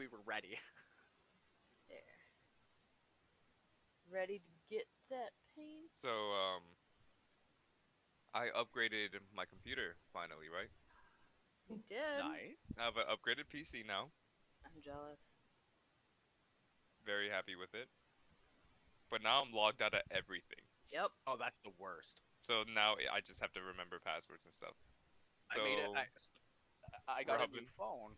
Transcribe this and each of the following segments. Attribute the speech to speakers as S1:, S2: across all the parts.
S1: we were ready.
S2: There. Ready to get that paint?
S3: So, I upgraded my computer finally, right?
S2: You did?
S1: Nice.
S3: I have an upgraded PC now.
S2: I'm jealous.
S3: Very happy with it. But now I'm logged out of everything.
S2: Yep.
S1: Oh, that's the worst.
S3: So now I just have to remember passwords and stuff.
S1: I made it. I got a new
S3: Robyn.
S1: phone.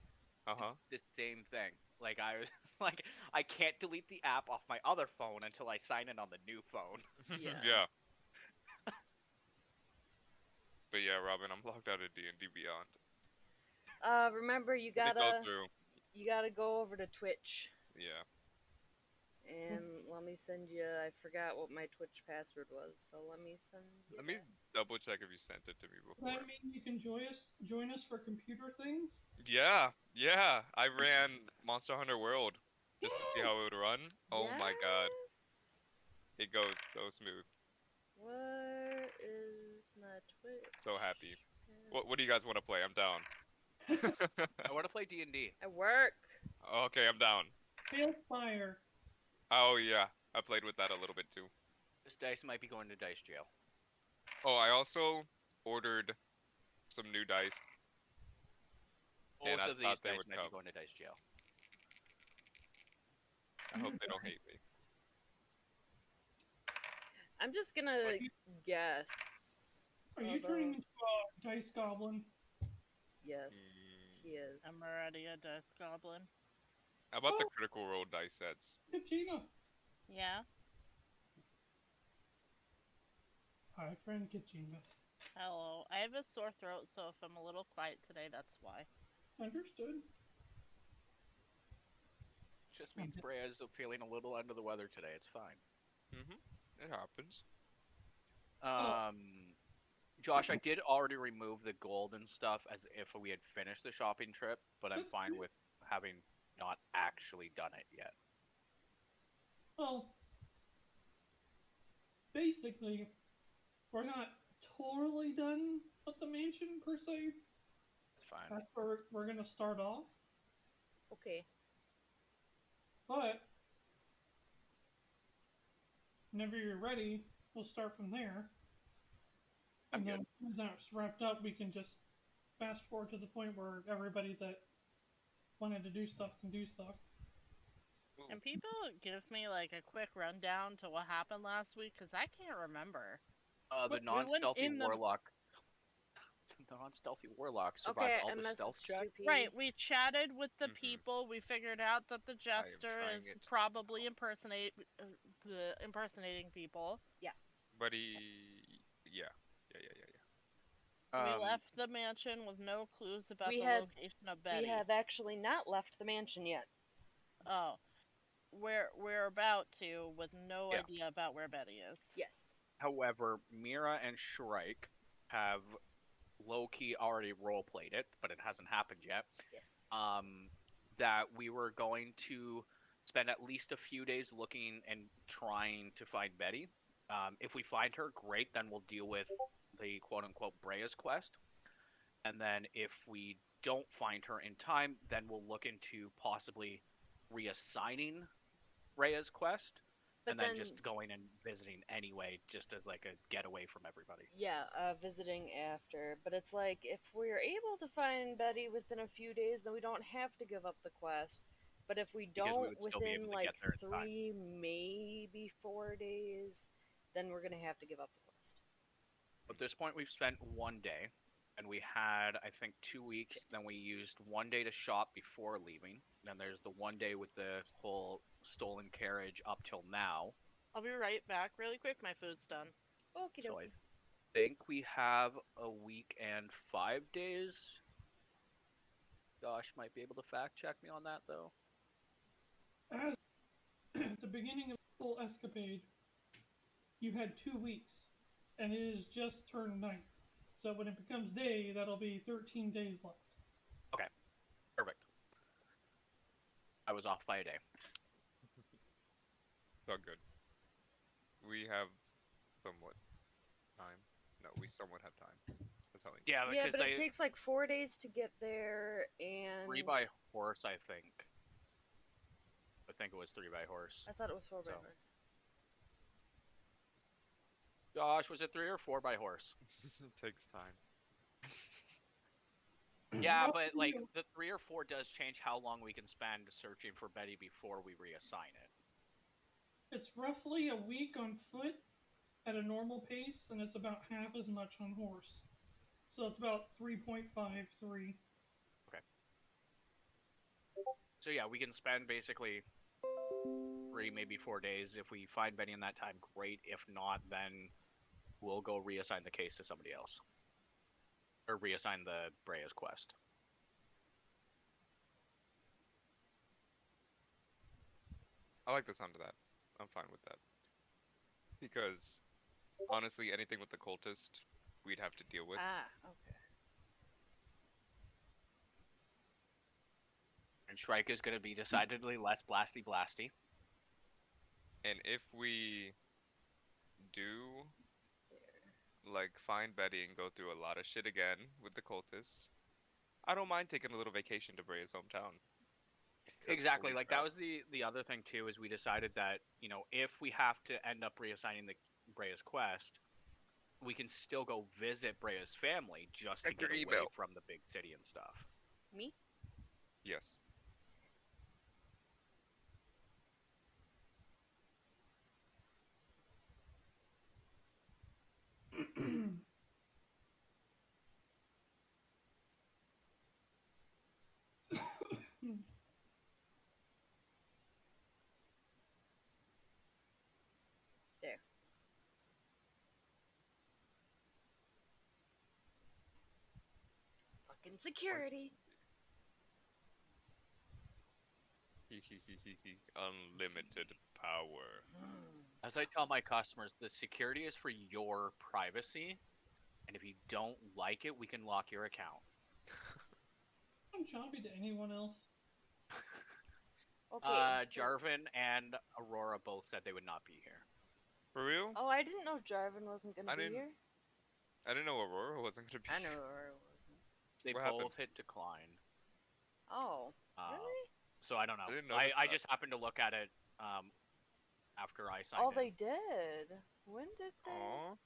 S3: Uh-huh.
S1: The same thing. Like I was like, I can't delete the app off my other phone until I sign in on the new phone.
S2: Yeah.
S3: Yeah. But yeah, Robyn, I'm logged out of D&D Beyond.
S2: Remember you
S3: It go
S2: gotta
S3: through.
S2: go over to Twitch.
S3: Yeah.
S2: And let me send you. I forgot what my Twitch password was, so let me send you.
S3: Let me double check if you sent it to me before.
S4: Does that mean you can join us for computer things?
S3: Yeah. I ran Monster Hunter World just to see how it would run. Oh my god. It goes so smooth.
S2: Where is my Twitch?
S3: So happy. What do you guys want to play? I'm down.
S1: I want to play D&D.
S2: I work.
S3: Okay, I'm down.
S4: TaleSpire.
S3: Oh yeah, I played with that a little bit too.
S1: This dice might be going to dice jail.
S3: Oh, I also ordered some new dice. And
S1: Both
S3: I
S1: of these
S3: thought they
S1: dice
S3: would
S1: might be
S3: come.
S1: going to dice jail.
S3: I hope they don't hate me.
S2: I'm just gonna guess.
S4: Are you turning into a dice goblin?
S2: Yes, he is.
S5: I'm already a dice goblin.
S3: How about the Critical Role dice sets?
S4: Kachina.
S5: Yeah.
S4: Hi, friend Kachina.
S5: Hello. I have a sore throat, so if I'm a little quiet today, that's why.
S4: Understood.
S1: Just means Breya's feeling a little under the weather today. It's fine.
S3: It happens.
S1: Josh, I did already remove the gold and stuff as if we had finished the shopping trip, but I'm fine with having not actually done it yet.
S4: Well, basically, we're not totally done with the mansion, per se.
S1: It's fine.
S4: That's where we're going to start off.
S2: Okay.
S4: But, whenever you're ready, we'll start from there. And then, once that's wrapped up, we can just fast forward to the point where everybody that wanted to do stuff can do stuff.
S5: Can people give me like a quick rundown to what happened last week? Because I can't remember.
S1: The non-stealthy warlock. The non-stealthy warlock survived all the stealth checks.
S5: Right, we chatted with the people. We figured out that the jester is probably impersonating people.
S2: Yeah.
S3: But yeah.
S5: We left the mansion with no clues about the location of Pedi.
S2: We have actually not left the mansion yet.
S5: Oh. We're about to, with no idea about where Pedi is.
S2: Yes.
S1: However, Mirra and Shrike have low-key already role-played it, but it hasn't happened yet.
S2: Yes.
S1: That we were going to spend at least a few days looking and trying to find Pedi. If we find her, great, then we'll deal with the quote-unquote Breya's quest. And then if we don't find her in time, then we'll look into possibly reassigning Breya's quest, but then just going and visiting anyway, just as like a getaway from everybody.
S2: Yeah, visiting after. But it's like, if we're able to find Pedi within a few days, then we don't have to give up the quest. But if we don't within like 3, maybe 4 days, then we're going to have to give up the quest.
S1: At this point, we've spent 1 day, and we had, I think, 2 weeks. Then we used 1 day to shop before leaving. Then there's the 1 day with the whole stolen carriage up till now.
S5: I'll be right back really quick. My food's done.
S2: Okie dokie.
S1: So I think we have a week and 5 days. Josh might be able to fact check me on that, though.
S4: As at the beginning of the whole escapade, you had 2 weeks, and it is just turned night. So when it becomes day, that'll be 13 days left.
S1: Okay, perfect. I was off by a day.
S3: So good. We have somewhat time. No, we somewhat have time. That's how.
S1: Yeah,
S2: but it takes like 4 days to get there, and
S1: 3 by horse, I think. think it was 3 by horse.
S2: I thought it was 4 by horse.
S1: Gosh, was it 3 or 4 by horse?
S3: It takes time.
S1: Yeah, but like the 3 or 4 does change how long we can spend searching for Betty before we reassign it.
S4: It's roughly a week on foot at a normal pace, and it's about half as much on horse. So it's about 3.53.
S1: Okay. So yeah, we can spend basically 3, maybe 4 days. If we find Betty in that time, great. If not, then we'll go reassign the case to somebody else. Or reassign the Breya's quest.
S3: I like the sound of that. I'm fine with that. Because, honestly, anything with the cultist, we'd have to deal with.
S2: Ah, okay.
S1: And Shrike is going to be decidedly less blasty.
S3: And if we do, like, find Betty and go through a lot of shit again with the cultists, I don't mind taking a little vacation to Breya's hometown.
S1: Exactly. Like, that was the other thing, too, is we decided that, you know, if we have to end up reassigning the Breya's quest, we can still go visit Breya's family just to get away from the big city and stuff.
S2: Me?
S3: Yes.
S2: There. Fucking security.
S3: Unlimited power.
S1: As I tell my customers, the security is for your privacy, and if you don't like it, we can lock your account.
S4: I'm choppy to anyone else.
S2: Okay.
S1: Jarvan and Aurora both said they would not be here.
S3: For real?
S2: Oh, I didn't know Jarvan wasn't gonna be here.
S3: I didn't know Aurora wasn't gonna be
S2: I
S3: here.
S2: know Aurora wasn't.
S1: They both hit decline.
S2: Oh, really?
S1: So I don't know.
S3: I didn't
S1: I just happened to look at it after I signed
S2: Oh,
S1: in.
S2: they did. When did they?
S3: Aww.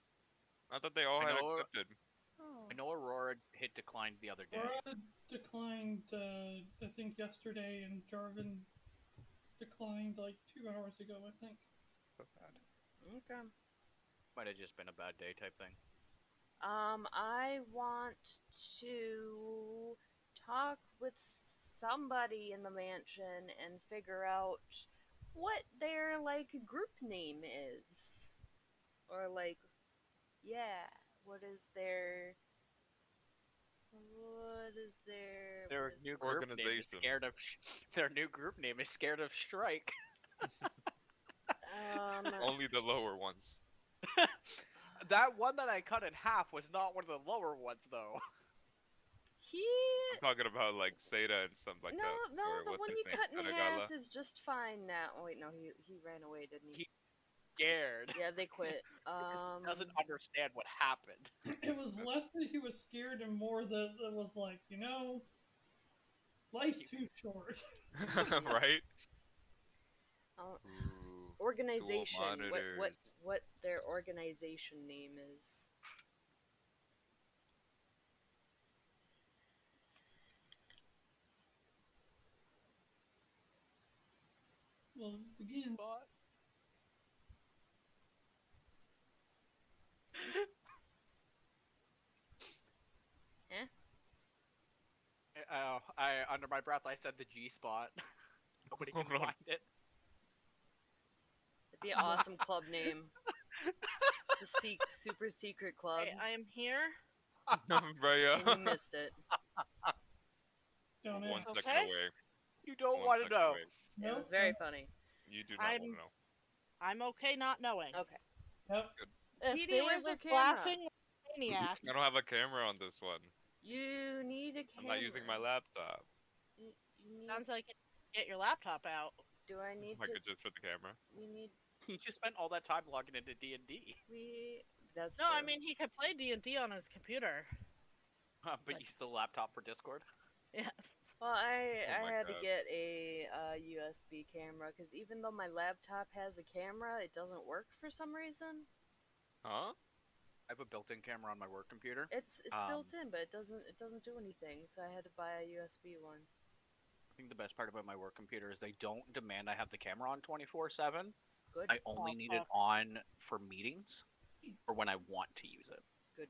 S3: I thought they all had accepted.
S2: Oh.
S1: I know Aurora hit declined the other day.
S4: Aurora declined, I think, yesterday, and Jarvan declined like 2 hours ago, I think.
S3: So bad.
S2: Okay.
S1: Might have just been a bad day type thing.
S2: I want to talk with somebody in the mansion and figure out what their, like, group name is. Or, like, yeah, what is their
S1: new
S3: organization?
S1: Their new group name is Scared of Shrike.
S3: Only the lower ones.
S1: That one that I cut in half was not one of the lower ones, though.
S3: I'm talking about like Seda and something like that.
S2: No, the one you cut in half is just fine now. Oh wait, no, he ran away, didn't he?
S1: He's scared.
S2: Yeah, they quit.
S1: He doesn't understand what happened.
S4: It was less that he was scared and more that it was like, you know, life's too short.
S3: Right?
S2: Organization. What their organization name is.
S4: Well, again.
S1: I under my breath I said the G spot. Nobody can find it.
S2: It'd be an awesome club name. It's a super secret club.
S5: Hey, I am here.
S3: Breya.
S2: And you missed it.
S4: Don't
S3: 1 second
S5: okay.
S3: away.
S1: You don't want to know.
S2: It was very funny.
S3: You do not want to know.
S5: I'm okay not knowing.
S2: Okay.
S4: Yep.
S5: If
S2: Pedi,
S5: Dave
S2: where's your
S5: was
S2: camera?
S5: laughing like a maniac.
S3: I don't have a camera on this one.
S2: You need a camera.
S3: I'm not using my laptop.
S5: Sounds like you get your laptop out.
S2: Do I need
S3: I
S2: to?
S3: could just for the camera.
S2: We need.
S1: He just spent all that time logging into D&D.
S2: That's
S5: no,
S2: true.
S5: I mean he could play D&D on his computer.
S1: But use the laptop for Discord.
S5: Yes.
S2: Well, I
S3: my
S2: had to
S3: God.
S2: get a USB camera because even though my laptop has a camera, it doesn't work for some reason.
S3: Huh?
S1: I have a built-in camera on my work computer.
S2: It's built in, but it doesn't do anything. So I had to buy a USB one.
S1: I think the best part about my work computer is they don't demand I have the camera on 24/7.
S2: Good.
S1: I only need it on for meetings or when I want to use it.
S2: Good.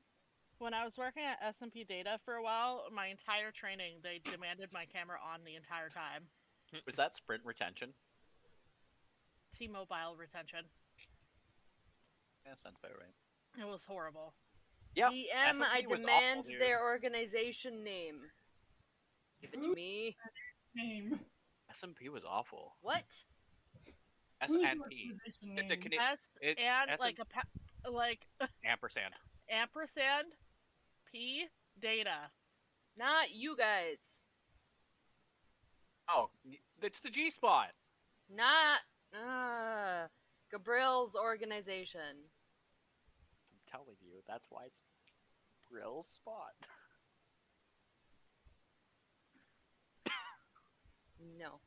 S5: When I was working at S&P Data for a while, my entire training, they demanded my camera on the entire time.
S1: Was that Sprint retention?
S5: T-Mobile retention.
S1: Yeah, sounds about right.
S5: It was horrible.
S1: Yeah.
S2: DM, I demand their organization name. Give it to me.
S4: Name.
S1: S&P was awful.
S2: What?
S1: S&P. It's a Canadian.
S5: S and like a
S1: ampersand.
S5: Ampersand P data.
S2: Not you guys.
S1: Oh, it's the G spot.
S2: Not Gabriel's organization.
S1: I'm telling you, that's why it's Brill's spot.
S2: No.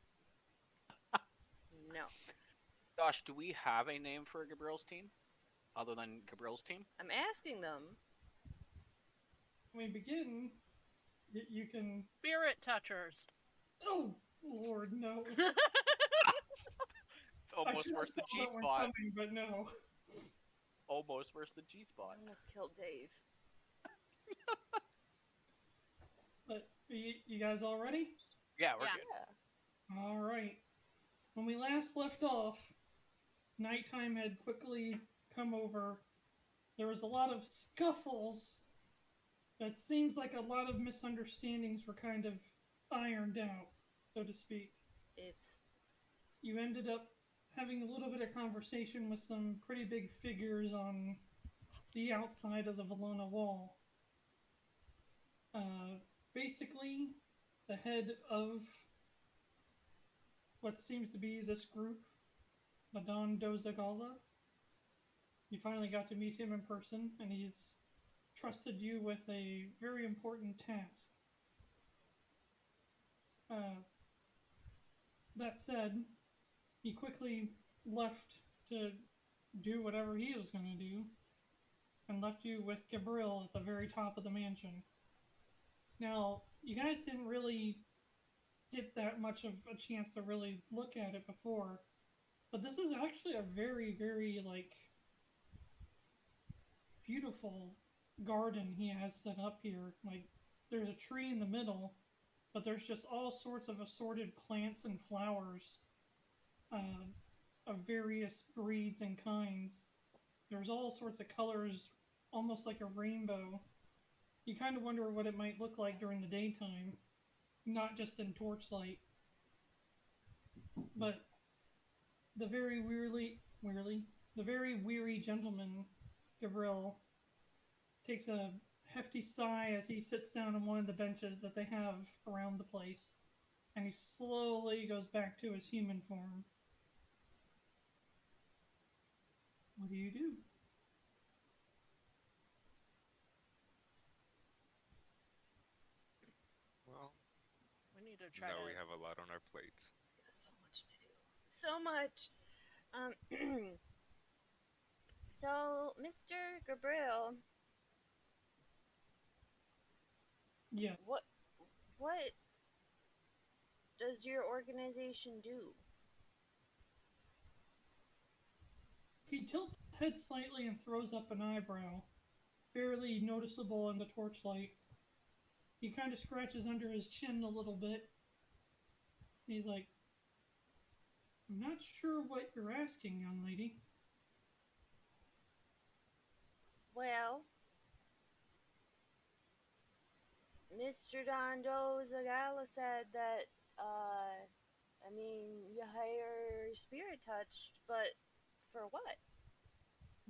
S2: No.
S1: Josh, do we have a name for Gabriel's team other than Gabriel's team?
S2: I'm asking them.
S4: When we begin, you can...
S5: Spirit Touchers.
S4: Oh, Lord, no.
S1: It's almost worse than G spot.
S4: Coming, but no.
S1: Almost worse than G spot.
S2: I almost killed Dave.
S4: But you guys all ready?
S1: Yeah, we're good.
S2: Yeah.
S4: All right. When we last left off, nighttime had quickly come over. There was a lot of scuffles. That seems like a lot of misunderstandings were kind of ironed out, so to speak.
S2: Oops.
S4: You ended up having a little bit of conversation with some pretty big figures on the outside of the Valonan Wall. Basically, the head of what seems to be this group, Madon Dozagala. You finally got to meet him in person, and he's trusted you with a very important task. That said, he quickly left to do whatever he was going to do, and left you with Gabriel at the very top of the mansion. Now, you guys didn't really get that much of a chance to really look at it before, but this is actually a very, very, beautiful garden he has set up here. There's a tree in the middle, but there's just all sorts of assorted plants and flowers of various breeds and kinds. There's all sorts of colors, almost like a rainbow. You kind of wonder what it might look like during the daytime, not just in torchlight. But the very weary gentleman, Gabriel, takes a hefty sigh as he sits down on one of the benches that they have around the place, and he slowly goes back to his human form. What do you do?
S3: Well,
S5: We need to try
S3: now
S5: to...
S3: we have a lot on our plate.
S2: Got so much to do. So much. So, Mr. Gabriel.
S4: Yeah.
S2: What does your organization do?
S4: He tilts his head slightly and throws up an eyebrow, fairly noticeable in the torchlight. He kind of scratches under his chin a little bit. He's like, I'm not sure what you're asking, young lady.
S2: Well, Mr. Dondo Zagala said that, you hire Spirit Touched, but for what?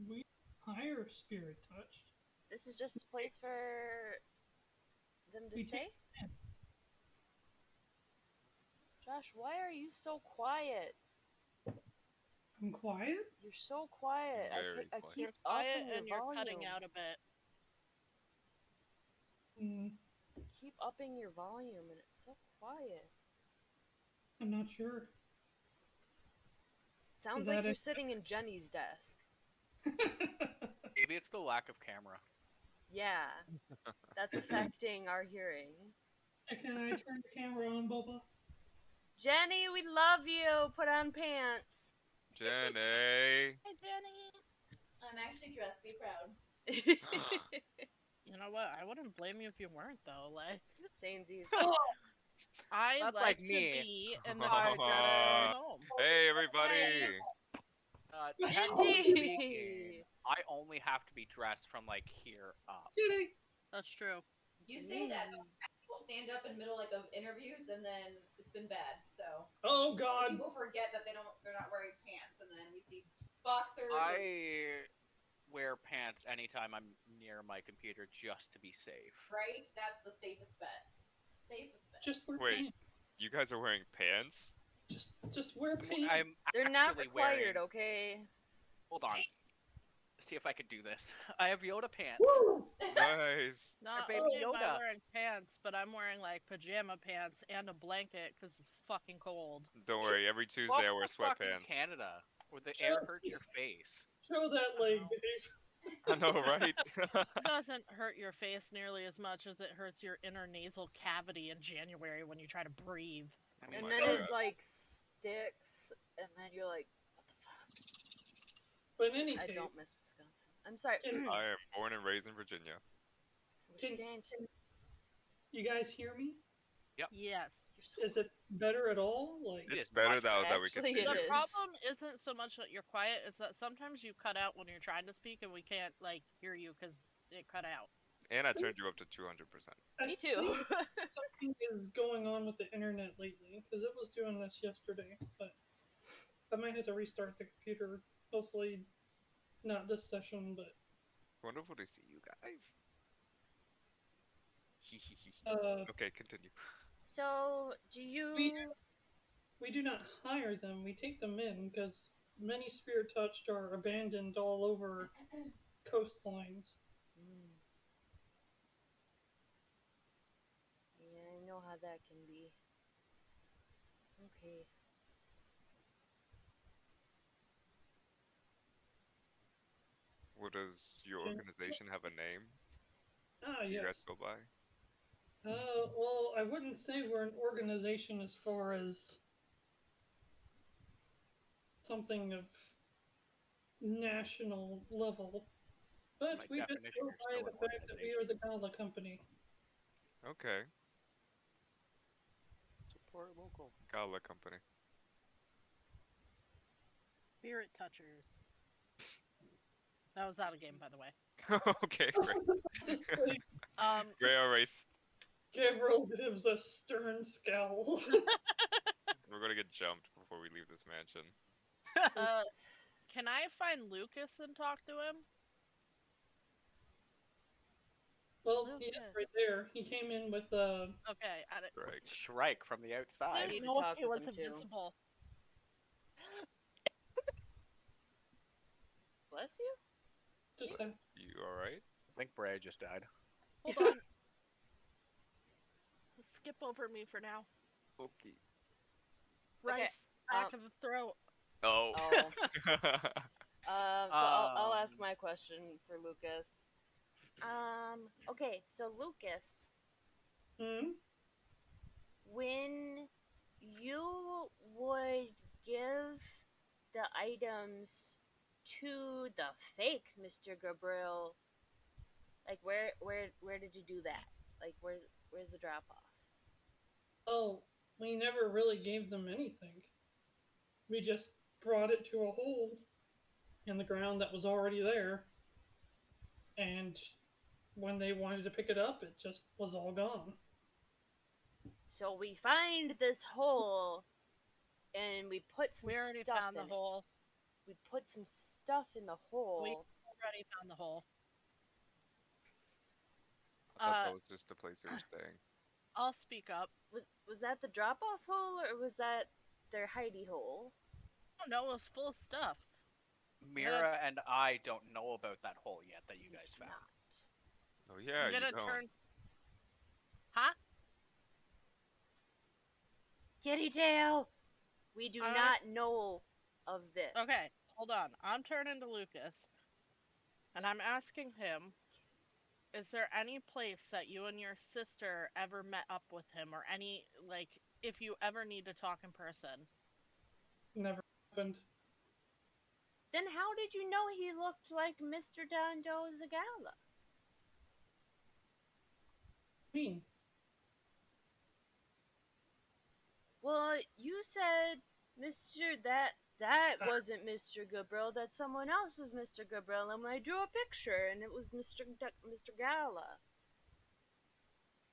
S4: We hire Spirit Touched.
S2: This is just a place for them to stay? Josh, why are you so quiet?
S4: I'm quiet?
S2: You're so quiet. I keep
S5: You're quiet and you're cutting out a bit.
S2: keep upping your volume and it's so quiet.
S4: I'm not sure.
S2: Sounds like you're sitting in Jenny's desk.
S1: Maybe it's the lack of camera.
S2: Yeah, that's affecting our hearing.
S4: Can I turn the camera on, Boba?
S2: Jenny, we love you. Put on pants.
S3: Jenny.
S5: Hey, Jenny.
S6: I'm actually dressed. Be proud.
S5: You know what? I wouldn't blame you if you weren't, though. Like,
S2: Samesies.
S5: I
S1: Not
S5: like
S1: like
S5: to
S1: me.
S5: be in the comfort of my home.
S3: Hey, everybody.
S1: Technically
S2: Gingy!
S1: speaking, I only have to be dressed from like here up.
S4: Kidding.
S5: That's true.
S6: You say that, but people stand up in the middle of interviews, and then it's been bad. So.
S4: Oh God.
S6: People forget that they're not wearing pants, and then we see boxers.
S1: I wear pants anytime I'm near my computer just to be safe.
S6: Right? That's the safest bet.
S4: Just wear
S3: Wait,
S4: pants.
S3: you guys are wearing pants?
S4: Just wear pants.
S1: I'm
S2: They're not
S1: actually
S2: required,
S1: wearing...
S2: okay?
S1: Hold on. See if I can do this. I have Yoda pants.
S4: Woo!
S3: Nice.
S5: Not
S1: Baby
S5: only am I
S1: Yoda.
S5: wearing pants, but I'm wearing like pajama pants and a blanket because it's fucking cold.
S3: Don't worry, every Tuesday I wear sweatpants.
S1: Canada, where the air hurts your face.
S4: Show that leg, Dave.
S3: I know, right?
S5: It doesn't hurt your face nearly as much as it hurts your inner nasal cavity in January when you try to breathe.
S1: I mean,
S2: And
S3: my
S2: then
S3: God.
S2: it like sticks, and then you're like, what the fuck?
S4: But in any
S2: I
S4: case,
S2: don't miss Wisconsin. I'm sorry.
S3: I am born and raised in Virginia.
S2: Wisconsin.
S4: you guys hear me?
S1: Yep.
S5: Yes.
S2: You're so
S4: Is it better at all? Like,
S1: It
S3: It's
S1: is
S3: better
S1: much
S3: now
S1: better.
S3: that we can
S2: Actually,
S3: see
S2: it
S5: The
S3: you.
S2: is.
S5: problem isn't so much that you're quiet, it's that sometimes you cut out when you're trying to speak and we can't like hear you because it cut out.
S3: And I turned you up to 200%.
S2: Me too.
S4: something is going on with the internet lately because it was doing this yesterday, but I might have to restart the computer. Hopefully, not this session, but
S3: Wonderful to see you guys. Okay, continue.
S2: So, do you...
S4: we do not hire them. We take them in because many spirit touched are abandoned all over coastlines.
S2: Yeah, I know how that can be. Okay.
S3: What does your organization have a name?
S4: Ah,
S3: You guys
S4: yes.
S3: go by?
S4: Well, I wouldn't say we're an organization as far as something of national level, but
S1: By
S4: we just
S1: definition,
S4: go
S1: you're
S4: by
S1: still
S4: the
S1: an
S4: fact that we are the Gala Company.
S3: Okay,
S1: Support local.
S3: Gala Company.
S5: Spirit touchers. That was out of game, by the way.
S3: Okay, great. Breya race.
S4: Gabriel gives a stern scowl.
S3: We're gonna get jumped before we leave this mansion.
S5: Can I find Lucas and talk to him?
S4: Well, he is right there. He came in with
S5: Okay, I don't...
S3: Right.
S1: Shrike from the
S5: I
S1: outside.
S2: need
S5: didn't
S2: to
S5: know
S2: talk
S5: if he
S2: with
S5: was
S2: him, too.
S5: invisible.
S2: Bless you?
S4: just
S3: You alright?
S1: I think Breya just died.
S5: Hold on. Skip over me for now.
S3: Okay.
S5: Rice, back of the throat.
S3: Oh.
S2: Oh. So I'll ask my question for Lucas. Okay, so Lucas, when you would give the items to the fake Mr. Gabriel, like where did you do that? Like where's the drop off?
S4: Oh, we never really gave them anything. We just brought it to a hole in the ground that was already there, and when they wanted to pick it up, it just was all gone.
S2: So we find this hole, and we put some
S5: We already
S2: stuff
S5: found
S2: in
S5: the hole.
S2: We put some stuff in the hole.
S5: We already found the hole.
S3: I thought that was just the place they were staying.
S5: I'll speak up.
S2: Was that the drop off hole, or was that their hidey hole?
S5: Oh no, it was full of stuff.
S1: Mirra and I don't know about that hole yet that you guys found.
S3: Oh yeah,
S5: I'm
S3: you
S5: gonna
S3: don't.
S5: turn. Huh?
S2: Kitty tail! We do not know of this.
S5: Okay, hold on. I'm turning to Lucas, and I'm asking him, is there any place that you and your sister ever met up with him, or any, like, if you ever need to talk in person?
S4: Never happened.
S2: Then how did you know he looked like Mr. Dando's Gala?
S4: Me.
S2: Well, you said Mr. That wasn't Mr. Gabriel, that's someone else's Mr. Gabriel, and I drew a picture, and it was Mr. Gala.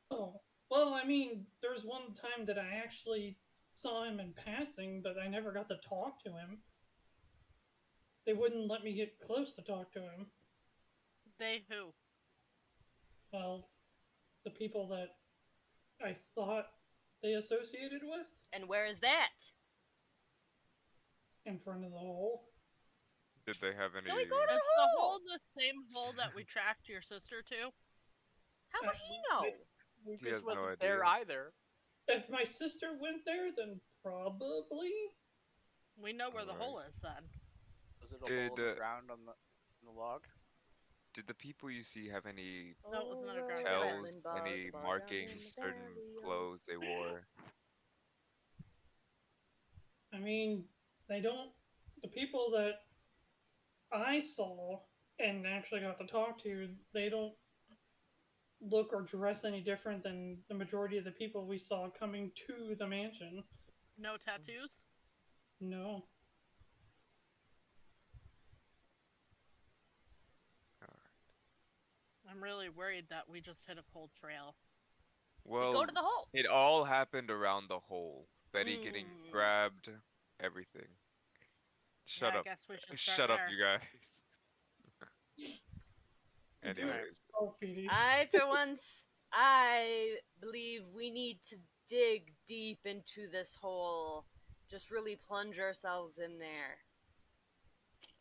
S4: Oh, well, I mean, there's one time that I actually saw him in passing, but I never got to talk to him. They wouldn't let me get close to talk to him.
S5: They who?
S4: Well, the people that I thought they associated with.
S2: And where is that?
S4: In front of the hole.
S3: Did they have any...
S2: So we go to
S5: Is
S2: the
S5: the
S2: hole!
S5: hole the same hole that we tracked your sister to?
S2: How would he know?
S3: He has no idea.
S1: There either.
S4: If my sister went there, then probably.
S5: We know where the
S3: Alright.
S5: hole is then.
S1: Was it a hole in the ground on the log?
S3: Did the people you see have any
S5: No, it was not a ground
S3: tells,
S2: bug,
S3: any
S2: bug
S3: markings,
S2: down in the
S3: certain
S2: valley,
S3: clothes they wore?
S4: I mean, they don't. The people that I saw and actually got to talk to, they don't look or dress any different than the majority of the people we saw coming to the mansion.
S5: No tattoos?
S4: No.
S5: I'm really worried that we just hit a cold trail.
S3: Well,
S2: go to the hole.
S3: It all happened around the hole. Betty getting grabbed, everything. Shut
S5: Yeah,
S3: up.
S5: I guess we should start
S3: Shut up,
S5: there.
S3: you guys. Anyways.
S4: Oh, Pedi.
S2: For once, I believe we need to dig deep into this hole. Just really plunge ourselves in there.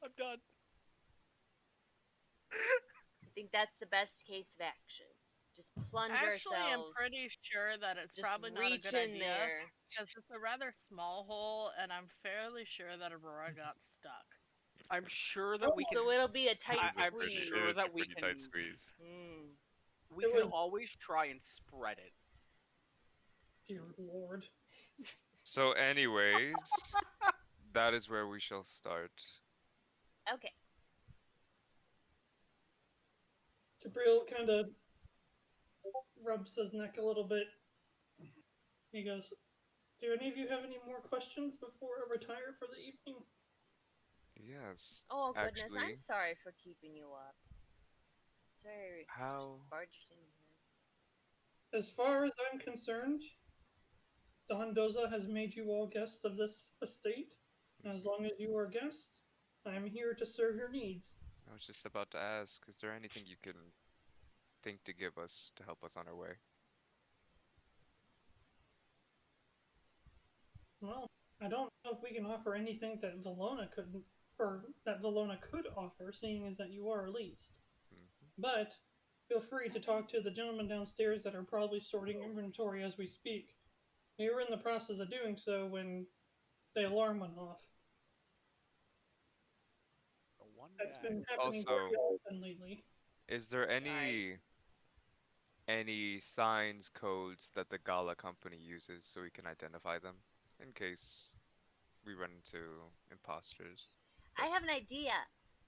S1: I'm done.
S2: I think that's the best case of action. Just plunge
S5: Actually,
S2: ourselves.
S5: I'm pretty sure that it's
S2: just
S5: probably not a
S2: reach
S5: good
S2: in
S5: idea.
S2: there.
S5: Because it's a rather small hole, and I'm fairly sure that Aurora got stuck.
S1: I'm sure that we can.
S2: So it'll be a tight
S1: I'm
S2: squeeze.
S1: sure that we
S3: pretty
S1: can.
S3: tight squeeze.
S1: We can always try and spread it.
S4: Dear Lord.
S3: So, anyways, that is where we shall start.
S2: Okay.
S4: Gabriel kind of rubs his neck a little bit. He goes, do any of you have any more questions before I retire for the evening?
S3: Yes.
S2: Oh, goodness.
S3: Actually,
S2: I'm sorry for keeping you up. Sorry.
S3: How?
S2: Barged in here.
S4: As far as I'm concerned, Don Doza has made you all guests of this estate. As long as you are guests, I'm here to serve your needs.
S3: I was just about to ask, is there anything you can think to give us to help us on our way?
S4: Well, I don't know if we can offer anything that Valona couldn't, or that Valona could offer, seeing as that you are released. But feel free to talk to the gentlemen downstairs that are probably sorting inventory as we speak. We were in the process of doing so when the alarm went off. That's been happening very often lately.
S3: Is there any signs, codes that the Gala Company uses so we can identify them in case we run into imposters?
S2: I have an idea.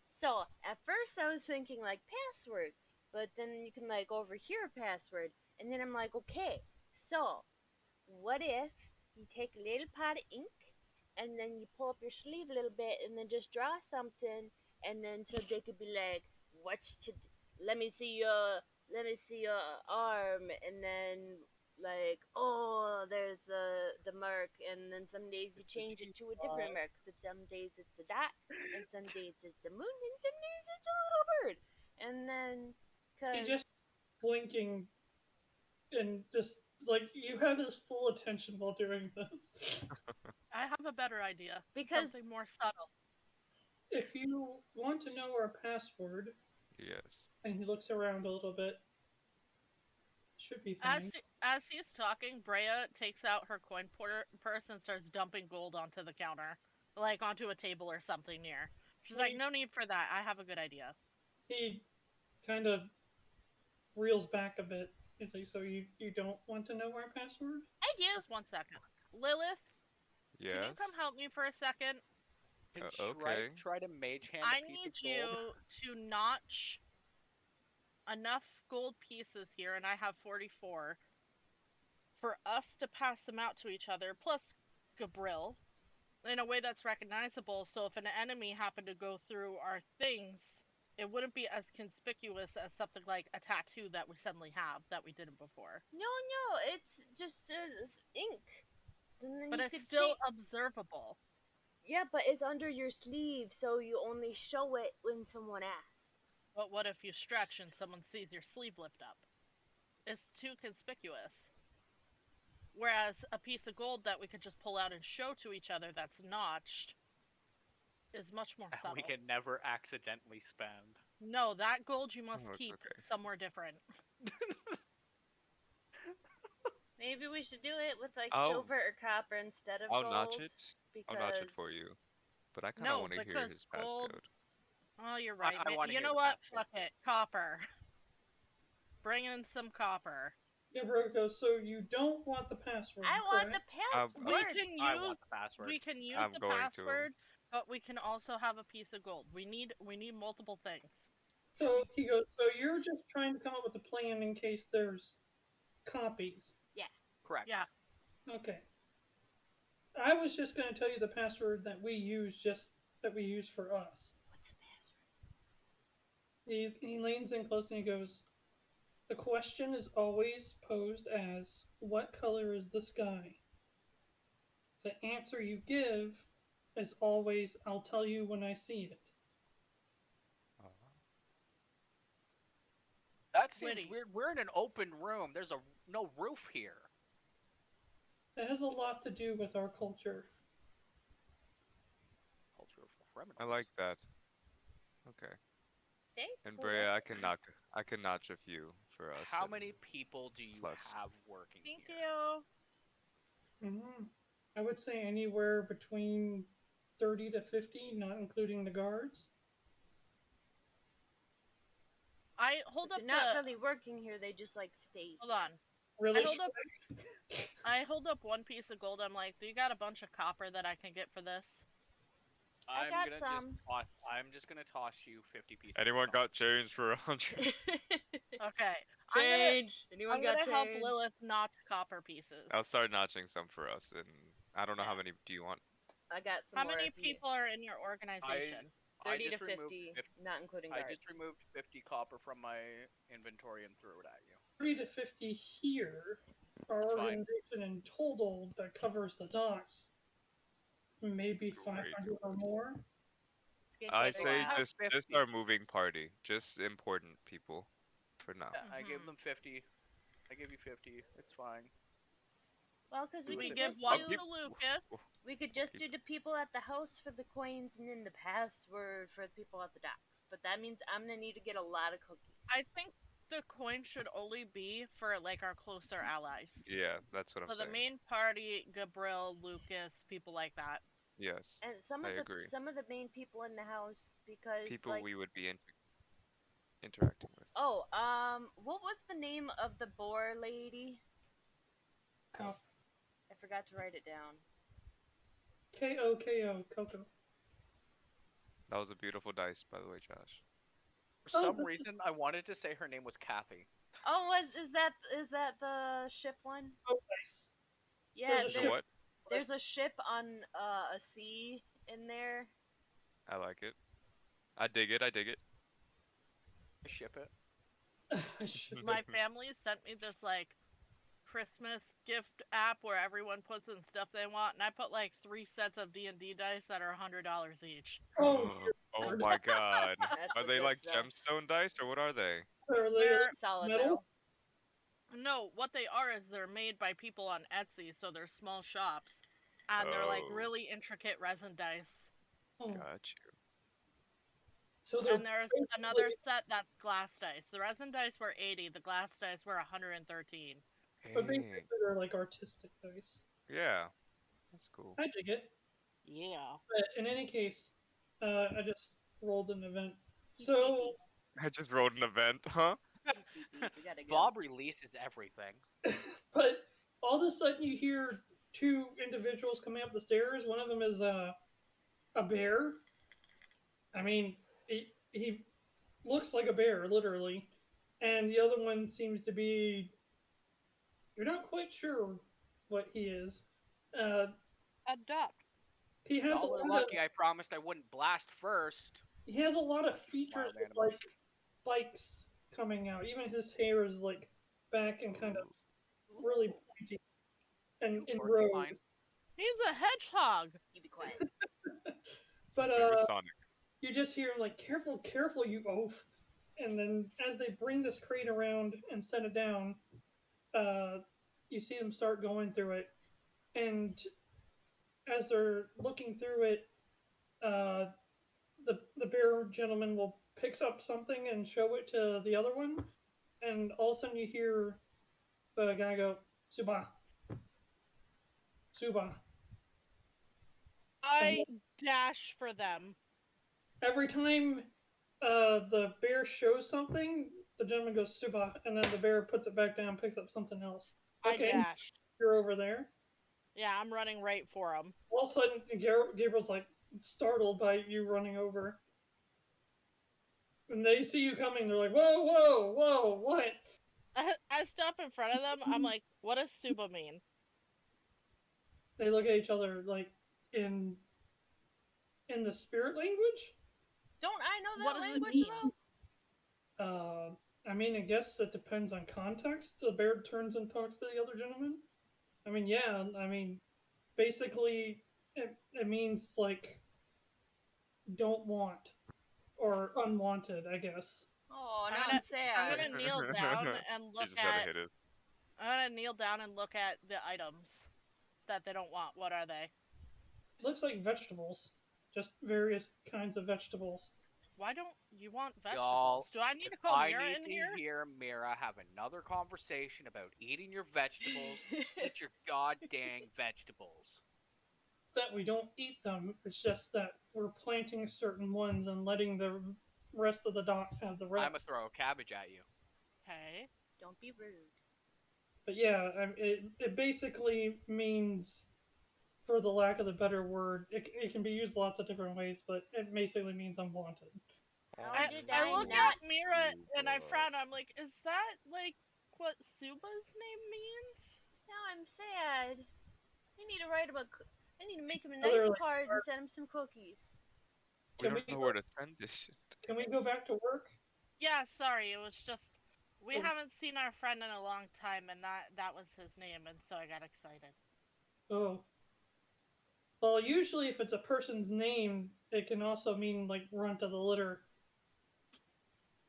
S2: So, at first I was thinking, like, password. But then you can, like, overhear a password. And then I'm like, okay, so, what if you take a little pot of ink, and then you pull up your sleeve a little bit, and then just draw something, and then so they could be like, let me see your arm, and then like, oh, there's the mark, and then some days you change it to a different mark. So some days it's a dot, and some days it's a moon, and some days it's a little bird. And then,
S4: He's just blinking, and just like you have his full attention while doing this.
S5: I have a better idea.
S2: Because
S5: something more subtle.
S4: If you want to know our password,
S3: yes,
S4: and he looks around a little bit, Should be fine.
S5: As he's talking, Breya takes out her coin purse and starts dumping gold onto the counter, like onto a table or something near. She's like, "No need for that. I have a good idea."
S4: He kind of reels back a bit. He's like, "So you don't want to know our password?"
S2: I do.
S5: Just 1 second. Lilith,
S3: Yes.
S5: can you come help me for a second?
S1: Can
S3: okay.
S1: Shrike try to mage hand
S5: I
S1: a piece
S5: need
S1: of
S5: you
S1: gold?
S5: to notch enough gold pieces here, and I have 44, for us to pass them out to each other, plus Gabriel, in a way that's recognizable, so if an enemy happened to go through our things, it wouldn't be as conspicuous as something like a tattoo that we suddenly have that we didn't before.
S2: No, it's just ink. And then
S5: But
S2: you
S5: it's
S2: could
S5: still observable.
S2: Yeah, but it's under your sleeve, so you only show it when someone asks.
S5: But what if you stretch and someone sees your sleeve lift up? It's too conspicuous. Whereas a piece of gold that we could just pull out and show to each other that's notched is much more subtle.
S1: We can never accidentally spend.
S5: No, that gold you must
S3: Oh,
S5: keep
S3: okay.
S5: somewhere different.
S2: Maybe we should do it with like
S3: I'll-
S2: silver or copper instead of
S3: I'll
S2: gold.
S3: notch it.
S2: Because...
S3: I'll notch it for you. But I kind of
S5: No,
S3: want to hear
S5: because
S3: his
S5: gold-
S3: passcode.
S5: Oh, you're right.
S1: I wanna
S5: You
S1: hear
S5: know
S1: the
S5: what?
S1: passcode.
S5: Fuck it. Copper. Bring in some copper.
S4: Gabriel goes, "So you don't want the password?
S2: I want the
S4: correct?"
S2: password.
S1: I want the password.
S5: We can use
S3: I'm
S5: the
S3: going to.
S5: password, but we can also have a piece of gold. We need multiple things.
S4: So he goes, "So you're just trying to come up with a plan in case there's copies?"
S1: Correct.
S5: Yeah.
S4: Okay. I was just going to tell you the password that we use for us.
S2: What's the password?
S4: He leans in close and he goes, "The question is always posed as, what color is the sky? The answer you give is always, I'll tell you when I see it."
S1: That seems
S5: Witty.
S1: weird. We're in an open room. There's no roof here.
S4: It has a lot to do with our culture.
S1: Culture of criminals.
S3: I like that. Okay.
S2: It's very
S3: And
S2: cool.
S3: Breya, I can notch a few for us.
S1: How
S3: and
S1: many people do you
S3: plus.
S1: have working
S5: Thank
S1: here?
S5: you.
S4: I would say anywhere between 30 to 50, not including the guards.
S5: I hold up
S2: They're not
S5: the.
S2: really working here. They just like stay.
S5: Hold on.
S4: Really?
S5: I hold up one piece of gold. I'm like, do you got a bunch of copper that I can get for this?
S2: I got some.
S1: I'm just gonna toss you 50 pieces.
S3: Anyone got change for 100?
S5: Okay.
S2: Change. Anyone
S5: I'm
S2: got
S5: gonna help
S2: change?
S5: Lilith notch copper pieces.
S3: I'll start notching some for us, and I don't know how
S2: Yeah.
S3: many do you want.
S2: I got some
S5: How
S2: more.
S5: many
S2: if you-
S5: people are in your organization?
S2: 30 to
S1: just removed
S2: 50, not including
S1: I
S2: guards.
S1: just removed 50 copper from my inventory and threw it at you.
S4: 30 to 50 here. Our
S1: That's fine.
S4: organization in total that covers the docks, maybe 500 or more.
S2: It's gonna
S3: I
S2: take a
S3: say
S2: while.
S3: just
S1: 50.
S3: our moving party, just important people, for now.
S1: I gave
S5: Mhm.
S1: them 50. I gave you 50. It's fine.
S2: Well, because we
S5: We
S2: could
S5: give
S2: just
S5: one
S2: do
S5: to Lucas.
S2: we could just do the people at the house for the coins and then the password for the people at the docks. But that means I'm gonna need to get a lot of cookies.
S5: I think the coin should only be for like our closer allies.
S3: Yeah, that's what I'm
S5: So
S3: saying.
S5: the main party, Gabriel, Lucas, people like that.
S3: Yes,
S2: and some
S3: I
S2: of the
S3: agree.
S2: some of the main people in the house because
S3: People
S2: like
S3: we would be interacting with.
S2: what was the name of the boar lady?
S4: Ko-
S2: I forgot to write it down.
S4: K-O-K-O, Coco.
S3: That was a beautiful dice, by the way, Josh.
S1: For
S4: Oh,
S1: some
S4: this
S1: reason, I wanted to say her name was Kathy.
S2: Oh, is that the ship one?
S4: Oh, nice.
S2: Yeah,
S4: There's a
S3: The
S4: ship.
S3: what?
S2: there's a ship on a sea in there.
S3: I like it. I dig it. I dig it.
S1: I ship it.
S5: My family sent me this like Christmas gift app where everyone puts in stuff they want, and I put like 3 sets of D&D dice that are $100 each.
S4: Oh,
S3: Oh my god.
S2: That's
S3: Are
S2: the
S3: they
S2: good
S3: like
S2: stuff.
S3: gemstone dice or what are they?
S5: They're
S2: Solid
S4: metal?
S2: metal.
S5: no, what they are is they're made by people on Etsy, so they're small shops, and they're like
S3: Oh.
S5: really intricate resin dice.
S4: Oh,
S3: Got you.
S4: So
S5: and there's another set that's glass dice. The resin dice were 80, the glass dice were 113.
S4: But basically they're like artistic dice.
S3: Yeah, that's cool.
S4: I dig it.
S5: Yeah.
S4: But in any case, I just rolled an event. So
S3: I just wrote an event, huh?
S2: We gotta go.
S1: Bob releases everything.
S4: But all of a sudden you hear two individuals coming up the stairs. One of them is a bear. I mean, he looks like a bear, literally. And the other one seems to be, you're not quite sure what he is.
S5: A duck.
S4: He has
S1: Y'all
S4: a
S1: are
S4: lot
S1: lucky I promised I wouldn't blast first.
S4: he has a lot of features with like spikes coming out. Even his hair is like back and kind of really pointy and in rows.
S5: He's a hedgehog.
S2: You be quiet.
S4: But
S3: His name is Sonic.
S4: you just hear him like, "Careful, careful, you oaf!" And then as they bring this crate around and set it down, you see them start going through it, and as they're looking through it, the bear gentleman will picks up something and show it to the other one, and all of a sudden you hear the guy go, "Suba, Suba."
S5: I dash for them.
S4: Every time the bear shows something, the gentleman goes "Suba," and then the bear puts it back down, picks up something else. Okay,
S5: I dash.
S4: You're over there.
S5: Yeah, I'm running right for him.
S4: All of a sudden, Gabriel's like startled by you running over. And they see you coming, they're like, "Whoa, whoa, whoa, what?"
S5: I stop in front of them. I'm like, what does Suba mean?
S4: They look at each other like in the spirit language.
S2: Don't I know that
S5: what does
S2: language
S5: it mean?
S2: though?
S4: I mean, I guess it depends on context. The bear turns and talks to the other gentleman. I mean, yeah, I mean, basically, it means like don't want or unwanted, I guess.
S2: Oh, now I'm sad.
S5: I'm gonna kneel down and
S3: He
S5: look
S3: just had to
S5: at.
S3: hit it.
S5: I'm gonna kneel down and look at the items that they don't want. What are they?
S4: It looks like vegetables, just various kinds of vegetables.
S5: Why don't you want vegetables?
S1: Y'all,
S5: Do I need to call Mirra in here?
S1: I need to hear Mirra have another conversation about eating your vegetables. Eat your goddamn vegetables.
S4: That we don't eat them. It's just that we're planting certain ones and letting the rest of the docks have the rest.
S1: I'm gonna throw a cabbage at you.
S5: Okay.
S2: Don't be rude.
S4: But yeah, it basically means, for the lack of the better word, it can be used lots of different ways, but it basically means unwanted.
S5: I look at Mirra and I frown. I'm like, is that like what Suba's name means?
S2: Now I'm sad. I need to write him I need to make him a nice card and send him some cookies.
S3: We don't know where to send this shit.
S4: Can we go back to work?
S5: Yeah, sorry. It was just we haven't seen our friend in a long time, and that was his name, and so I got excited.
S4: Oh. Well, usually if it's a person's name, it can also mean like runt of the litter.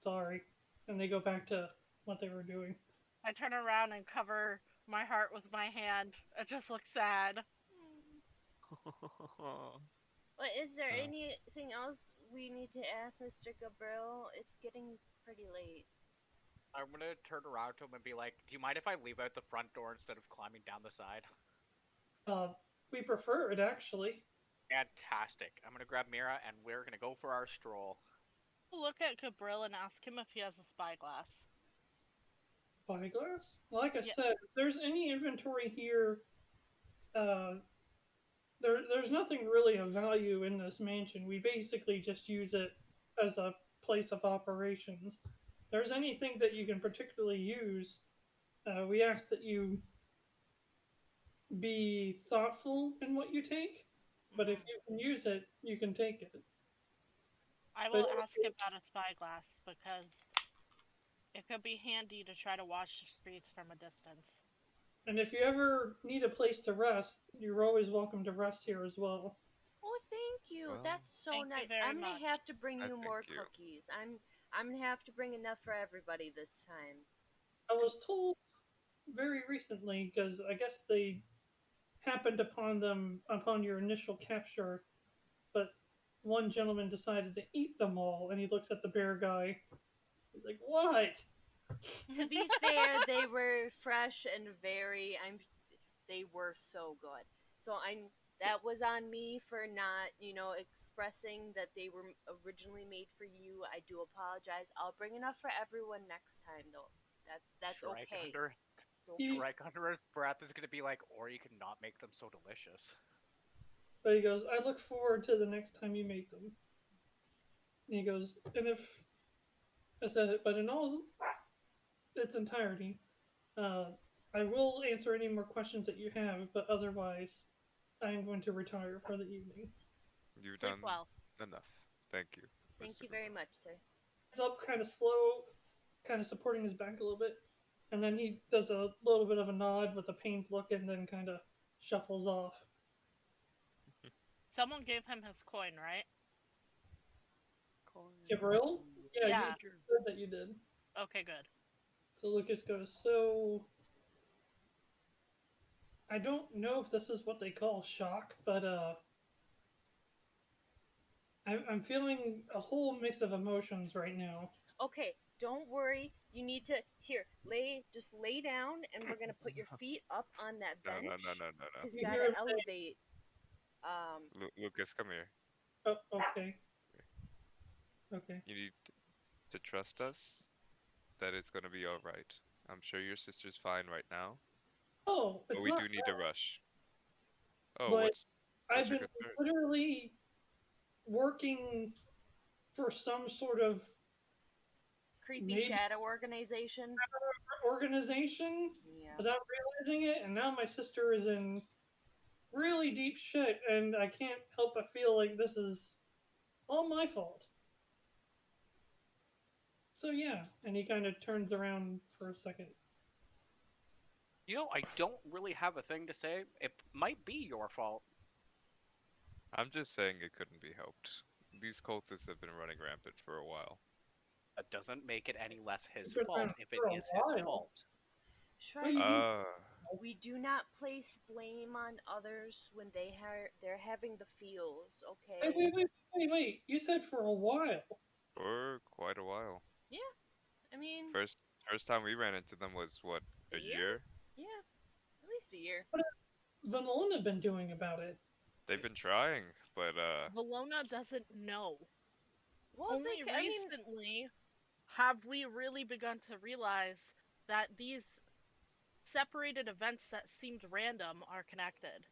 S4: Sorry. And they go back to what they were doing.
S5: I turn around and cover my heart with my hand. It just looks sad.
S2: But is there anything else we need to ask Mr. Gabriel? It's getting pretty late.
S1: I'm gonna turn around to him and be like, "Do you mind if I leave out the front door instead of climbing down the side?"
S4: We prefer it, actually.
S1: Fantastic. I'm gonna grab Mirra and we're gonna go for our stroll.
S5: Look at Gabriel and ask him if he has a spyglass.
S4: Spyglass? Like I said, if there's any inventory here, there's nothing really of value in this mansion. We basically just use it as a place of operations. If there's anything that you can particularly use, we ask that you be thoughtful in what you take, but if you can use it, you can take it.
S5: I will ask about a spyglass because it could be handy to try to watch the streets from a distance.
S4: And if you ever need a place to rest, you're always welcome to rest here as well.
S2: Oh, thank you.
S3: Well,
S2: That's so nice. I'm gonna have to bring you more cookies. I'm gonna have to bring enough for everybody this time.
S4: I was told very recently, because I guess they happened upon them upon your initial capture, but one gentleman decided to eat them all, and he looks at the bear guy. He's like, "What?"
S2: To be fair, they were fresh and they were so good. So that was on me for not, expressing that they were originally made for you. I do apologize. I'll bring enough for everyone next time, though. That's
S1: Shrike
S2: okay.
S1: Shrike under his breath is gonna be like, or you can not make them so delicious.
S4: But he goes, "I look forward to the next time you make them." And he goes, "And if I said it, but in all its entirety, I will answer any more questions that you have, but otherwise, I am going to retire for the evening."
S3: You've
S5: Sleep
S3: done
S5: well.
S3: enough. Thank you.
S2: Thank
S3: Mr.
S2: you very much, sir.
S4: He's up kind of slow, kind of supporting his back a little bit, and then he does a little bit of a nod with a pained look and then kind of shuffles off.
S5: Someone gave him his coin, right?
S4: Gabriel? Yeah,
S5: Yeah.
S4: you said that you did.
S5: Okay, good.
S4: So Lucas goes, "So I don't know if this is what they call shock, but I'm feeling a whole mix of emotions right now."
S2: Okay, don't worry. You need to just lay down, and we're gonna put your feet up on that bench.
S3: No.
S2: Because you
S4: You
S2: gotta
S4: hear him say-
S2: elevate.
S3: Lucas, come here.
S4: Oh, okay. Okay.
S3: You need to trust us that it's going to be all right. I'm sure your sister's fine right now,
S4: Oh,
S3: but
S4: it's
S3: we
S4: not
S3: do need to rush. Oh,
S4: But
S3: what's
S4: I've
S3: your
S4: been
S3: concern?
S4: literally working for some sort of
S2: Creepy
S4: maybe
S2: shadow organization.
S4: organization
S2: Yeah.
S4: without realizing it, and now my sister is in really deep shit, and I can't help but feel like this is all my fault. So yeah, and he kind of turns around for a second.
S1: I don't really have a thing to say. It might be your fault.
S3: I'm just saying it couldn't be helped. These cultists have been running rampant for a while.
S1: That doesn't make it any less his
S4: It's been
S1: fault
S4: around
S1: if it
S4: for a
S1: is his
S4: while.
S1: fault.
S2: Shrike, we do not place blame on others when they're having the feels, okay?
S4: Wait. You said for a while.
S3: For quite a while.
S2: Yeah, I mean...
S3: First time we ran into them was, what, a year?
S2: Yeah, at least a year.
S4: What has Valonan been doing about it?
S3: They've been trying, but
S5: Valona doesn't know.
S2: Well,
S5: Only recently have we really begun to realize that these separated events that seemed random are connected.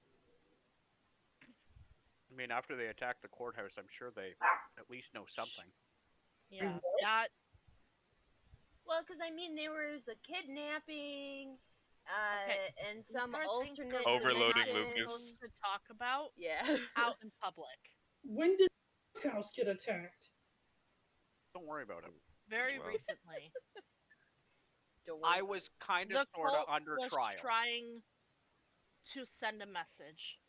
S1: I mean, after they attacked the courthouse, I'm sure they at least know something.
S5: Yeah, that...
S2: Well, because I mean, there was a kidnapping, and some
S5: These are things
S2: alternate
S5: we're
S3: Overloading
S2: dimension.
S3: Lucas.
S5: to talk about
S2: Yeah.
S5: out in public.
S4: When did the house get attacked?
S1: Don't worry about it.
S5: Very
S3: Well.
S5: recently.
S2: Don't worry
S1: I
S2: about
S1: was
S2: it.
S1: kind
S5: The
S1: of sort of
S5: cult
S1: under
S5: was
S1: trial.
S5: trying to send a message.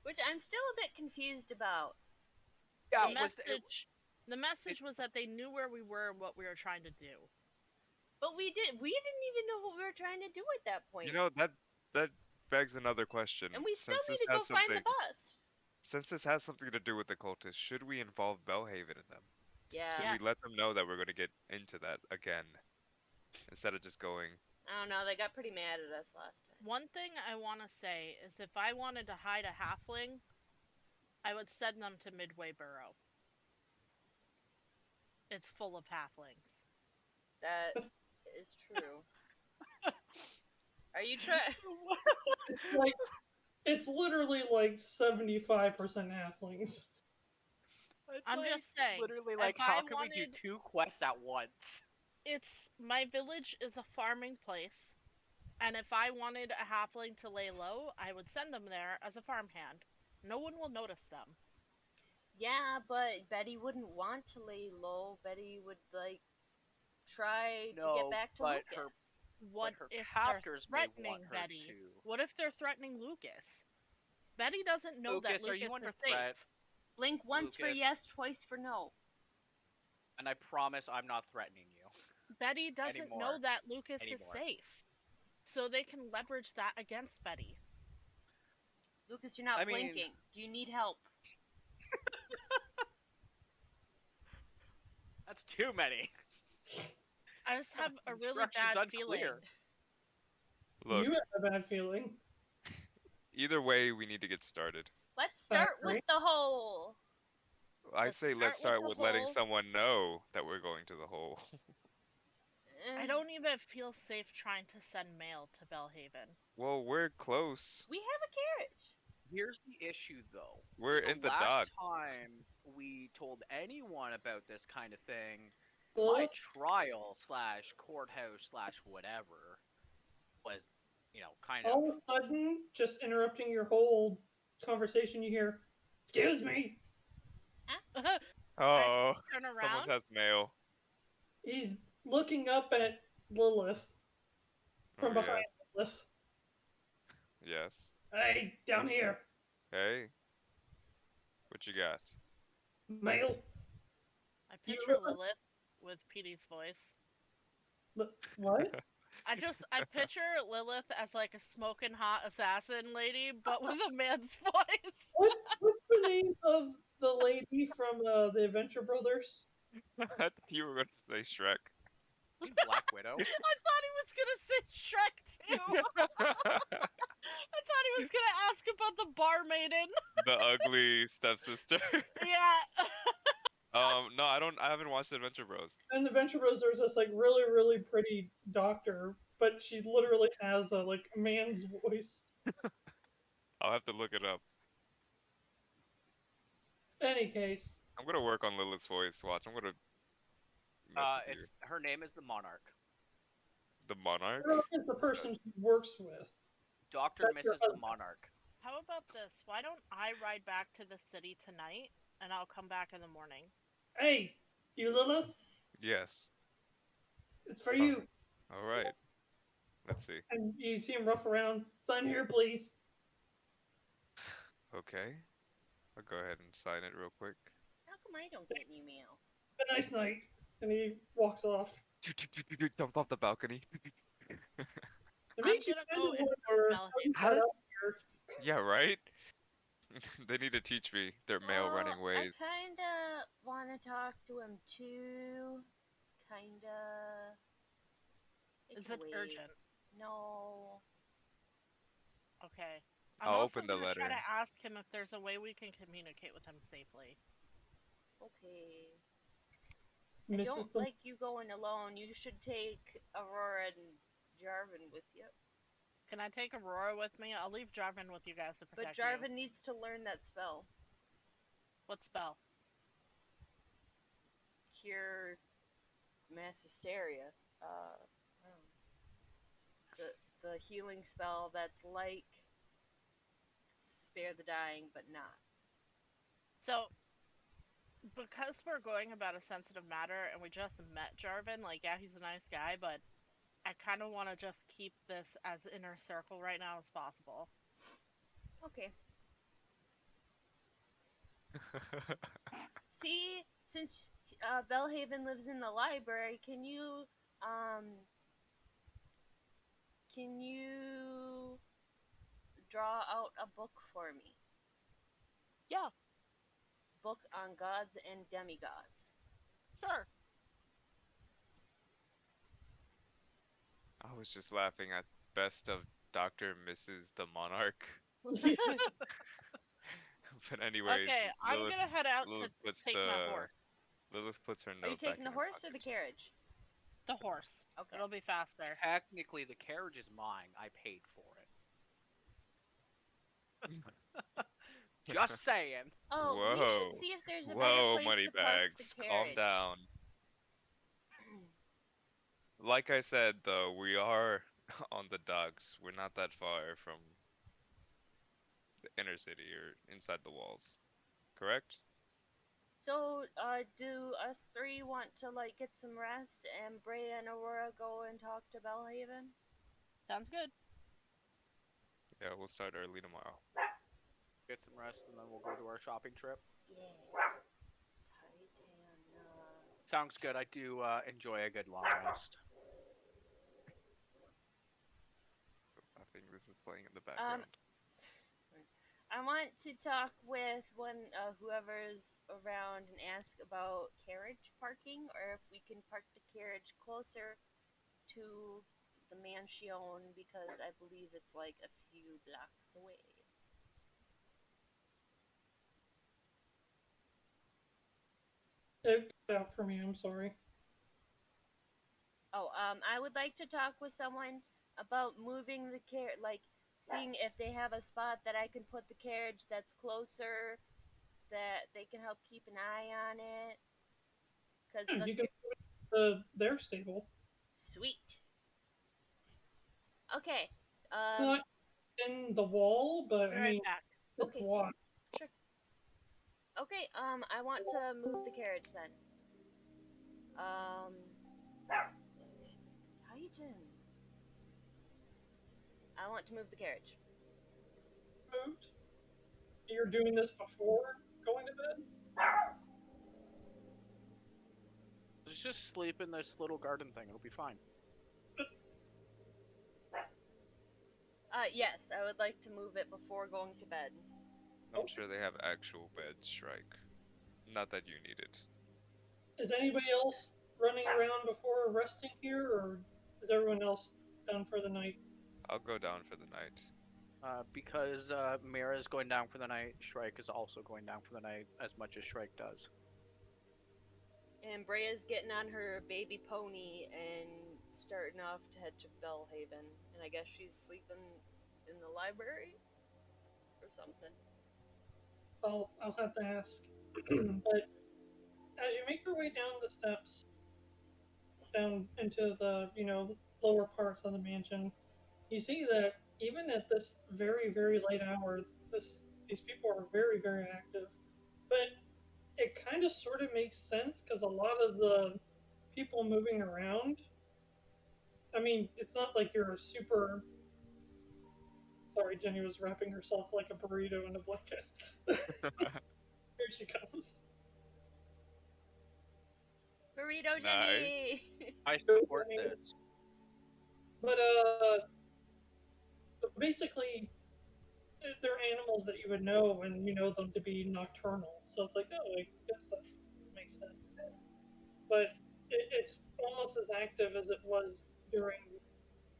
S2: Which I'm still a bit confused about.
S1: Yeah,
S5: The message was that they knew where we were and what we were trying to do.
S2: But we didn't even know what we were trying to do at that point.
S3: you know, that begs another question.
S2: And we still
S3: Since
S2: need to go find the bust.
S3: Since this has something to do with the cultists, should we involve Bellhaven in them?
S2: Yeah.
S3: Should we let them know that we're going to get into that again, instead of just going...
S2: I don't know, they got pretty mad at us last time.
S5: One thing I want to say is if I wanted to hide a halfling, I would send them to Midway Burrow. It's full of halflings.
S2: That is true. Are you trying?
S4: It's literally like 75% halflings.
S5: I'm just saying.
S1: Literally, like, how can we do 2 quests at once?
S5: My village is a farming place, and if I wanted a halfling to lay low, I would send them there as a farmhand. No one will notice them.
S2: Yeah, but Betty wouldn't want to lay low. Betty would, try to get back to Lucas.
S5: What if they're threatening Betty? What if they're threatening Lucas? Betty doesn't know that Lucas is safe.
S2: Blink once for yes, twice for no.
S1: And I promise I'm not threatening you.
S5: Betty doesn't know that Lucas is safe. So they can leverage that against Betty.
S2: Lucas, you're not blinking. Do you need help?
S1: That's too many.
S5: I just have a really
S1: Instructions
S5: bad feeling.
S1: unclear.
S3: Look,
S4: You have a bad feeling.
S3: either way, we need to get started.
S2: Let's start with the hole.
S3: I
S5: Let's
S3: say let's
S5: start
S3: start
S5: with
S3: with
S5: the
S3: letting
S5: hole.
S3: someone know that we're going to the hole.
S5: I don't even feel safe trying to send mail to Belhaven.
S3: Well, we're close.
S2: We have a carriage.
S1: Here's the issue, though.
S3: We're in the
S1: last
S3: dock.
S1: time we told anyone about this kind of thing, my
S4: Lilith?
S1: trial / courthouse / whatever was, kind of.
S4: All of a sudden, just interrupting your whole conversation, you hear, "Excuse me."
S3: Oh,
S5: Turn
S3: someone
S5: around.
S3: has mail.
S4: He's looking up at Lilith from
S3: Oh,
S4: behind Lilith.
S3: Yes.
S4: Hey, down here.
S3: Hey. What you got?
S4: Mail.
S5: I
S4: You
S5: picture
S4: remember-
S5: Lilith with Pedi's voice.
S4: What?
S5: I picture Lilith as like a smoking hot assassin lady, but with a man's voice.
S4: What's the name of the lady from the Adventure Brothers?
S3: I thought you were going to say Shrek.
S1: Black Widow.
S5: I thought he was gonna say Shrek too. I thought he was gonna ask about the barmaiden.
S3: The ugly stepsister.
S5: Yeah.
S3: No, I haven't watched Adventure Bros.
S4: In Adventure Bros, there's this like really, really pretty doctor, but she literally has a like man's voice.
S3: I'll have to look it up.
S4: Any case,
S3: I'm gonna work on Lilith's voice. Watch, I'm gonna mess with you.
S1: Her name is the Monarch.
S3: The Monarch?
S4: Lilith is the person she works with.
S1: Dr.
S4: That's your
S1: Mrs. the
S4: husband.
S1: Monarch.
S5: How about this? Why don't I ride back to the city tonight, and I'll come back in the morning?
S4: Hey, you Lilith,
S3: Yes.
S4: it's for you.
S3: All right. Let's see.
S4: And you see him rough around. Sign here, please.
S3: Okay. I'll go ahead and sign it real quick.
S2: How come I don't get new mail?
S4: Have a nice night. And he walks off.
S3: Jump off the balcony.
S4: It
S5: I'm
S4: makes you
S5: gonna
S4: kind
S5: go
S4: of
S5: into
S4: wonder
S5: Belhaven.
S4: how you
S3: How
S4: got
S3: does-
S4: up here.
S3: Yeah, right? They need to teach me their mail running ways.
S2: I kinda wanna talk to him too. Kinda.
S5: Is it urgent?
S2: No.
S5: Okay. I'm
S3: I'll
S5: also
S3: open the
S5: gonna try
S3: letter.
S5: to ask him if there's a way we can communicate with him safely.
S2: Okay. I
S4: Mrs.
S2: don't
S4: the-
S2: like you going alone. You should take Aurora and Jarvan with you.
S5: Can I take Aurora with me? I'll leave Jarvan with you guys to
S2: But
S5: protect
S2: Jarvan
S5: you.
S2: needs to learn that spell.
S5: What spell?
S2: Cure mass hysteria. The healing spell that's like spare the dying, but not.
S5: So, because we're going about a sensitive matter and we just met Jarvan, like, yeah, he's a nice guy, but I kind of want to just keep this as inner circle right now as possible.
S2: Okay. See, since Belhaven lives in the library, can you draw out a book for me?
S5: Yeah,
S2: Book on gods and demigods.
S5: sure.
S3: I was just laughing at best of Dr. Mrs. the Monarch. But anyways,
S5: Okay, I'm
S3: Lilith,
S5: gonna head out
S3: Lilith
S5: to
S3: puts
S5: take my horse.
S3: Lilith puts her
S2: Are
S3: note
S2: you taking
S3: back
S2: the
S3: in her
S2: horse or the
S3: pocket.
S2: carriage?
S5: The horse.
S2: Okay.
S5: It'll be faster.
S1: Technically, the carriage is mine. I paid for it. Just saying.
S2: Oh, we
S3: Whoa.
S2: should see if there's a better
S3: Whoa,
S2: place
S3: money
S2: to park
S3: bags,
S2: the
S3: calm
S2: carriage.
S3: down. Like I said, though, we are on the docks. We're not that far from the inner city or inside the walls. Correct?
S2: So, do us three want to like get some rest, and Breya and Aurora go and talk to Belhaven?
S5: Sounds good.
S3: Yeah, we'll start early tomorrow.
S1: Get some rest, and then we'll go to our shopping trip.
S2: Yeah. Titania.
S1: Sounds good. I do enjoy a good long rest.
S3: I think this is playing in the background.
S2: I want to talk with whoever's around and ask about carriage parking, or if we can park the carriage closer to the mansion, because I believe it's like a few blocks away.
S4: It cut out for me, I'm sorry.
S2: Oh, I would like to talk with someone about moving the carriage, like seeing if they have a spot that I can put the carriage that's closer, that they can help keep an eye on it. Cause
S4: Yeah, you can put their stable.
S2: Sweet. Okay.
S4: It's not in the wall, but
S5: Be
S4: I
S5: right
S4: mean,
S5: back.
S4: it's
S2: Okay.
S4: wide.
S2: Sure. Okay. I want to move the carriage then. Titan. I want to move the carriage.
S4: Moved. You're doing this before going to bed?
S1: Let's just sleep in this little garden thing. It'll be fine.
S2: Yes, I would like to move it before going to bed.
S3: I'm sure they have actual beds, Shrike. Not that you need it.
S4: Is anybody else running around before resting here, or is everyone else done for the night?
S3: I'll go down for the night.
S1: Because Mirra is going down for the night, Shrike is also going down for the night, as much as Shrike does.
S2: And Breya's getting on her baby pony and starting off to head to Bellhaven. And I guess she's sleeping in the library or something.
S4: I'll have to ask. But as you make your way down the steps, down into the, lower parts of the mansion, you see that even at this very, very late hour, these people are very, very active. But it kind of sort of makes sense because a lot of the people moving around, I mean, it's not like you're a super. Sorry, Jenny was wrapping herself like a burrito in a blanket. Here she comes.
S2: Burrito Jenny!
S1: I support this.
S4: But, basically, they're animals that you would know, and you know them to be nocturnal. So it's like, oh, I guess that makes sense. But it's almost as active as it was during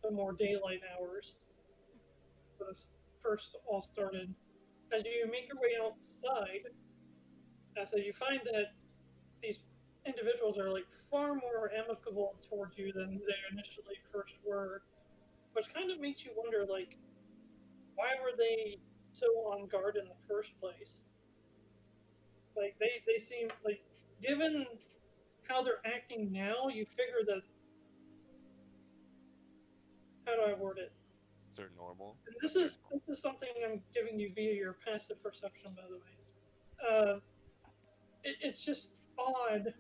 S4: the more daylight hours. When this first all started. As you make your way outside, so you find that these individuals are like far more amicable towards you than they initially first were, which kind of makes you wonder, like, why were they so on guard in the first place? Like, they seem like, given how they're acting now, you figure that, how do I word it?
S3: Is there normal?
S4: And this is something I'm giving you via your passive perception, by the way. It's just odd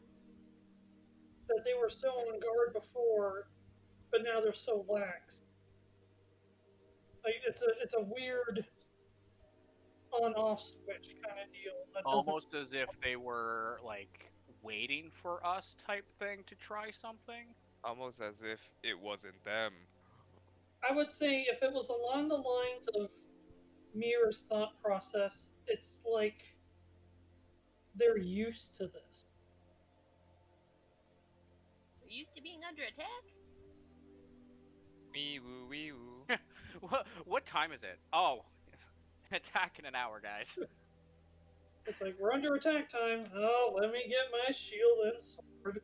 S4: that they were so on guard before, but now they're so lax. Like, it's a weird on-off switch kind of deal.
S1: Almost as if they were like waiting for us type thing to try something.
S3: Almost as if it wasn't them.
S4: I would say if it was along the lines of Mirra's thought process, it's like they're used to this.
S2: They're used to being under attack?
S3: Wee woo wee woo.
S1: What time is it? Oh, attack in an hour, guys.
S4: It's like, we're under attack time. Oh, let me get my shield and sword.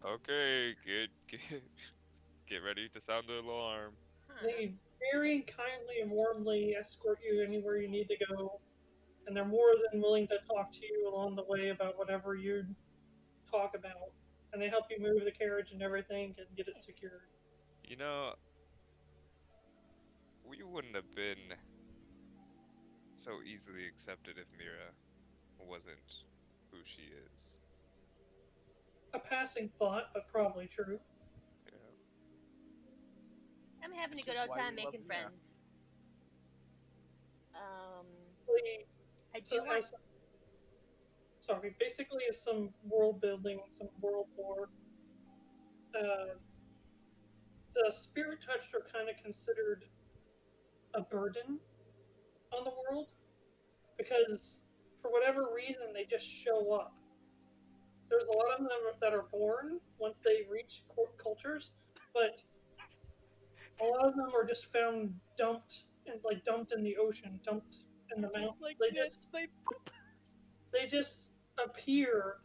S3: Okay, get ready to sound the alarm.
S4: They very kindly and warmly escort you anywhere you need to go, and they're more than willing to talk to you along the way about whatever you talk about. And they help you move the carriage and everything and get it secured.
S3: You know, we wouldn't have been so easily accepted if Mirra wasn't who she is.
S4: A passing thought, but probably true.
S3: Yeah.
S2: I'm having a
S1: Which
S2: good
S1: is
S2: old
S1: why
S2: time
S1: we love
S2: making
S1: Mirra.
S2: friends. I do
S4: So
S2: want.
S4: sorry, basically is some world building, some world lore. The spirit touched are kind of considered a burden on the world, because for whatever reason they just show up. There's a lot of them that are born once they reach cultures, but a lot of them are just found dumped in the ocean, dumped in the mountains.
S1: Like
S4: They just appear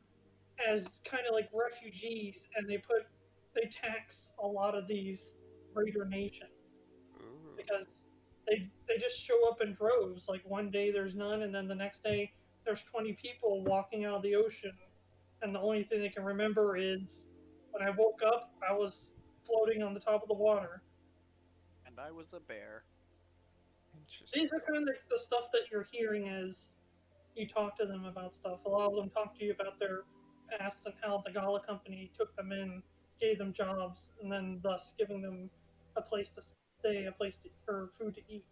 S4: as kind of like refugees, and they tax a lot of these greater nations.
S3: Ooh.
S4: Because they just show up in droves. Like one day there's none, and then the next day there's 20 people walking out of the ocean, and the only thing they can remember is when I woke up, I was floating on the top of the water.
S1: And I was a bear.
S3: Interesting.
S4: These are kind of the stuff that you're hearing as you talk to them about stuff. A lot of them talk to you about their past and how the Gala Company took them in, gave them jobs, and then thus giving them a place to stay, or food to eat.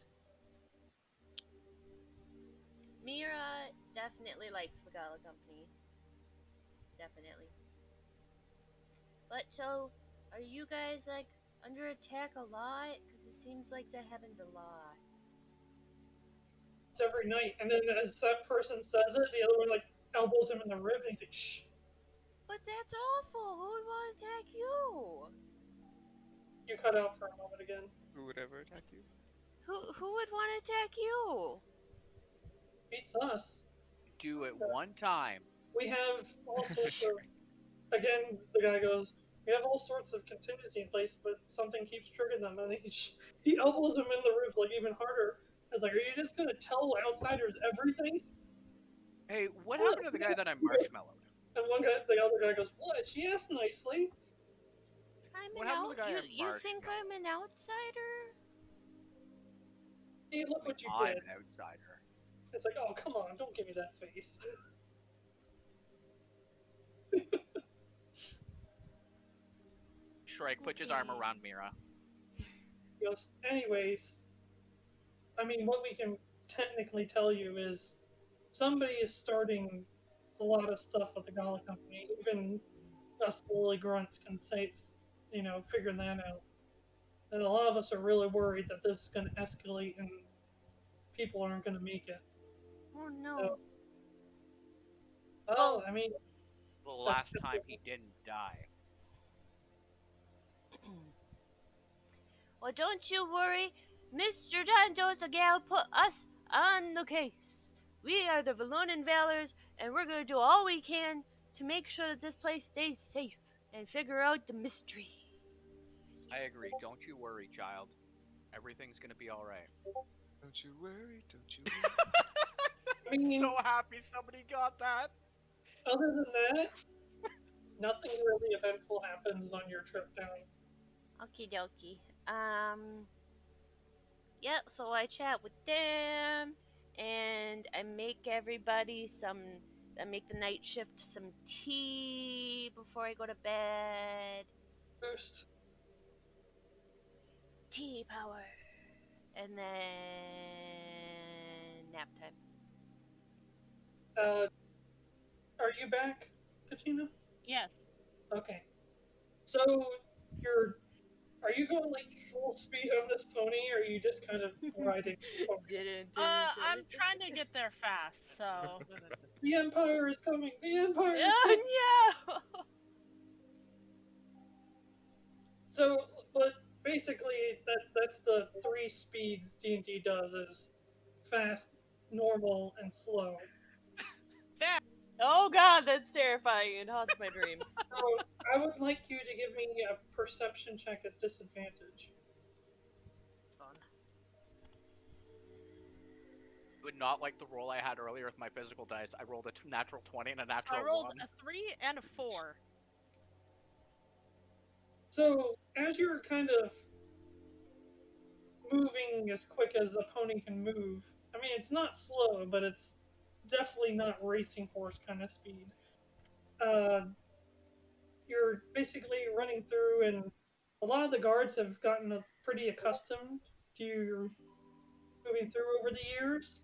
S2: Mirra definitely likes the Gala Company. Definitely. But so, are you guys like under attack a lot? Because it seems like that happens a lot.
S4: It's every night, and then as that person says it, the other one like elbows him in the rib, and he's like, "Shh."
S2: But that's awful. Who would want to attack you?
S4: You cut out for a moment again.
S3: Who would ever attack you?
S2: Who would want to attack you?
S4: Beats us.
S1: Do it one time.
S4: We have all sorts of. Again, the guy goes, "We have all sorts of contingency in place, but something keeps triggering them." And he elbows him in the ribs like even harder. I was like, "Are you just gonna tell outsiders everything?"
S1: Hey, what happened to the guy that I marshmallowed?
S4: And the other guy goes, "What?" She asked nicely.
S2: You think I'm an outsider?
S4: Hey, look what you
S1: I'm
S4: did.
S1: an outsider.
S4: It's like, oh, come on, don't give me that face.
S1: Shrike puts his arm around Mirra.
S4: He goes, anyways, I mean, what we can technically tell you is somebody is starting a lot of stuff with the Gala Company. Even us lily grunts can say, figure that out. And a lot of us are really worried that this is going to escalate and people aren't going to make it.
S2: Oh no.
S4: So, well, I mean,
S1: the last time he didn't die.
S2: Well, don't you worry. Mr. Dandozagal put us on the case. We are the Valonan Valors, and we're going to do all we can to make sure that this place stays safe and figure out the mystery.
S1: I agree. Don't you worry, child. Everything's going to be alright.
S3: Don't you worry, don't you
S4: I mean,
S1: so happy somebody got that.
S4: Other than that, nothing really eventful happens on your trip down.
S2: Okie dokie. Yeah, so I chat with them, and I make everybody I make the night shift some tea before I go to bed.
S4: Boost.
S2: Tea power. And then nap time.
S4: Are you back, Kachina?
S5: Yes.
S4: Okay. So are you going like full speed on this pony, or are you just kind of riding?
S5: I'm trying to get there fast, so.
S4: The Empire is coming. The Empire is coming.
S2: Yeah.
S4: So, but basically, that's the 3 speeds D&D does is fast, normal, and slow.
S5: Fast.
S2: Oh god, that's terrifying. It haunts my dreams.
S4: So, I would like you to give me a perception check at disadvantage.
S1: Would not like the roll I had earlier with my physical dice. I rolled a natural 20 and a natural 1.
S5: I rolled a 3 and a 4.
S4: So, as you're kind of moving as quick as a pony can move, I mean, it's not slow, but it's definitely not racing horse kind of speed. You're basically running through, and a lot of the guards have gotten pretty accustomed to you moving through over the years.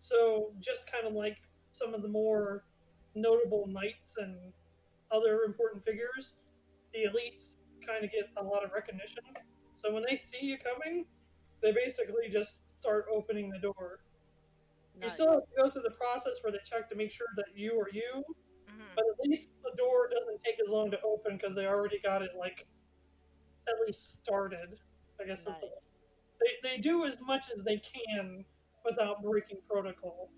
S4: So, just kind of like some of the more notable knights and other important figures, the elites kind of get a lot of recognition. So when they see you coming, they basically just start opening the door. You still have to go through the process where they check to make sure that you are you, but at least the door doesn't take as long to open because they already got it, like, at least started. I guess that's they do as much as they can without breaking protocol.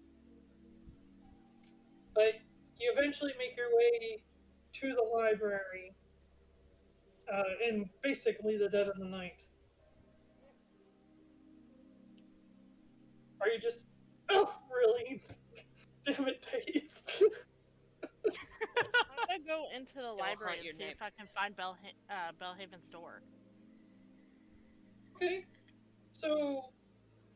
S4: But you eventually make your way to the library in basically the dead of the night. Are you just... Oh, really? Damn it, Dave.
S5: I'm gonna go into the library and see if I can find Bellhaven's door.
S4: Okay. So,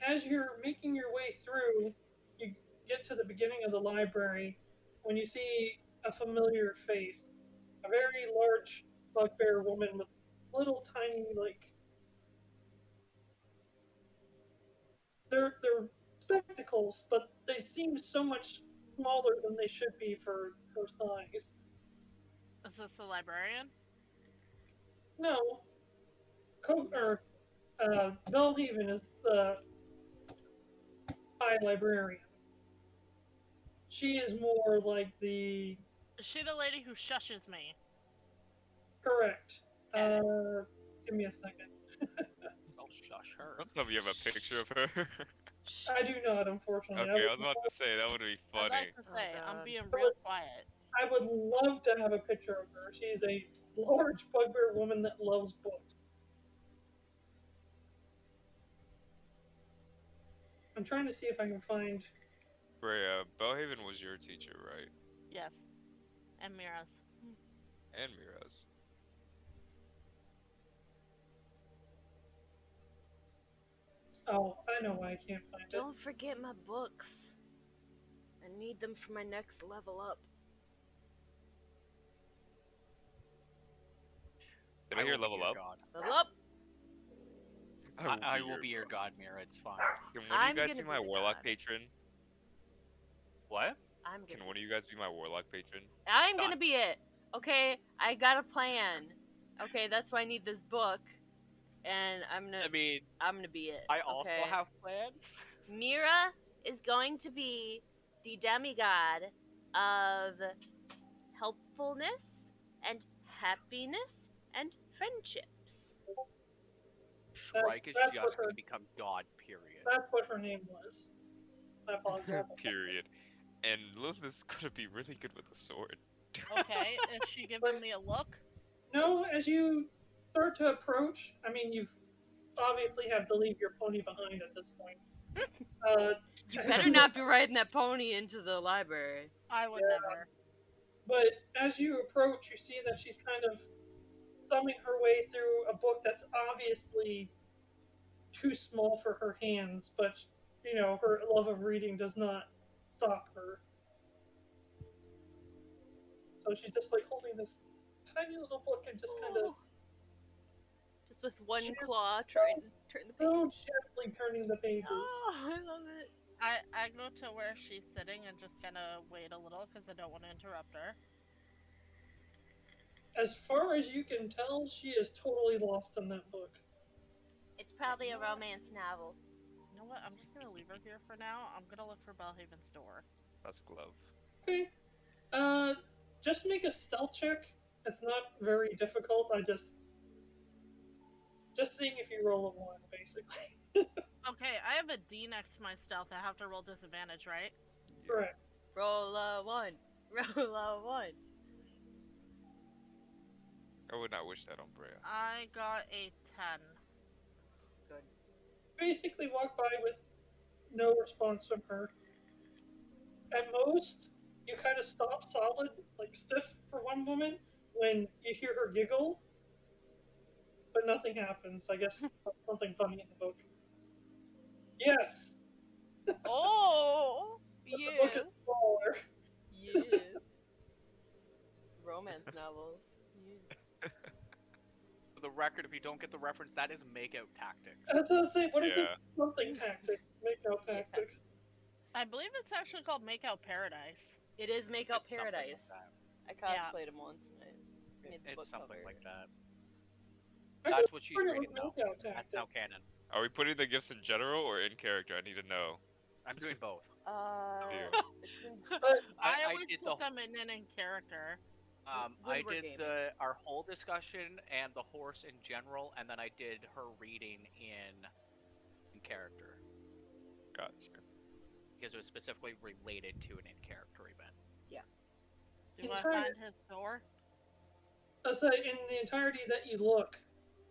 S4: as you're making your way through, you get to the beginning of the library when you see a familiar face. A very large bugbear woman with little tiny, like... They're spectacles, but they seem so much smaller than they should be for her size.
S5: Is this the librarian?
S4: No. Bellhaven is the High Librarian. She is more like the...
S5: Is she the lady who shushes me?
S4: Correct. Give me a second.
S1: I'll shush her.
S3: I don't know if you have a picture of her.
S4: I do not, unfortunately.
S3: Okay, I was about to say, that would be funny.
S5: I'd like to say, I'm being real quiet.
S4: I would love to have a picture of her. She's a large bugbear woman that loves books. I'm trying to see if I can find...
S3: Breya, Bellhaven was your teacher, right?
S5: Yes. And Mirra's.
S3: And Mirra's.
S4: Oh, I know why I can't find it.
S2: Don't forget my books. I need them for my next level up.
S3: Did I hear level up?
S2: Level up!
S1: I will be your god, Mirra. It's fine.
S3: Can one of you guys be my warlock patron?
S1: What?
S3: Can one of you guys be my warlock patron?
S2: I'm gonna be it. Okay, I got a plan. Okay, that's why I need this book. And I'm gonna be it.
S1: I also have plans.
S2: Mirra is going to be the demigod of helpfulness and happiness and friendships.
S1: Shrike is just going to become god, period.
S4: That's what her name was. I apologize.
S3: Period. And Lilith is going to be really good with the sword.
S5: Okay, is she giving me a look?
S4: No, as you start to approach, I mean, you've obviously have to leave your pony behind at this point.
S2: You better not be riding that pony into the library.
S5: I would never.
S4: But as you approach, you see that she's kind of thumbing her way through a book that's obviously too small for her hands, but, you know, her love of reading does not stop her. So she's just, like, holding this tiny little book and just kind of...
S2: Just with one claw trying to turn the page.
S4: So gently turning the pages.
S2: Oh, I love it.
S5: I go to where she's sitting and just kind of wait a little because I don't want to interrupt her.
S4: As far as you can tell, she is totally lost in that book.
S2: It's probably a romance novel.
S5: You know what? I'm just gonna leave her here for now. I'm gonna look for Bellhaven's door.
S3: That's glove.
S4: Okay. Just make a stealth check. It's not very difficult. Just seeing if you roll a 1, basically.
S5: Okay, I have a D next to my stealth. I have to roll disadvantage, right?
S3: Yeah.
S4: Correct.
S2: Roll a 1. Roll a 1.
S3: I would not wish that on Breya.
S5: I got a 10.
S2: Good.
S4: Basically walk by with no response from her. At most, you kind of stop solid, like stiff for one moment, when you hear her giggle, but nothing happens. I guess something funny in the book. Yes!
S2: Oh!
S4: The
S2: Yes!
S4: book is smaller.
S2: Yes. Romance novels. Yeah.
S1: For the record, if you don't get the reference, that is make-out tactics.
S4: I was gonna say, what is
S3: Yeah.
S4: the something tactic? Make-out tactics.
S5: I believe it's actually called Makeout Paradise.
S2: It is Make-Out
S1: It's something like
S2: Paradise.
S1: that.
S2: I cosplayed him once. And I made the
S1: It's
S2: book
S1: something
S2: cover.
S1: like that.
S4: I
S1: That's
S4: guess
S1: what she's
S4: part of
S1: reading
S4: it was
S1: now.
S4: make-out
S1: That's now
S4: tactics.
S1: canon.
S3: Are we putting the gifts in general or in character? I need to know.
S1: I'm doing both.
S2: It's in.
S5: I always
S1: did
S5: put them in character.
S1: I did our whole discussion and the horse in general, and then I did her reading in character.
S3: Gotcha.
S1: Because it was specifically related to an in-character event.
S2: Yeah.
S5: Do I find his door?
S4: I'll say in the entirety that you look,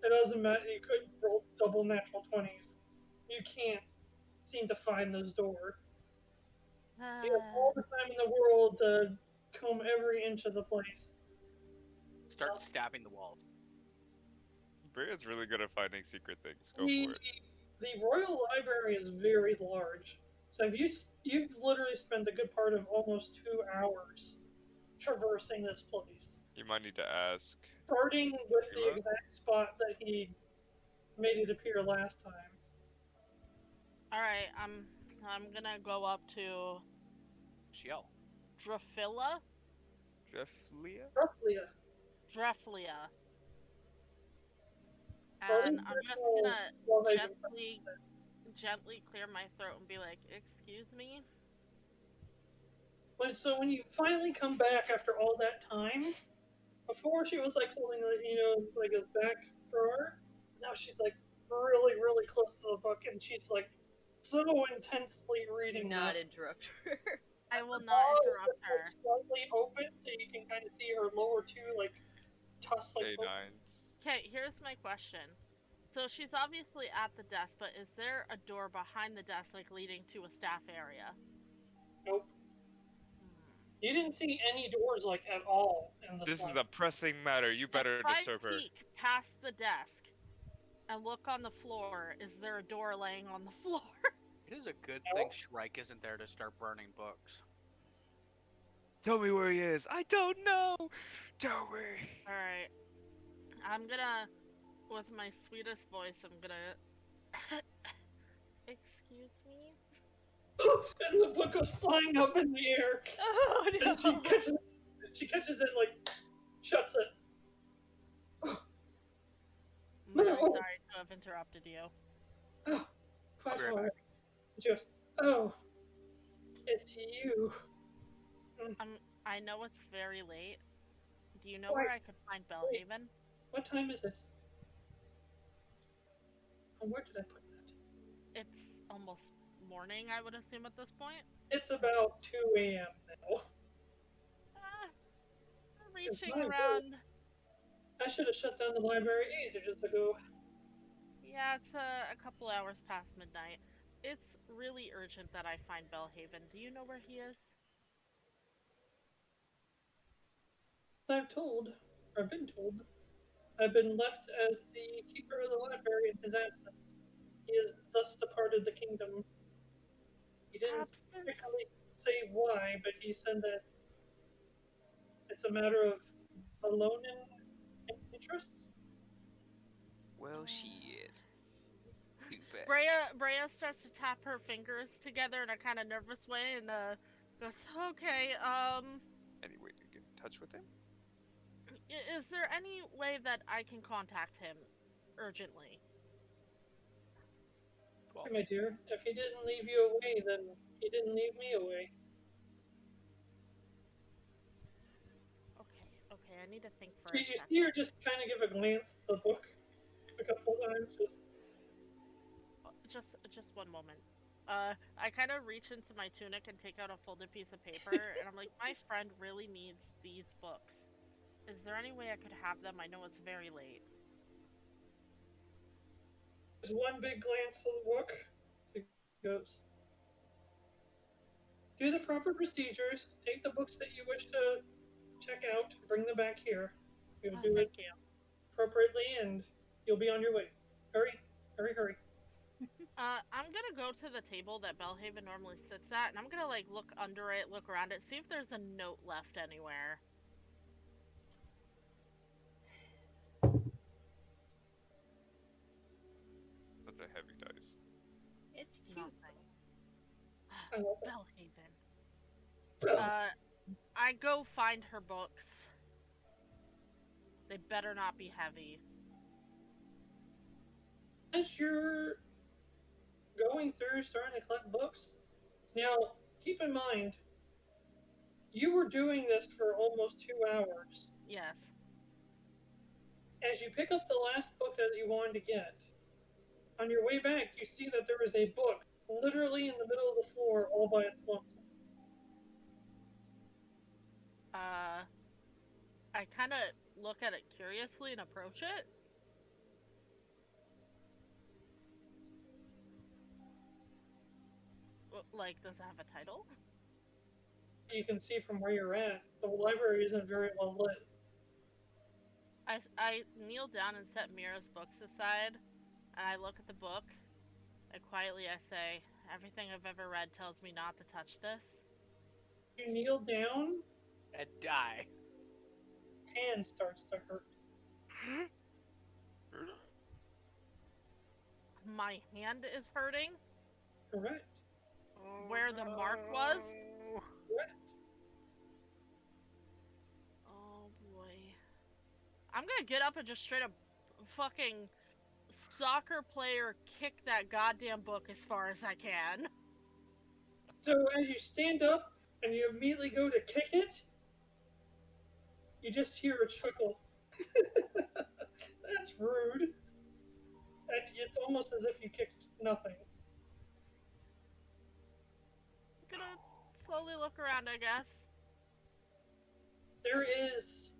S4: it doesn't matter. You could roll double natural 20s. You can't seem to find this door. You have all the time in the world to comb every inch of the place.
S1: Start stabbing the walls.
S3: Breya's really good at finding secret things. Go
S4: the,
S3: for it.
S4: The Royal Library is very large. So you've literally spent a good part of almost 2 hours traversing this place.
S3: You might need to ask.
S4: Starting with
S3: Mirra?
S4: the exact spot that he made it appear last time.
S5: Alright, I'm gonna go up to
S1: Shiel.
S5: Drefilla?
S3: Dreflia?
S5: And I'm just gonna gently clear my throat and be like, excuse me?
S4: But so when you finally come back after all that time, before she was like holding like his back for her, now she's like really, really close to the book and she's like so intensely reading.
S2: Do not interrupt her.
S5: I will not interrupt her.
S4: Slightly open so you can kind of see her lower two like tusk like
S3: canines.
S5: Okay, here's my question. So she's obviously at the desk, but is there a door behind the desk like leading to a staff area?
S4: Nope. You didn't see any doors like at all in the
S3: This is a pressing matter. You better disturb her.
S5: If I peek past the desk and look on the floor, is there a door laying on the floor?
S1: It is a good thing Shrike isn't there to start burning books.
S3: Tell me where he is. I don't know. Tell me.
S5: Alright. I'm gonna, with my sweetest voice, I'm gonna... Excuse me?
S4: And the book goes flying up in the air.
S2: Oh no!
S4: And she catches it, like, shuts it.
S5: I'm really sorry to have interrupted you.
S4: Oh, flash forward. Just, oh, it's you.
S5: I know it's very late. Do you know where I could find Belhaven?
S4: What time is it? And where did I put that?
S5: It's almost morning, I would assume, at this point.
S4: It's about 2 a.m. now.
S5: Reaching around.
S4: I should have shut down the library ages ago.
S5: Yeah, it's a couple hours past midnight. It's really urgent that I find Belhaven. Do you know where he is?
S4: I've been told. I've been left as the keeper of the library in his absence. He has thus departed the kingdom. He didn't specifically say why, but he said that it's a matter of Valonan interests.
S3: Well, shit.
S5: Breya starts to tap her fingers together in a kind of nervous way and goes, okay,
S3: Any way to get in touch with him?
S5: Is there any way that I can contact him urgently?
S4: Hey, my dear, if he didn't leave you away, then he didn't leave me away.
S5: Okay, I need to think for a second.
S4: You see her just kind of give a glance at the book a couple times,
S5: Just one moment. I kind of reach into my tunic and take out a folded piece of paper, and I'm like, my friend really needs these books. Is there any way I could have them? I know it's very late.
S4: Just one big glance at the book. She goes, do the proper procedures, take the books that you wish to check out, bring them back here. You'll do it appropriately, and you'll be on your way. Hurry, hurry, hurry.
S5: I'm gonna go to the table that Belhaven normally sits at, and I'm gonna like look under it, look around it, see if there's a note left anywhere.
S3: Such a heavy dice.
S2: It's cute.
S5: Belhaven. I go find her books. They better not be heavy.
S4: As you're going through, starting to collect books, now keep in mind, you were doing this for almost 2 hours.
S5: Yes.
S4: As you pick up the last book that you wanted to get, on your way back, you see that there is a book literally in the middle of the floor all by its lonesome.
S5: I kind of look at it curiously and approach it. Like, does it have a title?
S4: You can see from where you're at, the library isn't very well lit.
S5: I kneel down and set Mirra's books aside, and I look at the book, and quietly I say, everything I've ever read tells me not to touch this.
S4: You kneel down,
S1: and die.
S4: Hand starts to hurt.
S5: My hand is hurting?
S4: Correct.
S5: Where the mark was?
S4: Correct.
S5: Oh boy. I'm gonna get up and just straight up fucking soccer player kick that goddamn book as far as I can.
S4: So as you stand up and you immediately go to kick it, you just hear a chuckle. That's rude. And it's almost as if you kicked nothing.
S5: I'm gonna slowly look around, I guess.
S4: There is...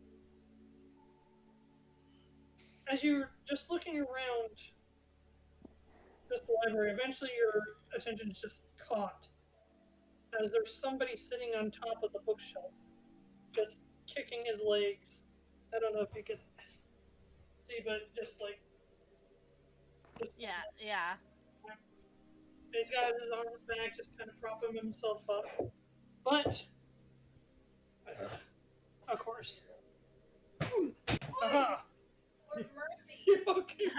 S4: As you're just looking around this library, eventually your attention is just caught as there's somebody sitting on top of the bookshelf, just kicking his legs. I don't know if you can see, but just like...
S5: Yeah.
S4: He's got his arms back, just kind of propping himself up. But, of course. Aha!
S6: Lord mercy.
S4: You okay?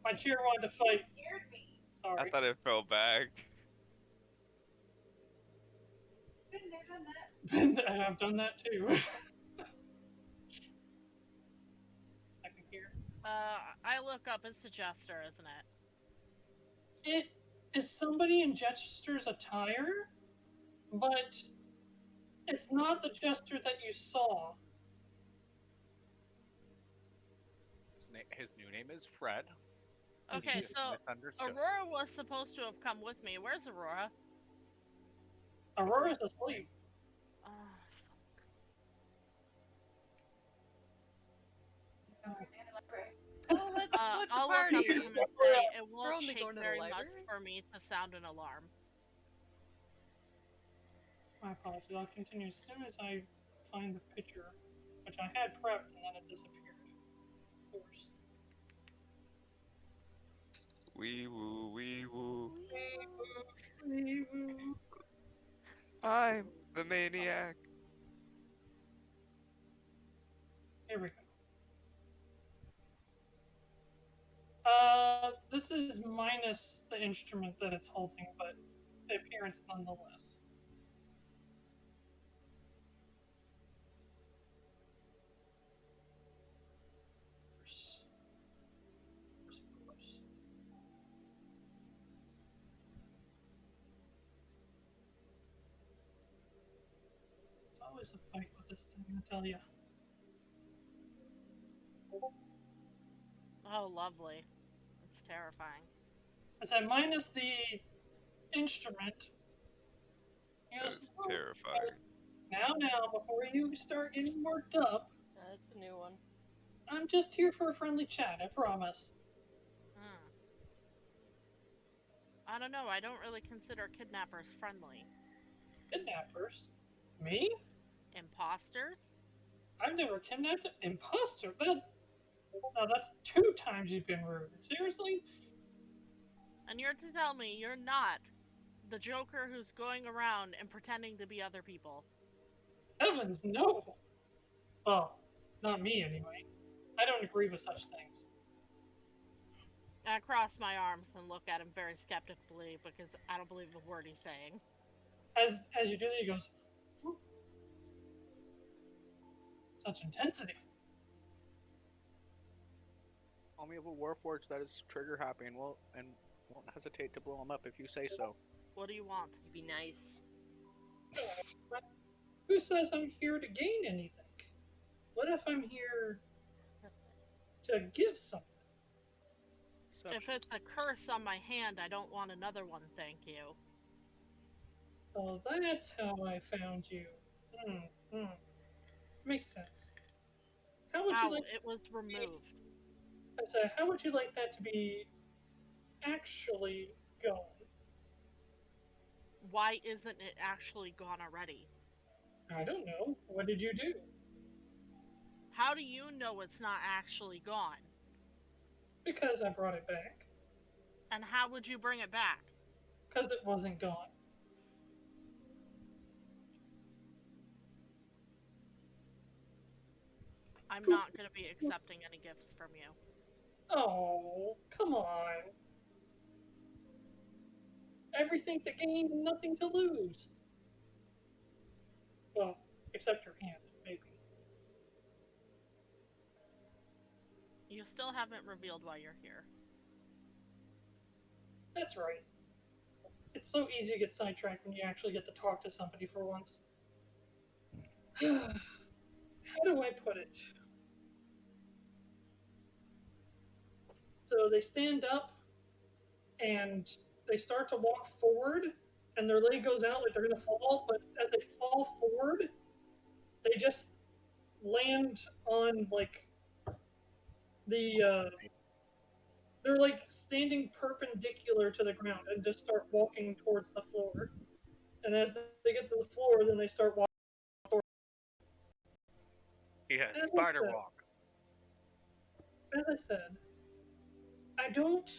S4: My chair wanted to fight.
S6: You scared me.
S3: I
S4: Sorry.
S3: thought it fell back.
S6: Been there, done that.
S4: And I've done that too. Second here.
S5: I look up, it's the jester, isn't it?
S4: It is somebody in Jester's attire, but it's not the Jester that you saw.
S1: His new name is Fred.
S5: Okay,
S1: He's
S5: so
S1: misunderstood.
S5: Aurora was supposed to have come with me. Where's Aurora?
S4: Aurora's asleep.
S5: Oh,
S2: Oh, let's split the
S5: I'll
S2: party.
S5: look up at him and say, it
S2: We're
S5: won't
S2: only
S5: take
S2: going to the
S5: very much
S2: library?
S5: for me to sound an alarm.
S4: My apologies. I'll continue as soon as I find the picture, which I had prepped and then it disappeared. Of course.
S3: Wee woo, wee woo.
S4: Wee woo.
S3: I'm the maniac.
S4: Here we go. This is minus the instrument that it's holding, but the appearance nonetheless. It's always a fight with this thing, I tell ya.
S5: Oh, lovely. It's terrifying.
S4: As I minus the instrument,
S3: That's terrifying.
S4: Now, before you start getting worked up,
S2: That's a new one.
S4: I'm just here for a friendly chat, I promise.
S5: I don't know, I don't really consider kidnappers friendly.
S4: Kidnappers? Me?
S5: Imposters?
S4: I've never kidnapped an imposter. Now that's 2 times you've been rude. Seriously?
S5: And you're to tell me you're not the Joker who's going around and pretending to be other people.
S4: Heavens, no! Well, not me anyway. I don't agree with such things.
S5: I cross my arms and look at him very skeptically because I don't believe the word he's saying.
S4: As you do that, he goes, "Whew. Such intensity."
S1: Call me of a Warforged that is trigger happy and won't hesitate to blow him up if you say so.
S5: What do you want?
S2: Be nice.
S4: Who says I'm here to gain anything? What if I'm here to give something?
S5: If it's a curse on my hand, I don't want another one, thank you.
S4: Oh, that's how I found you. Makes sense. How would you like
S5: it was removed?
S4: I said, how would you like that to be actually gone?
S5: Why isn't it actually gone already?
S4: I don't know. What did you do?
S5: How do you know it's not actually gone?
S4: Because I brought it back.
S5: And how would you bring it back?
S4: Because it wasn't gone.
S5: I'm not going to be accepting any gifts from you.
S4: Oh, come on. Everything to gain and nothing to lose. Well, except your hand, maybe.
S5: You still haven't revealed why you're here.
S4: That's right. It's so easy to get sidetracked when you actually get to talk to somebody for once. How do I put it? So they stand up and they start to walk forward, and their leg goes out like they're going to fall, but as they fall forward, they just land on like they're like standing perpendicular to the ground and just start walking towards the floor. And as they get to the floor, then they start walking towards.
S1: Yeah, spider walk.
S4: As I said, I don't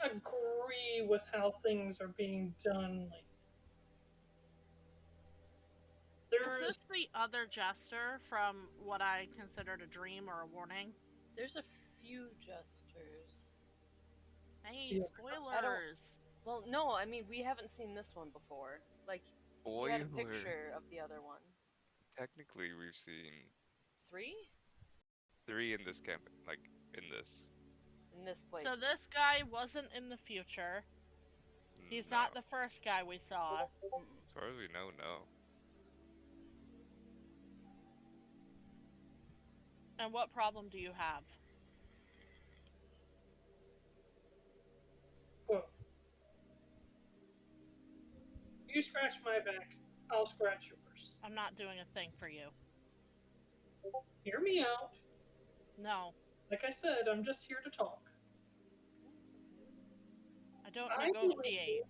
S4: agree with how things are being done. Like,
S5: Is this the other jester from what I considered a dream or a warning?
S2: There's a few jesters.
S5: Hey, spoilers!
S2: Well, no, I mean, we haven't seen this one before. Like, he had a picture of the other one.
S3: Technically, we've seen...
S2: 3?
S3: 3 in this campaign, like, in this.
S2: In this place.
S5: So this guy wasn't in the future. He's not the first guy we saw.
S3: As far as we know, no.
S5: And what problem do you have?
S4: Well, you scratch my back, I'll scratch yours.
S5: I'm not doing a thing for you.
S4: Hear me out.
S5: No.
S4: Like I said, I'm just here to talk.
S5: I don't negotiate.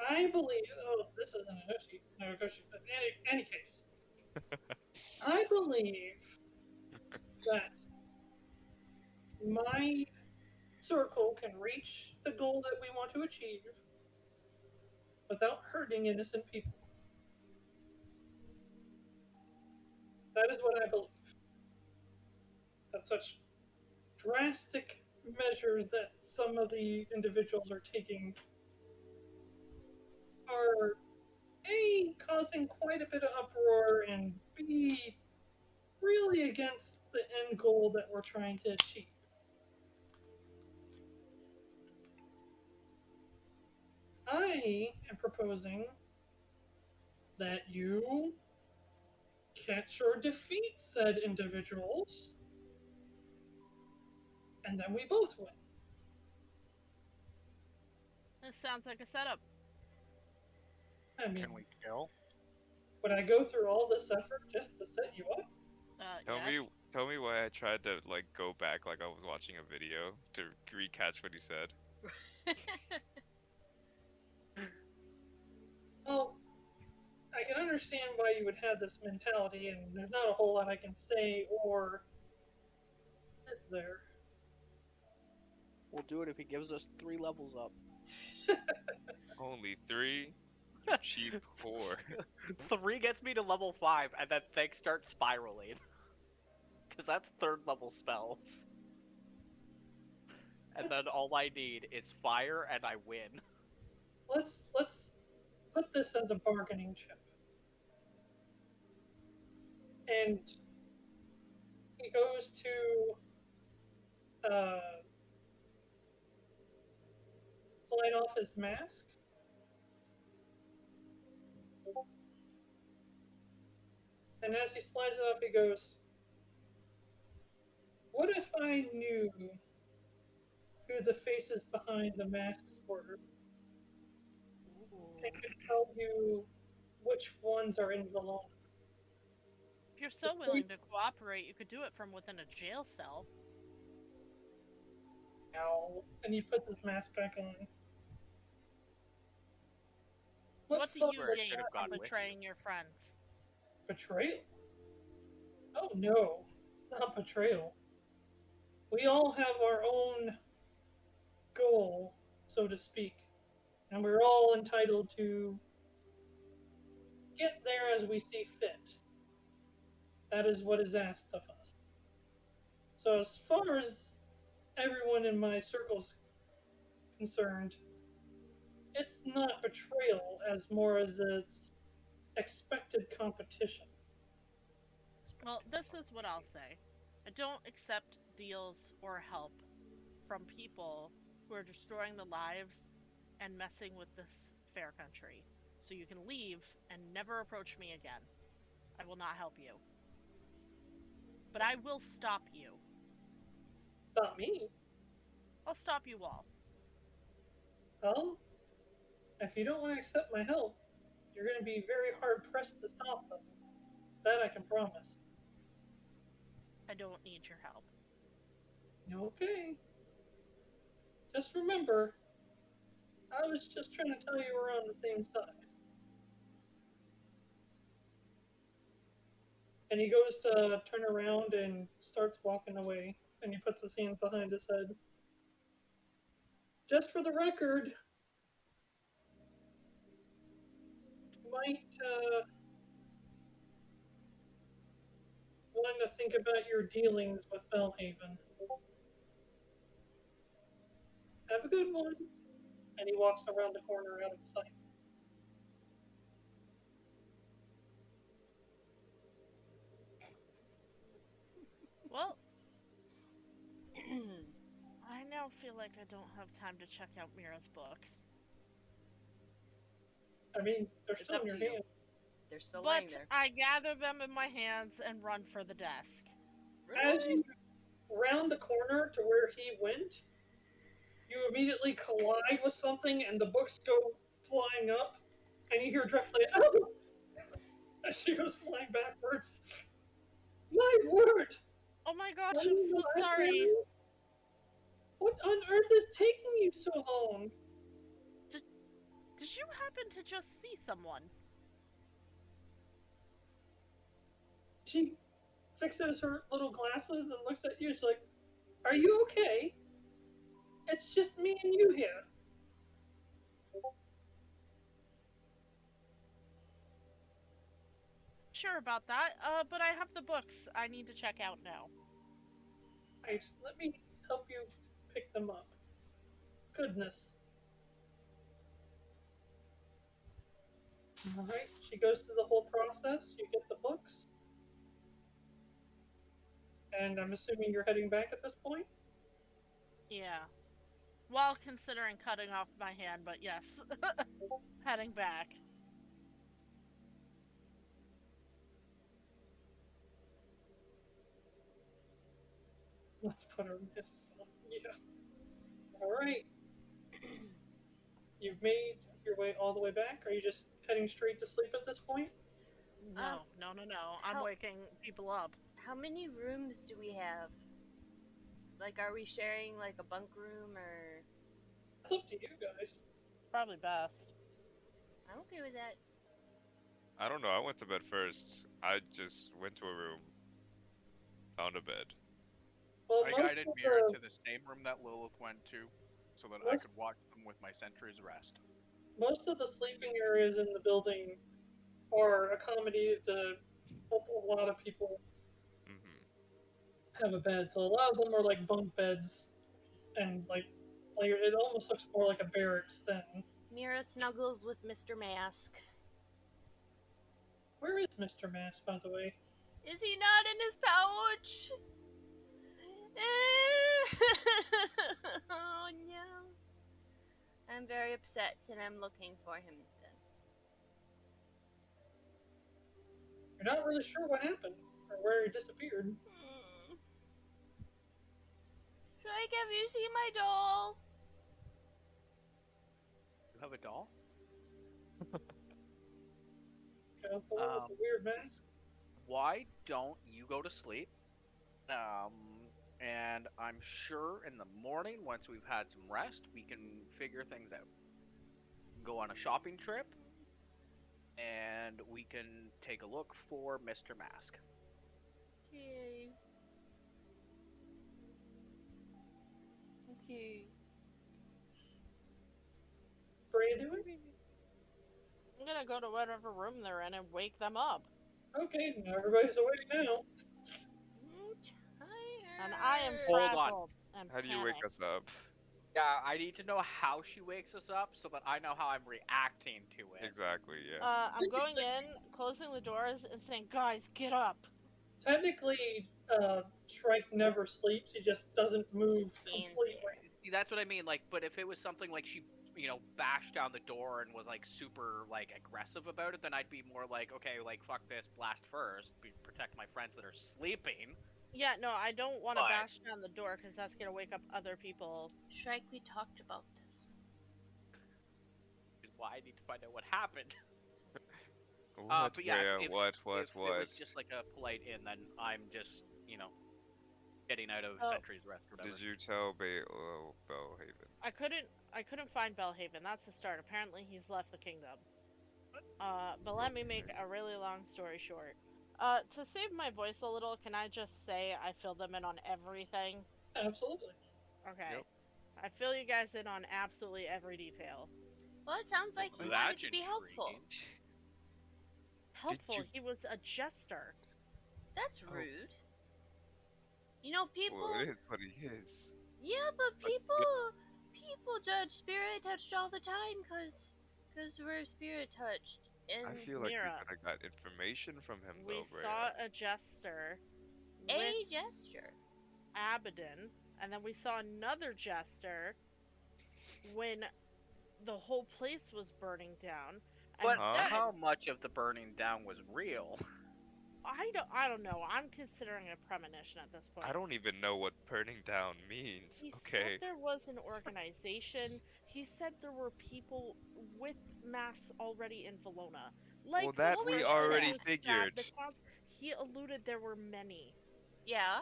S4: I believe. Oh, this isn't a negotiation. But in any case, I believe that my circle can reach the goal that we want to achieve without hurting innocent people. That is what I believe. That such drastic measures that some of the individuals are taking are A, causing quite a bit of uproar, and B, really against the end goal that we're trying to achieve. I am proposing that you catch or defeat said individuals, and then we both win.
S5: This sounds like a setup.
S4: I mean,
S1: can we kill?
S4: would I go through all this effort just to set you up?
S3: Tell me why I tried to like go back like I was watching a video to recatch what he said.
S4: Well, I can understand why you would have this mentality, and there's not a whole lot I can say, or is there?
S1: We'll do it if he gives us 3 levels up.
S3: Only 3? You cheap whore.
S1: 3 gets me to level 5, and then things start spiraling. Because that's 3rd level spells. And then all I need is fire, and I win.
S4: Let's put this as a bargaining chip. And he goes to slide off his mask. And as he slides it up, he goes, "What if I knew who the faces behind the masks were? I could tell you which ones are in Valonan."
S5: If you're so willing to cooperate, you could do it from within a jail cell.
S4: Ow. And he puts his mask back on.
S5: What do you gain from betraying your friends?
S4: Betrayal? Oh no, not betrayal. We all have our own goal, so to speak, and we're all entitled to get there as we see fit. That is what is asked of us. So as far as everyone in my circle's concerned, it's not betrayal as more as it's expected competition.
S5: Well, this is what I'll say. I don't accept deals or help from people who are destroying the lives and messing with this fair country. So you can leave and never approach me again. I will not help you. But I will stop you.
S4: Stop me?
S5: I'll stop you all.
S4: Well, if you don't want to accept my help, you're going to be very hard-pressed to stop them. That I can promise.
S5: I don't need your help.
S4: Okay. Just remember, I was just trying to tell you we're on the same side. And he goes to turn around and starts walking away, and he puts his hands behind his head. Just for the record, you might want to think about your dealings with Bellhaven. Have a good one. And he walks around the corner out of sight.
S5: Well, I now feel like I don't have time to check out Mirra's books.
S4: I mean, they're still in your hand.
S2: They're still laying there.
S5: But I gather them in my hands and run for the desk.
S2: Really?
S4: As you round the corner to where he went, you immediately collide with something and the books go flying up, and you hear dreadfully, "Oh!" as she goes flying backwards. My word!
S5: Oh my gosh, I'm so sorry.
S4: What on earth is taking you so long?
S5: Did you happen to just see someone?
S4: She fixes her little glasses and looks at you. She's like, "Are you okay? It's just me and you here."
S5: Sure about that, but I have the books I need to check out now.
S4: Nice. Let me help you pick them up. Goodness. Alright, she goes through the whole process. You get the books. And I'm assuming you're heading back at this point?
S5: Yeah. While considering cutting off my hand, but yes. Heading back.
S4: Let's put her miss on. Yeah. Alright. You've made your way all the way back? Are you just heading straight to sleep at this point?
S5: No. I'm waking people up.
S2: How many rooms do we have? Like, are we sharing, like, a bunk room, or...?
S4: It's up to you guys.
S5: Probably best.
S2: I'm okay with that.
S3: I don't know, I went to bed first. I just went to a room, found a bed.
S4: Well,
S1: I guided Mirra to the same room that Lilith went to, so that I could watch them with my sentry's rest.
S4: Most of the sleeping areas in the building are accommodated to help a lot of people have a bed. So a lot of them are like bunk beds, and like it almost looks more like a barracks than.
S2: Mirra snuggles with Mr. Mask.
S4: Where is Mr. Mask, by the way?
S2: Is he not in his pouch? Oh no. I'm very upset, and I'm looking for him then.
S4: You're not really sure what happened or where he disappeared.
S2: Shrike, have you seen my doll?
S1: You have a doll?
S4: With the weird mask.
S1: Why don't you go to sleep? And I'm sure in the morning, once we've had some rest, we can figure things out. Go on a shopping trip, and we can take a look for Mr. Mask.
S2: Okay. Okay.
S4: Breya doing?
S5: I'm gonna go to whatever room they're in and wake them up.
S4: Okay, now everybody's awake now.
S2: I'm tired.
S5: And I am
S1: Hold on.
S5: frazzled and
S3: How do you wake
S5: panicked.
S3: us up?
S1: Yeah, I need to know how she wakes us up so that I know how I'm reacting to it.
S3: Exactly, yeah.
S5: I'm going in, closing the doors, and saying, "Guys, get up!"
S4: Technically, Shrike never sleeps. He just doesn't move
S2: Just stands
S4: completely.
S1: See, that's what I mean. Like, but if it was something like she, bashed down the door and was like super like aggressive about it, then I'd be more like, okay, like fuck this, blast first, protect my friends that are sleeping.
S5: Yeah, no, I don't want to
S1: But-
S5: bash down the door because that's gonna wake up other people.
S2: Shrike, we talked about this.
S1: Is why I need to find out what happened.
S3: What,
S1: But yeah,
S3: Breya?
S1: if
S3: What?
S1: it was just like a polite in, then I'm just, getting out of
S5: Oh.
S1: Sentry's Rest or whatever.
S3: Did you tell Bellhaven?
S5: I couldn't find Belhaven. That's the start. Apparently, he's left the kingdom. But let me make a really long story short. To save my voice a little, can I just say I fill them in on everything?
S4: Absolutely.
S5: Okay.
S3: Yep.
S5: I fill you guys in on absolutely every detail.
S2: Well, it sounds like he
S1: That's
S2: wanted to be helpful.
S1: intriguing.
S5: Helpful.
S3: you-
S5: He was a jester.
S2: That's
S3: Oh.
S2: rude. You know, people.
S3: Well, it is what he is.
S2: Yeah, but
S3: But
S2: people judge spirit touched all the time because we're spirit touched. And
S3: I feel like we
S5: Mirra.
S3: could have got information from him,
S5: We
S3: though, Breya.
S5: saw a jester
S2: a
S5: with
S2: gesture.
S5: Abaddon, and then we saw another jester when the whole place was burning down. And
S1: But
S3: Huh?
S5: then-
S1: how much of the burning down was real?
S5: I don't know. I'm considering a premonition at this point.
S3: I don't even know what burning down means.
S5: He
S3: Okay.
S5: said there was an organization. He said there were people with masks already in Valona. Like,
S3: Well, that
S2: Well,
S3: we
S2: we
S3: already
S2: knew
S5: that.
S3: figured.
S5: The he alluded there were many.
S2: Yeah.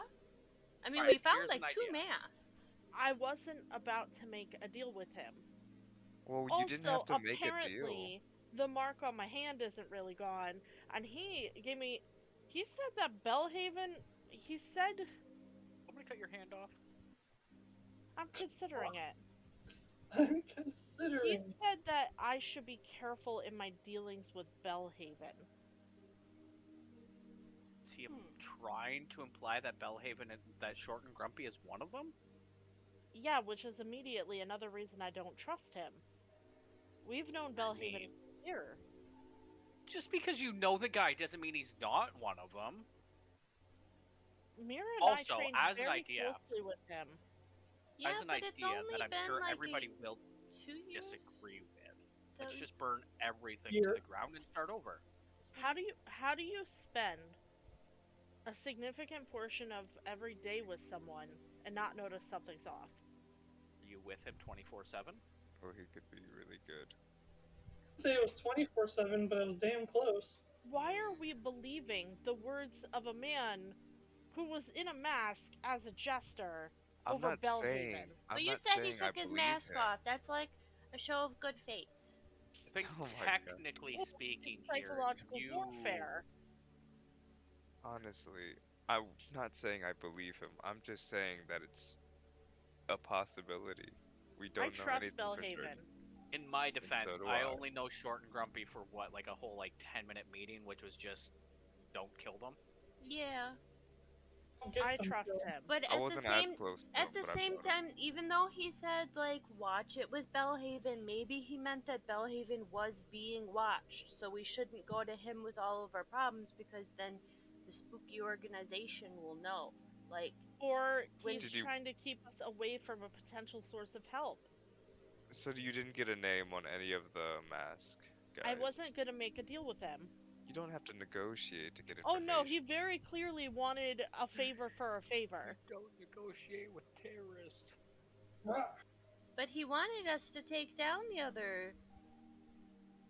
S2: I mean,
S1: Alright,
S2: we found
S1: here's
S2: like
S1: an
S2: 2
S1: idea.
S2: masks.
S5: I wasn't about to make a deal with him.
S3: Well, you
S5: Also,
S3: didn't have to make a deal.
S5: apparently, the mark on my hand isn't really gone, and he gave me. He said that Belhaven. He said
S1: Somebody cut your hand off.
S5: I'm considering it.
S4: I'm
S5: He
S4: considering.
S5: said that I should be careful in my dealings with Belhaven.
S1: Is he trying to imply that Belhaven and that Short and Grumpy is one of them?
S5: Yeah, which is immediately another reason I don't trust him. We've known Belhaven
S1: mean-
S5: for a year.
S1: Just because you know the guy doesn't mean he's not one of them.
S5: Mirra and
S1: Also,
S5: I trained
S1: as an
S5: very
S1: idea-
S5: closely with him.
S2: Yeah,
S1: as an
S2: but
S1: idea
S2: it's only
S1: that I'm
S2: been
S1: sure
S2: like
S1: everybody will
S2: 2 years.
S1: disagree with.
S2: that
S1: Let's
S2: we-
S1: just burn everything
S4: Year.
S1: to the ground and start over.
S5: How do you spend a significant portion of every day with someone and not notice something's off?
S1: Are you with him 24/7?
S3: Oh, he could be really good.
S4: I'd say it was 24/7, but it was damn close.
S5: Why are we believing the words of a man who was in a mask as a jester
S3: I'm
S5: over
S3: not
S5: Belhaven?
S3: saying.
S2: But
S3: I'm
S2: you
S3: not
S2: said he
S3: saying I
S2: took his
S3: believe
S2: mask
S3: him.
S2: off. That's like a show of good faith.
S1: I think
S3: Oh my God.
S1: technically
S5: Well,
S1: speaking
S5: It's psychological
S1: here, you...
S5: warfare.
S3: Honestly, I'm not saying I believe him. I'm just saying that it's a possibility. We don't
S5: I
S3: know
S5: trust
S3: anything for
S5: Belhaven.
S3: certain.
S1: In my defense,
S3: do
S1: I
S3: I.
S1: only know Short and Grumpy for what, like a whole 10-minute meeting, which was just don't kill them.
S2: Yeah.
S4: Don't get
S5: I
S4: them
S5: trust
S4: killed.
S5: him.
S2: But
S3: I
S2: at the
S3: wasn't
S2: same
S3: as close to
S2: at
S3: him,
S2: the
S3: but I
S2: same
S3: fought him.
S2: time, even though he said like watch it with Belhaven, maybe he meant that Belhaven was being watched, so we shouldn't go to him with all of our problems because then the spooky organization will know. Like,
S5: Or
S2: When
S5: he's
S3: Did you-
S5: trying to keep us away from a potential source of help.
S3: So you didn't get a name on any of the mask guys?
S5: I wasn't gonna make a deal with him.
S3: You don't have to negotiate to get
S5: Oh
S3: information.
S5: no, he very clearly wanted a favor for a favor.
S1: You don't negotiate with terrorists.
S2: But he wanted us to take down the other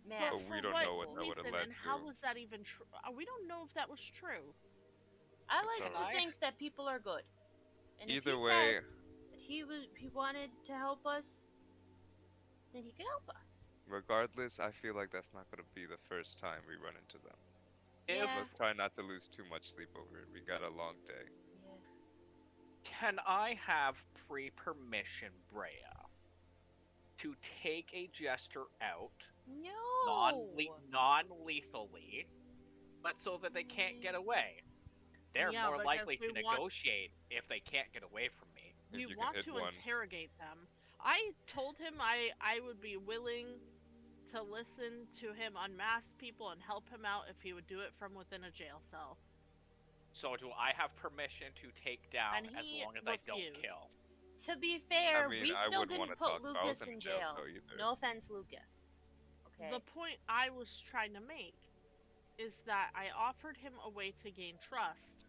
S2: mask.
S3: But we don't know what that would have led
S5: and how
S3: to.
S5: was that even true? We don't know if that was true.
S2: I
S3: It's
S2: like to
S3: alright.
S2: think that people are good. And
S3: Either
S2: if he
S3: way,
S2: said that he wanted to help us, then he could help us.
S3: regardless, I feel like that's not going to be the first time we run into them. So
S2: Yeah.
S3: let's try not to lose too much sleep over it. We got a long day.
S2: Yeah.
S1: Can I have pre-permission, Breya, to take a jester out
S2: No.
S1: non-lethally, but so that they can't get away? They're
S5: Yeah,
S1: more
S5: because
S1: likely
S5: we
S1: to
S5: want-
S1: negotiate if they can't get away from me.
S5: We
S3: you can
S5: want
S3: hit
S5: to
S3: one.
S5: interrogate them. I told him I would be willing to listen to him unmask people and help him out if he would do it from within a jail cell.
S1: So do I have permission to take down
S5: And
S1: as
S5: he
S1: long as I don't
S5: refused.
S1: kill?
S2: To be fair,
S3: I mean,
S2: we
S3: I
S2: still
S3: wouldn't wanna
S2: didn't put
S3: talk if I was
S2: Lucas in
S3: in
S2: jail.
S3: jail, though, either.
S2: No offense, Lucas. Okay.
S5: The point I was trying to make is that I offered him a way to gain trust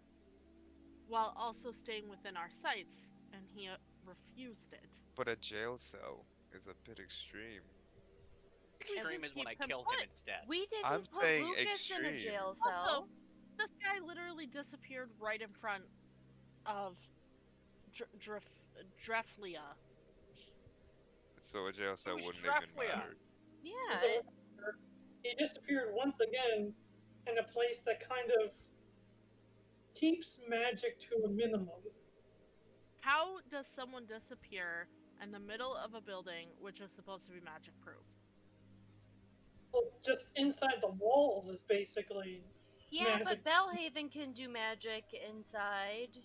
S5: while also staying within our sights, and he refused it.
S3: But a jail cell is a bit extreme.
S1: Extreme is when I
S5: keep him
S1: kill
S5: put.
S1: him instead.
S2: We didn't
S3: I'm
S2: put
S3: saying
S2: Lucas in a
S3: extreme.
S2: jail cell.
S5: Also, this guy literally disappeared right in front of Dreflia.
S3: So a jail cell
S1: Who's
S3: wouldn't even
S1: Dreflia?
S3: matter.
S2: Yeah.
S4: He disappeared once again in a place that kind of keeps magic to a minimum.
S5: How does someone disappear in the middle of a building which is supposed to be magic proof?
S4: Well, just inside the walls is basically
S2: Yeah,
S4: magic.
S2: but Bellhaven can do magic inside.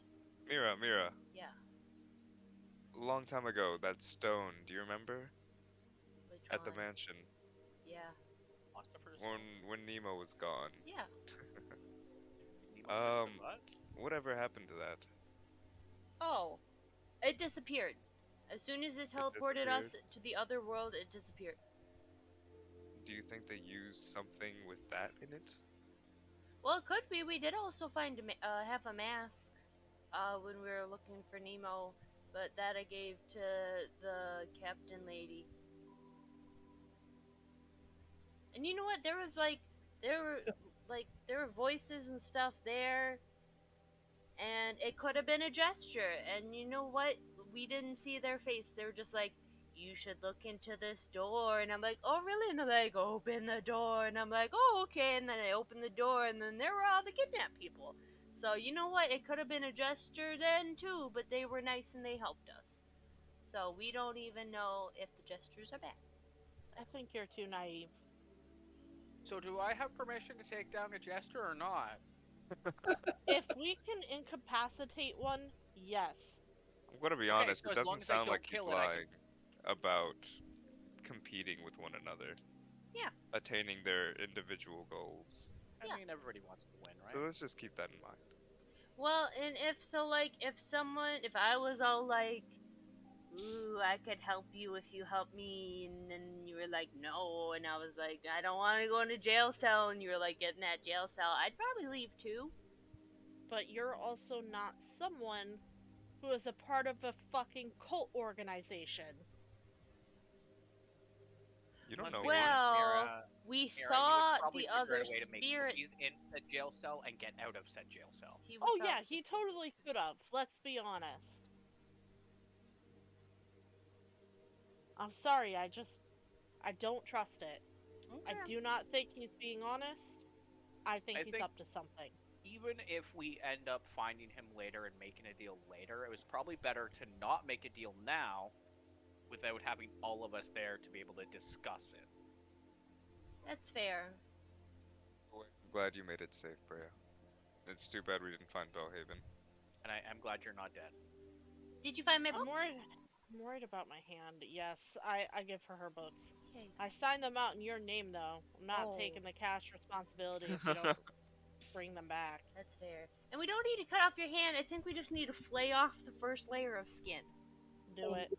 S3: Mirra,
S2: Yeah.
S3: a long time ago, that stone, do you remember?
S2: Which
S3: At the
S2: one?
S3: mansion,
S2: Yeah.
S1: Philosopher's
S3: when Nemo was gone.
S2: Yeah.
S1: Stone? What?
S3: Whatever happened to that?
S2: Oh, it disappeared. As soon as it teleported us to the other world, it disappeared.
S3: Do you think they used something with that in it?
S2: Well, it could be. We did also find half a mask when we were looking for Nemo, but that I gave to the captain lady. And you know what? There were voices and stuff there, and it could have been a gesture. And you know what? We didn't see their face. They were just like, "You should look into this door," and I'm like, "Oh, really?" And they're like, "Open the door," and I'm like, "Oh, okay." And then I opened the door, and then there were all the kidnapped people. So you know what? It could have been a gesture then too, but they were nice and they helped us. So we don't even know if the gestures are bad.
S5: I think you're too naive.
S1: So do I have permission to take down a jester or not?
S5: If we can incapacitate one, yes.
S3: I'm gonna be
S1: Okay,
S3: honest,
S1: so
S3: it
S1: as long
S3: doesn't
S1: as I
S3: sound
S1: don't
S3: like he's
S1: kill it, I can-
S3: lying about competing with one another.
S2: Yeah.
S3: Attaining their individual goals.
S1: I
S2: Yeah.
S1: mean, everybody wants to win, right?
S3: So let's just keep that in mind.
S2: Well, and if I was all like, "Ooh, I could help you if you help me," and then you were like, "No," and I was like, "I don't want to go in a jail cell," and you were like, "Get in that jail cell," I'd probably leave too.
S5: But you're also not someone who is a part of a fucking cult organization.
S3: You don't
S1: Let's
S3: know
S1: be
S3: me.
S1: honest,
S2: Well,
S1: Mirra,
S2: we
S1: Mirra,
S2: saw
S1: you would probably
S2: the
S1: figure out
S2: other
S1: a way to make
S2: spirit.
S1: cookies in the jail cell and get out of said jail cell.
S2: He would
S5: Oh yeah,
S2: probably
S5: he
S2: just-
S5: totally could have. Let's be honest. I'm sorry, I don't trust it. I
S2: Okay.
S5: do not think he's being honest. I think he's
S1: think-
S5: up to something.
S1: Even if we end up finding him later and making a deal later, it was probably better to not make a deal now without having all of us there to be able to discuss it.
S2: That's fair.
S3: I'm glad you made it safe, Breya. It's too bad we didn't find Bellhaven.
S1: And I'm glad you're not dead.
S2: Did you find my
S5: I'm
S2: books?
S5: worried about my hand. Yes, I give her books.
S2: Yay.
S5: I signed them out in your name though. I'm not
S2: Oh.
S5: taking the cash responsibility if you don't bring them back.
S2: That's fair. And we don't need to cut off your hand. I think we just need to flay off the first layer of skin.
S5: Do it.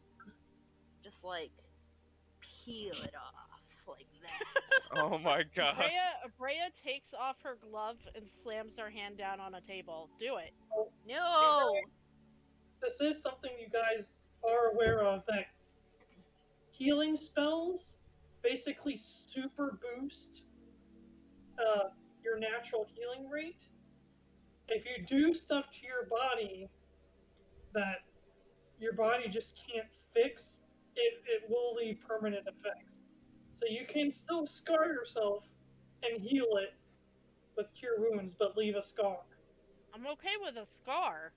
S2: Just like peel it off like that.
S3: Oh my god.
S5: Breya takes off her glove and slams her hand down on a table. Do it.
S2: No!
S4: This is something you guys are aware of, that healing spells basically super boost your natural healing rate. If you do stuff to your body that your body just can't fix, it will leave permanent effects. So you can still scar yourself and heal it with cure wounds, but leave a scar.
S5: I'm okay with a scar.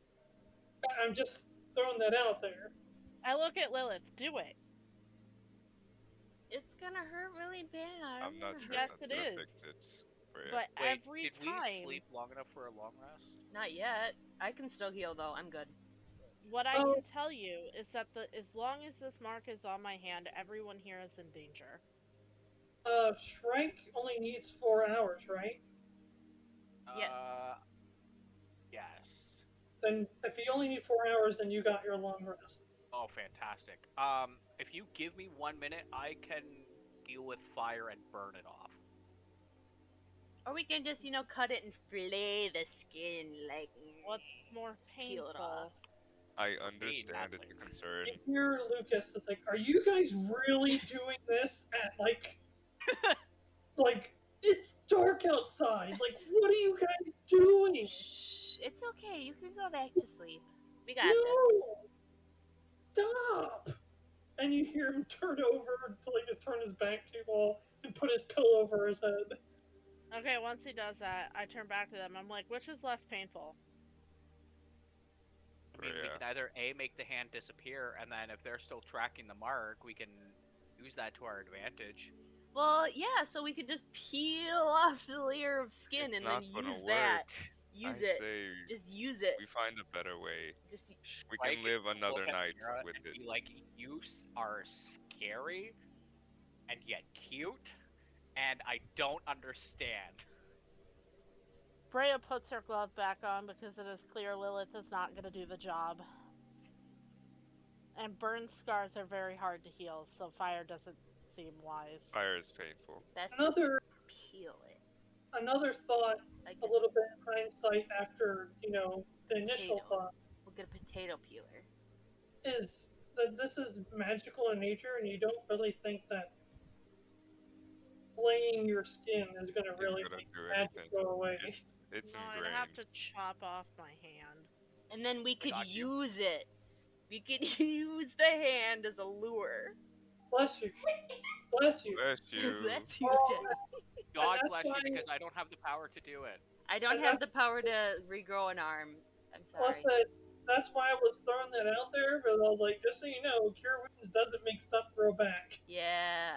S4: I'm just throwing that out there.
S5: I look at Lilith. Do it.
S2: It's gonna hurt really bad.
S3: I'm not sure
S5: Yes,
S3: if that's
S5: it
S3: gonna
S5: is.
S3: fix it. Breya.
S5: But
S1: Wait,
S5: every
S1: did
S5: time,
S1: we sleep long enough for a long rest?
S2: Not yet. I can still heal though. I'm good.
S5: what I can tell you is that as long as this mark is on my hand, everyone here is in danger.
S4: Shrike only needs 4 hours, right?
S2: Yes.
S1: Yes.
S4: Then if you only need 4 hours, then you got your long rest.
S1: Oh, fantastic. If you give me 1 minute, I can deal with fire and burn it off.
S2: Or we can just, cut it and fillet the skin, like.
S5: What's more
S2: peel it
S5: painful?
S2: off.
S3: I understand
S1: nothing.
S3: the concern.
S4: You hear Lucas, it's like, are you guys really doing this at like it's dark outside? Like, what are you guys doing?
S2: Shh, it's okay. You can go back to sleep. We got
S4: No! Stop! And you hear him turn over, just turn his back to you all and put his pillow over his head.
S5: Okay, once he does that, I turn back to them. I'm like, which is less painful?
S1: I mean, we can either A, make the hand disappear, and then if they're still tracking the mark, we can use that to our advantage.
S2: Well, yeah, so we could just peel off the layer of skin and then use that. Use it. Just use it.
S3: We find a better way.
S2: Just
S3: we can live another night with
S1: and
S3: it.
S1: Be like, you are scary and yet cute, and I don't understand.
S5: Breya puts her glove back on because it is clear Lilith is not going to do the job. And burn scars are very hard to heal, so fire doesn't seem wise.
S3: Fire is painful.
S2: Best peel it.
S4: Another thought, a little bit in hindsight after, the initial thought.
S2: We'll get a potato peeler.
S4: Is that this is magical in nature, and you don't really think that flaying your skin is going to really make magic go away.
S3: It's
S5: ingrained. I'd have to chop off my hand.
S2: And then we could use it. We could use the hand as a lure.
S4: Bless you. Bless you.
S3: Bless you.
S2: Bless you,
S1: God bless you, because I don't have the power to do it.
S2: I don't have the power to regrow an arm. I'm sorry.
S4: Plus, that's why I was throwing that out there, but I was like, just so you know, cure wounds doesn't make stuff grow back.
S2: Yeah,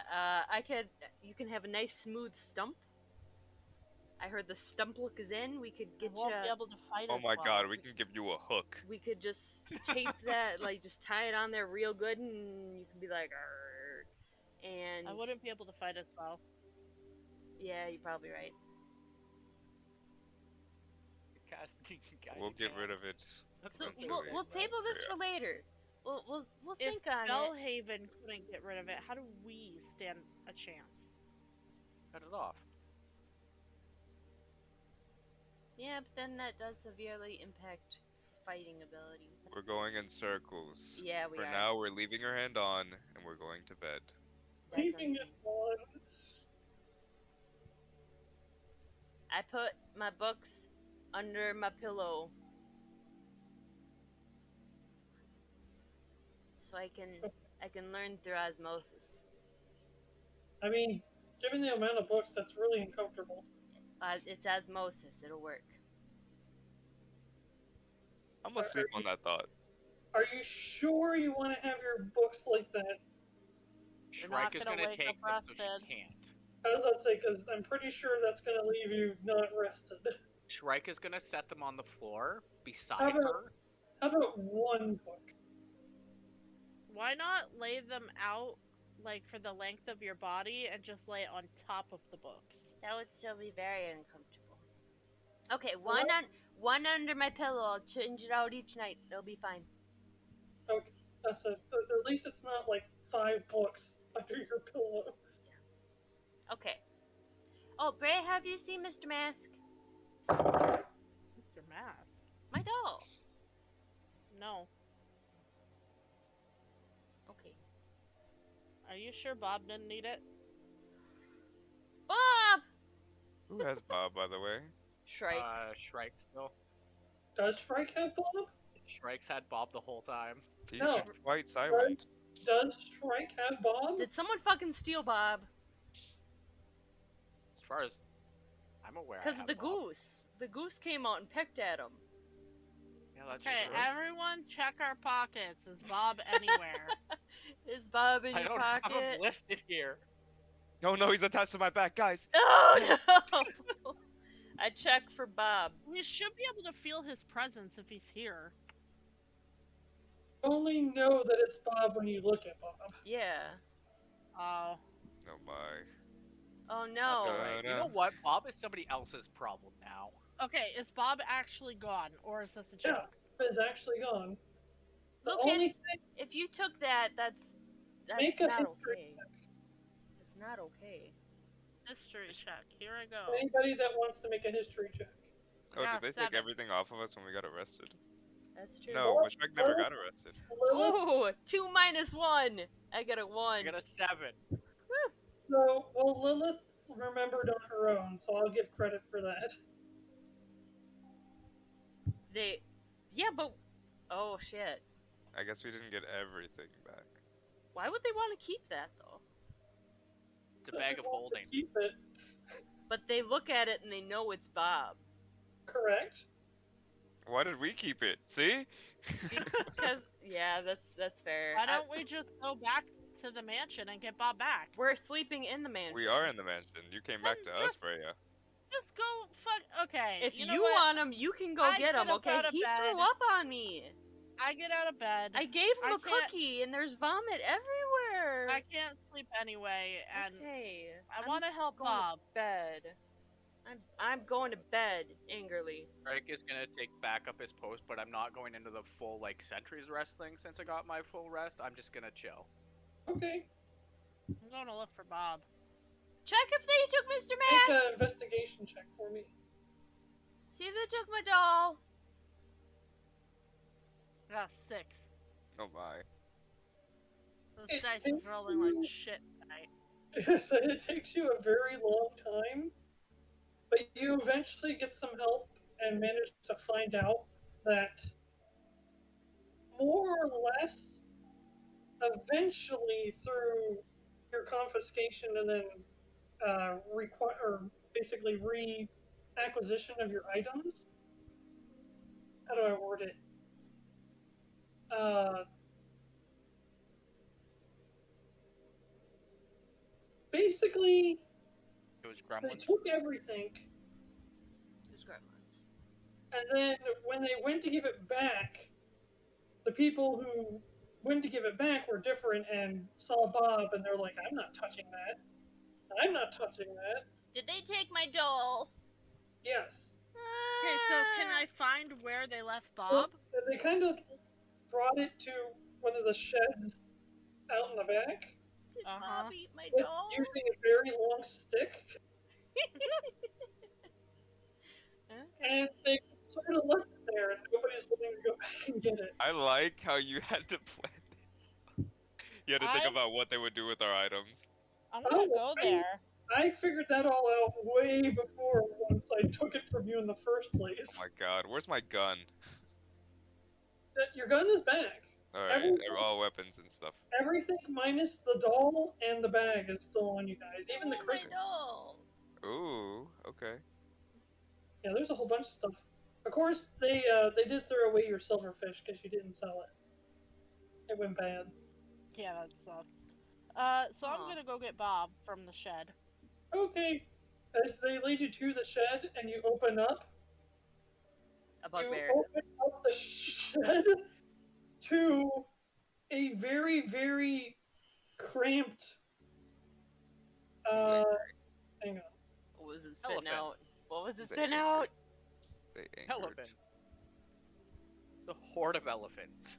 S2: you can have a nice smooth stump. I heard the stump look is in. We could get you.
S5: Won't be able to fight
S3: Oh my god, we can give you a hook.
S2: We could just tape that, just tie it on there real good, and you can be like, arr. And
S5: I wouldn't be able to fight as well.
S2: Yeah, you're probably right.
S3: We'll get rid of it.
S2: So we'll table this for later. We'll think on it.
S5: If Bellhaven couldn't get rid of it, how do we stand a chance?
S1: Cut it off.
S2: Yeah, but then that does severely impact fighting ability.
S3: We're going in circles.
S2: Yeah, we are.
S3: For now, we're leaving her hand on, and we're going to bed.
S4: Leaving it on.
S2: I put my books under my pillow. So I can learn through osmosis.
S4: I mean, given the amount of books, that's really uncomfortable.
S2: It's osmosis. It'll work.
S3: I'm gonna sleep on that thought.
S4: Are you sure you want to have your books like that?
S1: Shrike is gonna take them so she can't.
S4: I was about to say, because I'm pretty sure that's gonna leave you not rested.
S1: Shrike is gonna set them on the floor beside her.
S4: How about one book?
S5: Why not lay them out for the length of your body and just lay it on top of the books?
S2: That would still be very uncomfortable. Okay, one under my pillow. I'll change it out each night. It'll be fine.
S4: Okay, that's it. At least it's not 5 books under your pillow.
S2: Okay. Oh, Breya, have you seen Mr. Mask?
S5: Mr. Mask?
S2: My doll.
S5: No.
S2: Okay.
S5: Are you sure Bob didn't need it?
S2: Bob!
S3: Who has Bob, by the way?
S2: Shrike.
S1: Shrike still.
S4: Does Shrike have Bob?
S1: Shrike's had Bob the whole time.
S3: He's
S4: No.
S3: quite silent.
S4: Does Shrike have Bob?
S2: Did someone fucking steal Bob?
S1: As far as I'm aware,
S2: Because
S1: I
S2: of the
S1: have Bob.
S2: goose. The goose came out and pecked at him.
S1: Yeah, that's
S5: Okay,
S1: true.
S5: everyone check our pockets. Is Bob anywhere?
S2: Is Bob in
S1: I
S2: your
S1: don't
S2: pocket?
S1: have him listed here.
S3: No, no, he's attached to my back, guys.
S2: Oh no! I checked for Bob.
S5: We should be able to feel his presence if he's here.
S4: Only know that it's Bob when you look at Bob.
S2: Yeah.
S5: Oh.
S3: Oh my.
S2: Oh no.
S1: Alright, you know what? Bob is somebody else's problem now.
S5: Okay, is Bob actually gone, or is this a joke?
S4: Yeah, is actually gone. The only
S2: Lucas,
S4: thing,
S2: if you took that, that's
S4: Make a
S2: not
S4: history
S2: okay. It's not okay.
S5: History check. Here I go.
S4: anybody that wants to make a history check.
S3: Oh,
S5: Yeah,
S3: did they
S5: 7.
S3: take everything off of us when we got arrested?
S2: That's true.
S3: No,
S4: What?
S3: Shrike never got arrested.
S4: Lilith,
S2: Ooh, 2 minus 1. I got a 1.
S1: I got a 7.
S4: so, well, Lilith remembered on her own, so I'll give credit for that.
S2: Yeah, but oh shit.
S3: I guess we didn't get everything back.
S2: Why would they want to keep that though?
S1: It's a bag of holding.
S4: Keep it,
S2: But they look at it and they know it's Bob.
S4: correct?
S3: Why did we keep it? See?
S2: Because yeah, that's fair.
S5: Why don't we just go back to the mansion and get Bob back?
S2: We're sleeping in the mansion.
S3: We are in the mansion. You came back to
S5: Then
S3: us,
S5: just-
S3: Breya.
S5: Just go fuck. Okay.
S2: If
S5: you
S2: you,
S5: know what?
S2: want him, you can go
S5: I
S2: get him.
S5: get up
S2: Okay,
S5: out of
S2: he
S5: bed.
S2: threw up on me.
S5: I get out of bed.
S2: I gave him
S5: I
S2: a
S5: can't-
S2: cookie, and there's vomit everywhere.
S5: I can't sleep anyway, and
S2: Okay,
S5: I want to help
S2: going
S5: Bob.
S2: to bed. I'm going to bed angrily.
S1: Shrike is gonna take back up his post, but I'm not going into the full like sentries rest thing since I got my full rest. I'm just gonna chill.
S4: Okay,
S5: I'm going to look for Bob.
S2: Check if they took Mr.
S4: make
S2: Mask.
S4: an investigation check for me.
S2: See if they took my doll.
S5: I got 6.
S3: Oh my.
S5: This
S4: It
S5: dice
S4: takes
S5: is rolling like shit tonight.
S4: So it takes you a very long time, but you eventually get some help and manage to find out that more or less, eventually through your confiscation and then basically re-acquisition of your items. How do I word it? Basically,
S1: It was
S4: they
S1: gremlins.
S4: took everything,
S2: Who's gremlins?
S4: and then when they went to give it back, the people who went to give it back were different and saw Bob, and they're like, "I'm not touching that. I'm not touching that."
S2: Did they take my doll?
S4: Yes.
S5: Okay, so can I find where they left
S4: Well,
S5: Bob?
S4: they kind of brought it to one of the sheds out in the back
S2: Did
S5: Uh-huh.
S2: Bob eat my
S4: with
S2: doll?
S4: using a very long stick,
S2: Okay.
S4: and they sort of left it there, and nobody's willing to go back and get it.
S3: I like how you had to plan this. You had to think
S5: I'm-
S3: about what they would do with our items.
S5: I'm gonna
S4: Oh,
S5: go
S4: I-
S5: there.
S4: I figured that all out way before once I took it from you in the first place.
S3: Oh my god, where's my gun?
S4: Your gun is back.
S3: Alright,
S4: Everything-
S3: they're all weapons and stuff.
S4: Everything minus the doll and the bag is still on you guys. Even the
S2: Oh, my
S4: crystal.
S2: doll.
S3: Ooh, okay.
S4: Yeah, there's a whole bunch of stuff. Of course, they did throw away your silverfish because you didn't sell it. It went bad.
S5: Yeah, that sucks. So I'm
S2: Aw.
S5: gonna go get Bob from the shed.
S4: Okay. As they lead you to the shed and you open up,
S2: A
S4: you
S2: bugbear.
S4: open up the shed to a very, very cramped. Hang on.
S2: What was it spitting
S1: Elephant.
S2: out? What was it
S3: They
S2: spitting
S3: anchored.
S2: out?
S3: They anchored.
S1: Elephant. The horde of elephants.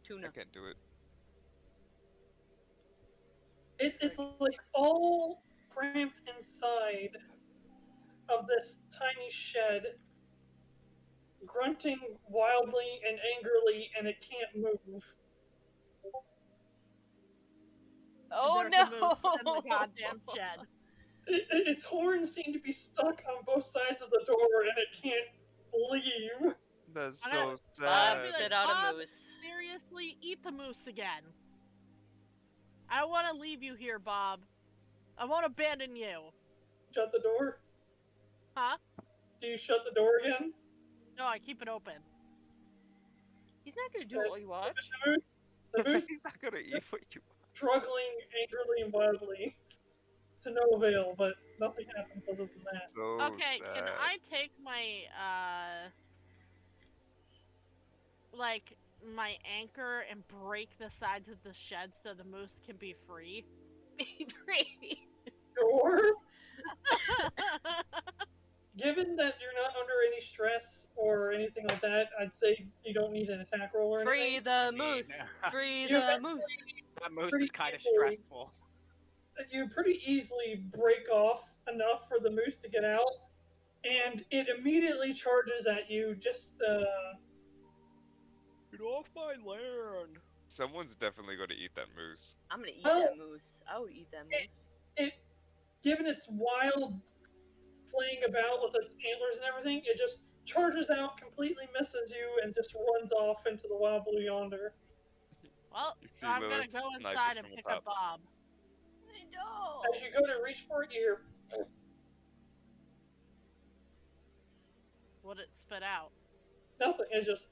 S2: Tuna.
S3: I can't do it.
S4: It's like all cramped inside of this tiny shed, grunting wildly and angrily, and it can't move.
S2: Oh
S5: There's
S2: no!
S5: a moose in the goddamn shed.
S4: Its horns seem to be stuck on both sides of the door, and it can't leave.
S3: That's
S5: I'm
S3: so
S5: gonna-
S2: Bob,
S3: sad.
S2: spit out a
S5: Bob,
S2: moose.
S5: seriously, eat the moose again. I don't want to leave you here, Bob. I won't abandon you.
S4: Shut the door.
S5: Huh?
S4: Do you shut the door again?
S5: No, I keep it open.
S2: He's not gonna do it while you watch.
S4: The moose
S3: He's not gonna eat what you.
S4: struggling angrily and wildly. To no avail, but nothing happens other than that.
S3: So
S5: Okay,
S3: sad.
S5: can I take my, like, my anchor and break the sides of the shed so the moose can be free?
S2: Be free.
S4: Sure. Given that you're not under any stress or anything like that, I'd say you don't need an attack roll or
S2: Free
S4: anything.
S2: the moose. Free the moose.
S1: That moose
S4: Pretty
S1: is kind of
S4: easily.
S1: stressful.
S4: You pretty easily break off enough for the moose to get out, and it immediately charges at you. Just
S1: Get off my land.
S3: Someone's definitely gonna eat that moose.
S2: I'm gonna eat that moose. I would eat that moose.
S4: given its wild flaying about with its antlers and everything, it just charges out, completely misses you, and just runs off into the wild blue yonder.
S5: Well,
S3: You see
S5: I'm gonna
S3: Lilith
S5: go
S3: sniper
S5: inside and
S3: from the
S5: pick up
S3: top.
S5: Bob.
S2: I know.
S4: As you go to reach for it, you hear
S5: Would it spit out?
S4: nothing. It just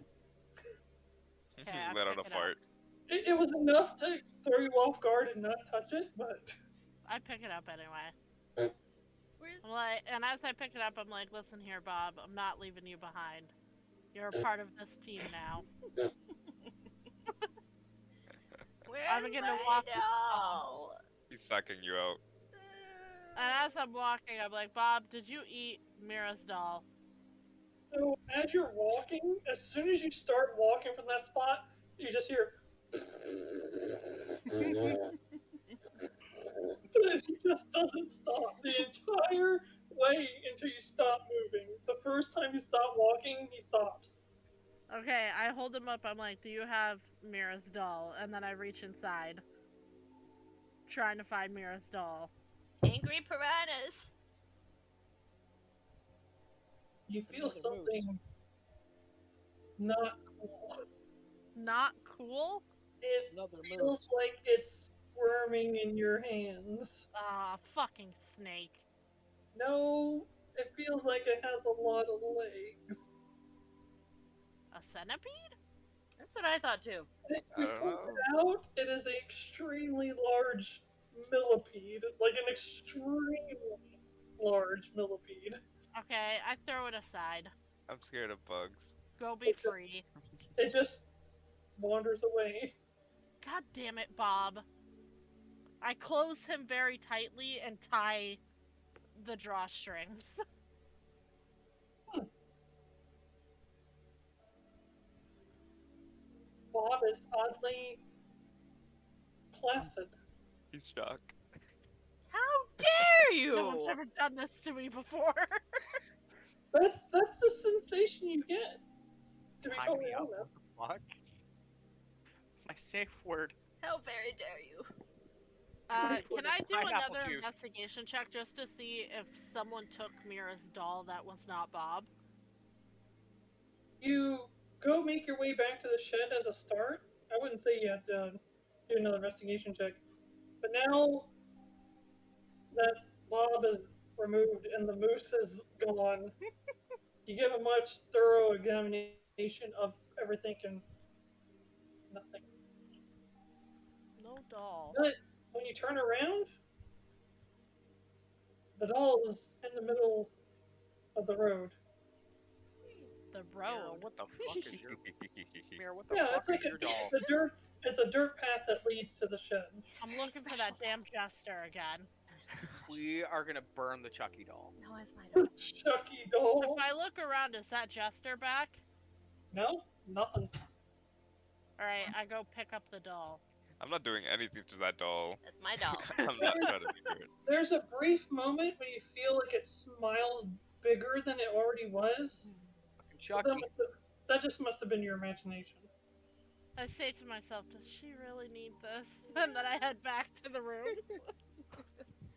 S5: Okay, I
S3: Let out
S5: pick
S3: a
S5: it up.
S3: fart.
S4: it was enough to throw you off guard and not touch it, but
S5: I pick it up anyway.
S2: Where's...
S5: I'm like, and as I pick it up, I'm like, listen here, Bob, I'm not leaving you behind. You're a part of this team now.
S2: Where's
S5: I'm gonna
S2: my
S5: walk-
S2: doll?
S3: He's sucking you out.
S5: And as I'm walking, I'm like, Bob, did you eat Mirra's doll?
S4: so as you're walking, as soon as you start walking from that spot, you just hear he just doesn't stop the entire way until you stop moving. The first time you stop walking, he stops.
S5: Okay, I hold him up. I'm like, do you have Mirra's doll? And then I reach inside, trying to find Mirra's doll.
S2: Angry piranhas.
S4: You feel something not cool.
S5: Not cool?
S4: It feels like it's squirming in your hands.
S5: Ah, fucking snake.
S4: No, it feels like it has a lot of legs.
S5: A centipede?
S2: That's what I thought too.
S4: If
S3: I
S4: you
S3: don't
S4: pull
S3: know.
S4: it out, it is an extremely large millipede. Like an extremely large millipede.
S5: Okay, I throw it aside.
S3: I'm scared of bugs.
S5: Go be free.
S4: It just wanders away.
S5: God damn it, Bob. I close him very tightly and tie the drawstrings.
S4: Bob is oddly placid.
S3: He's shocked.
S2: How dare you?
S5: No one's ever done this to me before.
S4: That's the sensation you get. To be
S1: Tie
S4: totally
S1: me up.
S4: honest.
S1: What the fuck? My safe word.
S2: How very dare you?
S5: Can I do
S1: Pineapple
S5: another
S1: juice.
S5: investigation check just to see if someone took Mirra's doll that was not Bob?
S4: You go make your way back to the shed as a start. I wouldn't say you had to do another investigation check. But now that Bob is removed and the moose is gone, you give a much thorough examination of everything and nothing.
S5: No doll.
S4: But when you turn around, the doll is in the middle of the road.
S5: The
S1: Mirror,
S5: road.
S1: what the fuck is your Mirror, what the
S4: Yeah,
S1: fuck
S4: it's like
S1: is your doll?
S4: it's a dirt path that leads to the shed.
S2: He's
S5: I'm
S2: very
S5: looking for
S2: special.
S5: that damn jester again.
S2: He's very special.
S1: We are gonna burn the Chucky doll.
S2: No, it's my doll.
S4: Chucky doll.
S5: If I look around, is that jester back?
S4: No, nothing.
S5: Alright, I go pick up the doll.
S3: I'm not doing anything to that doll.
S2: That's my doll.
S3: I'm not trying to do it.
S4: There's a brief moment when you feel like it smiles bigger than it already was.
S1: Chucky.
S4: That just must have been your imagination.
S5: I say to myself, does she really need this? And then I head back to the room.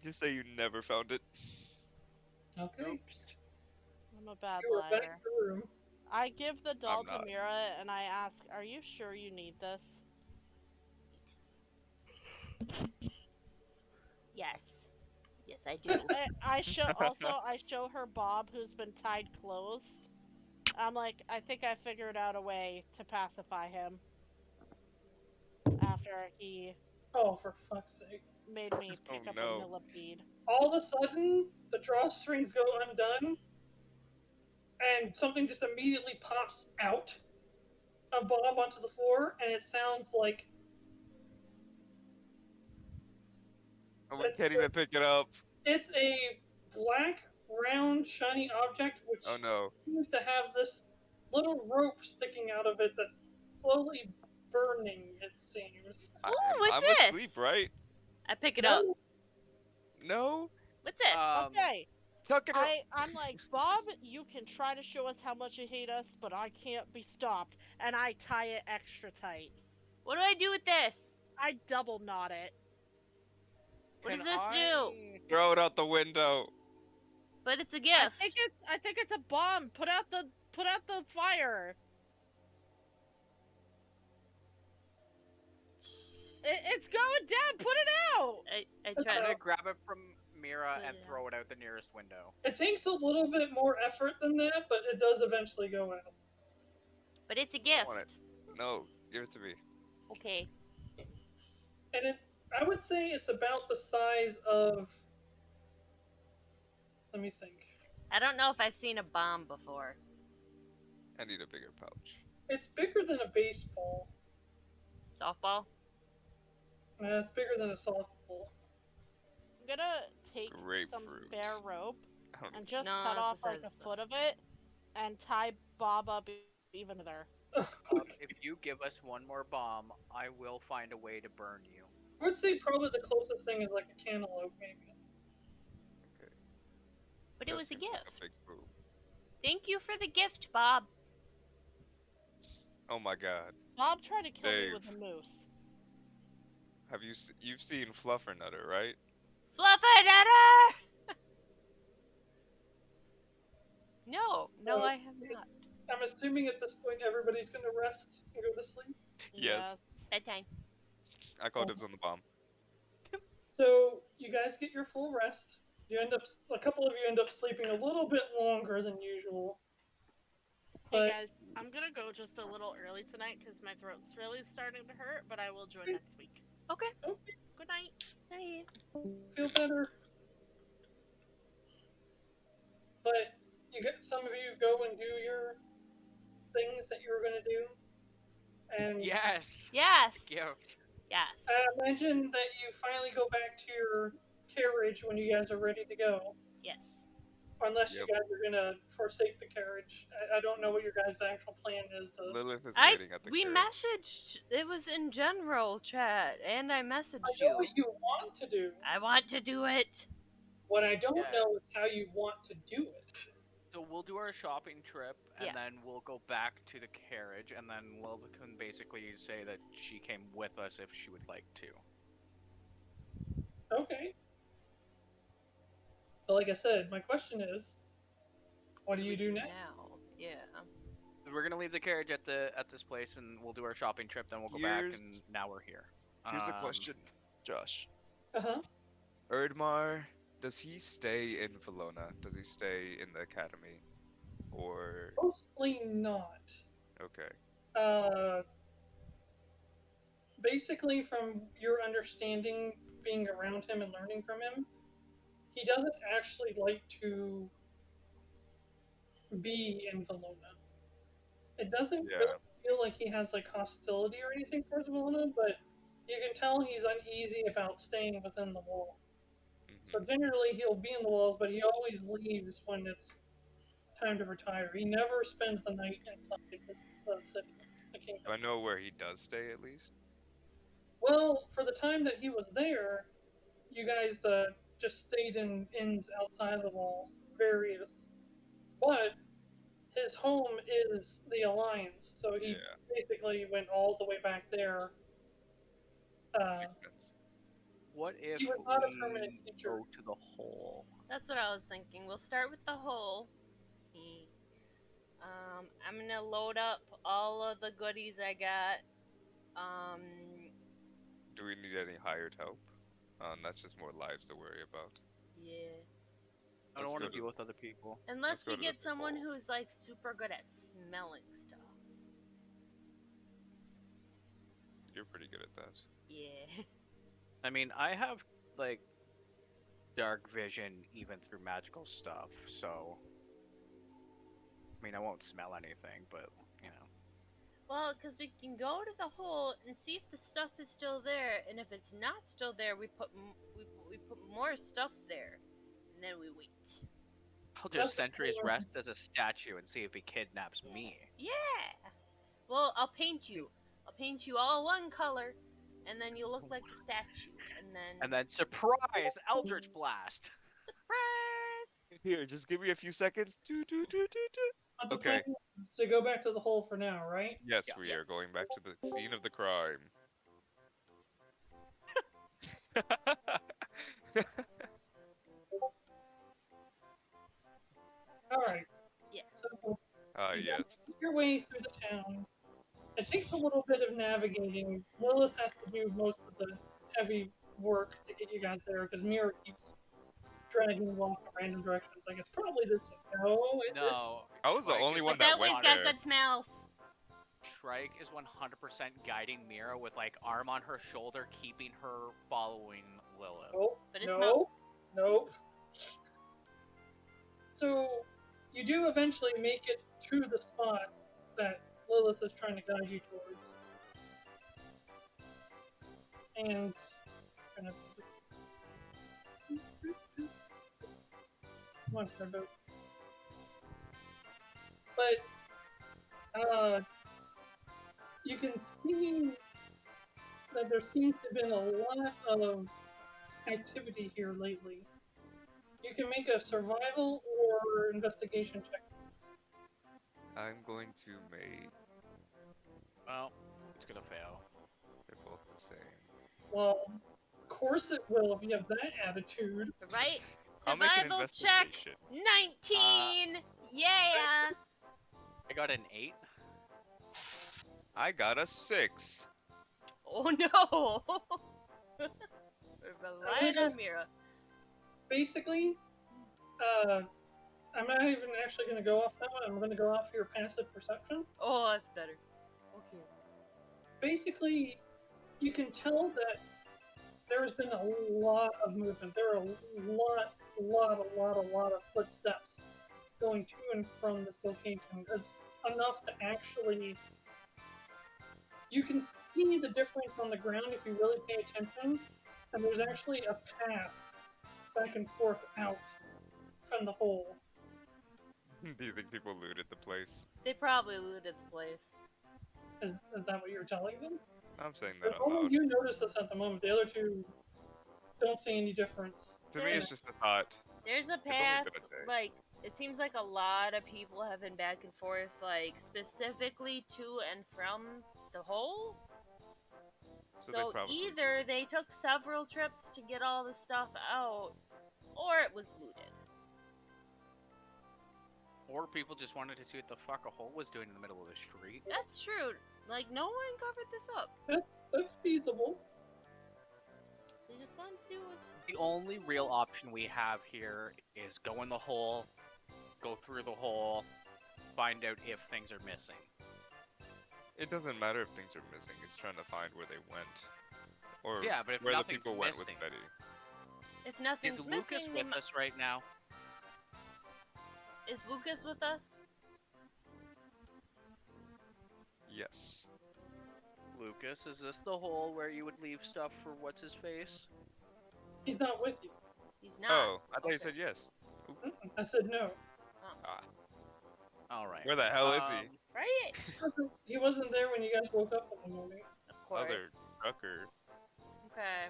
S3: You say you never found it.
S4: Okay.
S1: Oops.
S5: I'm a bad
S4: You were back
S5: liar.
S4: to the room.
S5: I give the doll to
S3: not.
S5: Mirra and I ask, are you sure you need this?
S2: Yes. Yes, I do.
S5: I show her Bob, who's been tied closed. I'm like, I think I figured out a way to pacify him. After he
S4: Oh, for fuck's sake.
S5: made me pick up a millipede.
S4: All of a sudden, the drawstrings go undone, and something just immediately pops out of Bob onto the floor, and it sounds like...
S3: We can't even pick it up.
S4: It's a black, round, shiny object, which seems to have this little rope sticking out of it that's slowly burning, it seems.
S2: What's
S3: I'm
S2: this?
S3: asleep, right?
S2: I pick it up.
S3: No?
S2: What's this?
S5: Okay.
S3: Tuck it up.
S5: I'm like, Bob, you can try to show us how much you hate us, but I can't be stopped. And I tie it extra tight.
S2: What do I do with this?
S5: I double knot it.
S2: What does this do?
S3: Throw it out the window.
S2: But it's a gift.
S5: I think it's a bomb. Put out the fire. It's going down. Put it out.
S2: I try
S1: I'm
S2: to
S1: gonna grab it from Mirra and throw it out the nearest window.
S4: It takes a little bit more effort than that, but it does eventually go out.
S2: But it's a gift.
S3: No, give it to me.
S2: Okay.
S4: And I would say it's about the size of... Let me think.
S2: I don't know if I've seen a bomb before.
S3: I need a bigger pouch.
S4: It's bigger than a baseball.
S2: Softball?
S4: It's bigger than a softball.
S5: I'm gonna take some spare rope and just cut off like a foot of it and tie Bob up even there.
S1: If you give us one more bomb, I will find a way to burn you.
S4: I would say probably the closest thing is like a cantaloupe, maybe.
S3: Okay.
S2: But it was a gift.
S3: Like a big boom.
S2: Thank you for the gift, Bob.
S3: Oh my god.
S5: Bob tried to kill me with a moose.
S3: Have you've seen Fluffernutter, right?
S2: Fluffernutter! No, I have not.
S4: I'm assuming at this point everybody's gonna rest and go to sleep.
S3: Yes.
S2: Bedtime.
S3: I called dibs on the bomb.
S4: So you guys get your full rest. A couple of you end up sleeping a little bit longer than usual.
S5: Hey guys, I'm gonna go just a little early tonight because my throat's really starting to hurt, but I will join next week.
S2: Okay.
S5: Good night.
S2: Night.
S4: Feel better. But some of you go and do your things that you were gonna do. And
S1: yes.
S2: Yes.
S4: I imagine that you finally go back to your carriage when you guys are ready to go.
S2: Yes.
S4: Unless you guys are gonna forsake the carriage. I don't know what your guys' actual plan is.
S3: Lilith is waiting at the
S2: We
S3: carriage.
S2: messaged. It was in general chat, and I messaged
S4: I know what you want to do.
S2: I want to do it.
S4: What I don't know is how you want to do it.
S1: So we'll do our shopping trip, and then we'll go back to the carriage, and then Lilith can basically say that she came with us if she would like to.
S4: Okay. But like I said, my question is, what do you do now?
S2: Yeah.
S1: We're gonna leave the carriage at this place, and we'll do our shopping trip. Then we'll go back, and now we're here.
S3: Here's a question, Josh.
S4: Uh-huh.
S3: Does he stay in Valona? Does he stay in the academy? Or...
S4: Mostly not.
S3: Okay.
S4: Basically, from your understanding, being around him and learning from him, he doesn't actually like to be in Valona. It doesn't really feel like he has like hostility or anything towards Valona, but you can tell he's uneasy about staying within the wall. So generally he'll be in the walls, but he always leaves when it's time to retire. He never spends the night inside the city. the kingdom.
S3: Do I know where he does stay at least?
S4: Well, for the time that he was there, you guys just stayed in inns outside the walls, various. But his home is the Alliance, so he basically went all the way back there.
S3: Makes sense.
S1: What if
S4: he was not a permanent
S1: we
S4: teacher.
S1: go to the hole?
S2: That's what I was thinking. We'll start with the hole. I'm gonna load up all of the goodies I got.
S3: Do we need any hired help? That's just more lives to worry about.
S2: Yeah.
S1: I don't want to deal with other people.
S2: Unless we get someone who's like super good at smelling stuff.
S3: You're pretty good at that.
S2: Yeah.
S1: I mean, I have like dark vision even through magical stuff, so I mean, I won't smell anything, but you know.
S2: Well, because we can go to the hole and see if the stuff is still there, and if it's not still there, we put more stuff there, and then we wait.
S1: I'll just Sentry's Rest as a statue and see if he kidnaps me.
S2: Yeah. Well, I'll paint you. I'll paint you all one color, and then you look like the statue,
S1: and then surprise, Eldritch Blast.
S2: Surprise!
S3: Here, just give me a few seconds.
S4: Okay. So go back to the hole for now, right?
S3: Yes, we are going back to the scene of the crime.
S4: Alright.
S2: Yeah.
S4: So,
S3: yes.
S4: make your way through the town. It takes a little bit of navigating. Lilith has to do most of the heavy work to get you guys there, because Mirra keeps dragging you off in random directions. Like, it's probably this way.
S1: No.
S3: I was the only one
S2: that
S3: went
S2: way's got good smells.
S1: Shrike is 100% guiding Mirra with like arm on her shoulder, keeping her following Lilith.
S4: Nope.
S2: But it's
S4: Nope. So you do eventually make it to the spot that Lilith is trying to guide you towards. And kind of come on, boat. But you can see that there seems to have been a lot of activity here lately. You can make a survival or investigation check.
S3: I'm going to make...
S1: Well, it's gonna fail.
S3: They're both the same.
S4: Well, of course it will if you have that attitude.
S2: Right?
S3: Survival
S2: check 19! Yeah!
S1: I got an 8.
S3: I got a 6.
S2: Oh no! We're relying on Mirra.
S4: Basically, I'm not even actually going to go off that one. I'm going to go off your passive perception.
S2: Oh, that's better. Okay.
S4: Basically, you can tell that there has been a lot of movement. There are a lot of footsteps going to and from this location. It's enough to actually... You can see the difference on the ground if you really pay attention, and there's actually a path back and forth out from the hole.
S3: Do you think people looted the place?
S2: They probably looted the place.
S4: Is that what you're telling them?
S3: I'm saying that out
S4: Only
S3: loud.
S4: you notice this at the moment. The other two don't see any difference.
S3: To me, it's just a thought.
S2: There's a path, like, it seems like a lot of people have been back and forth, like, specifically to and from the hole. So either they took several trips to get all the stuff out, or it was looted.
S1: Or people just wanted to see what the fuck a hole was doing in the middle of the street.
S2: That's true. Like, no one covered this up.
S4: That's feasible.
S2: They just wanted to see what was...
S1: The only real option we have here is go in the hole, go through the hole, find out if things are missing.
S3: It doesn't matter if things are missing. It's trying to find where they went. Or
S1: yeah, but if
S3: where the people went with
S1: missing,
S3: Pedi.
S2: If nothing's
S1: is
S2: missing...
S1: Lucas with us right now?
S2: Is Lucas with us?
S3: Yes.
S1: Lucas, is this the hole where you would leave stuff for what's-his-face?
S4: He's not with you.
S2: He's not.
S3: Oh, I thought you said yes.
S4: I said no.
S3: Ah.
S1: Alright.
S3: Where the hell is he?
S2: Right?
S4: He wasn't there when you guys woke up in the morning.
S2: Of course.
S3: Other trucker.
S2: Okay.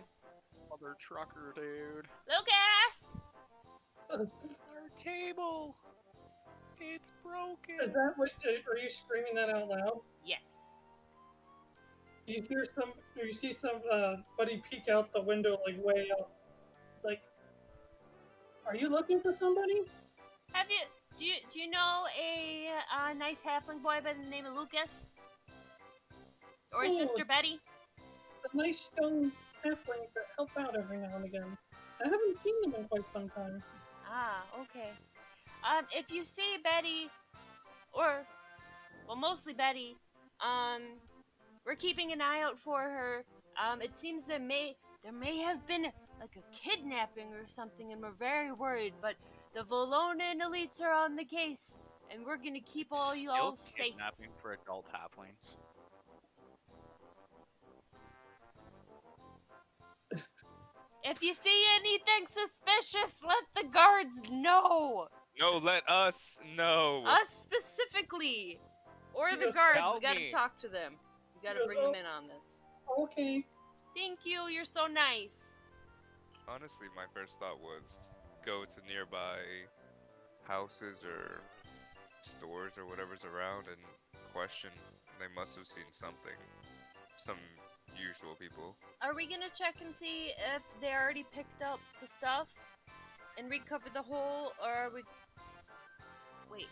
S1: Other trucker, dude.
S2: Lucas!
S1: Our table! It's broken!
S4: Is that what? Are you screaming that out loud?
S2: Yes.
S4: You hear some, or you see somebody peek out the window, like way up. It's like, are you looking for somebody?
S2: Do you know a nice halfling boy by the name of Lucas? Or his sister Betty?
S4: A nice young halfling that help out every now and again. I haven't seen them in quite some time.
S2: Ah, okay. If you see Betty, or, well, mostly Betty, we're keeping an eye out for her. It seems there may have been like a kidnapping or something, and we're very worried. But the Valonan elites are on the case, and we're gonna keep all you all safe.
S1: Kidnapping for adult halflings.
S2: If you see anything suspicious, let the guards know.
S3: No, let us know.
S2: Us specifically, or the guards. We gotta talk to them. We gotta bring them in on this.
S4: Okay.
S2: Thank you. You're so nice.
S3: Honestly, my first thought was go to nearby houses or stores or whatever's around and question. They must have seen something. Some usual people.
S2: Are we gonna check and see if they already picked up the stuff and recovered the whole, or are we... Wait.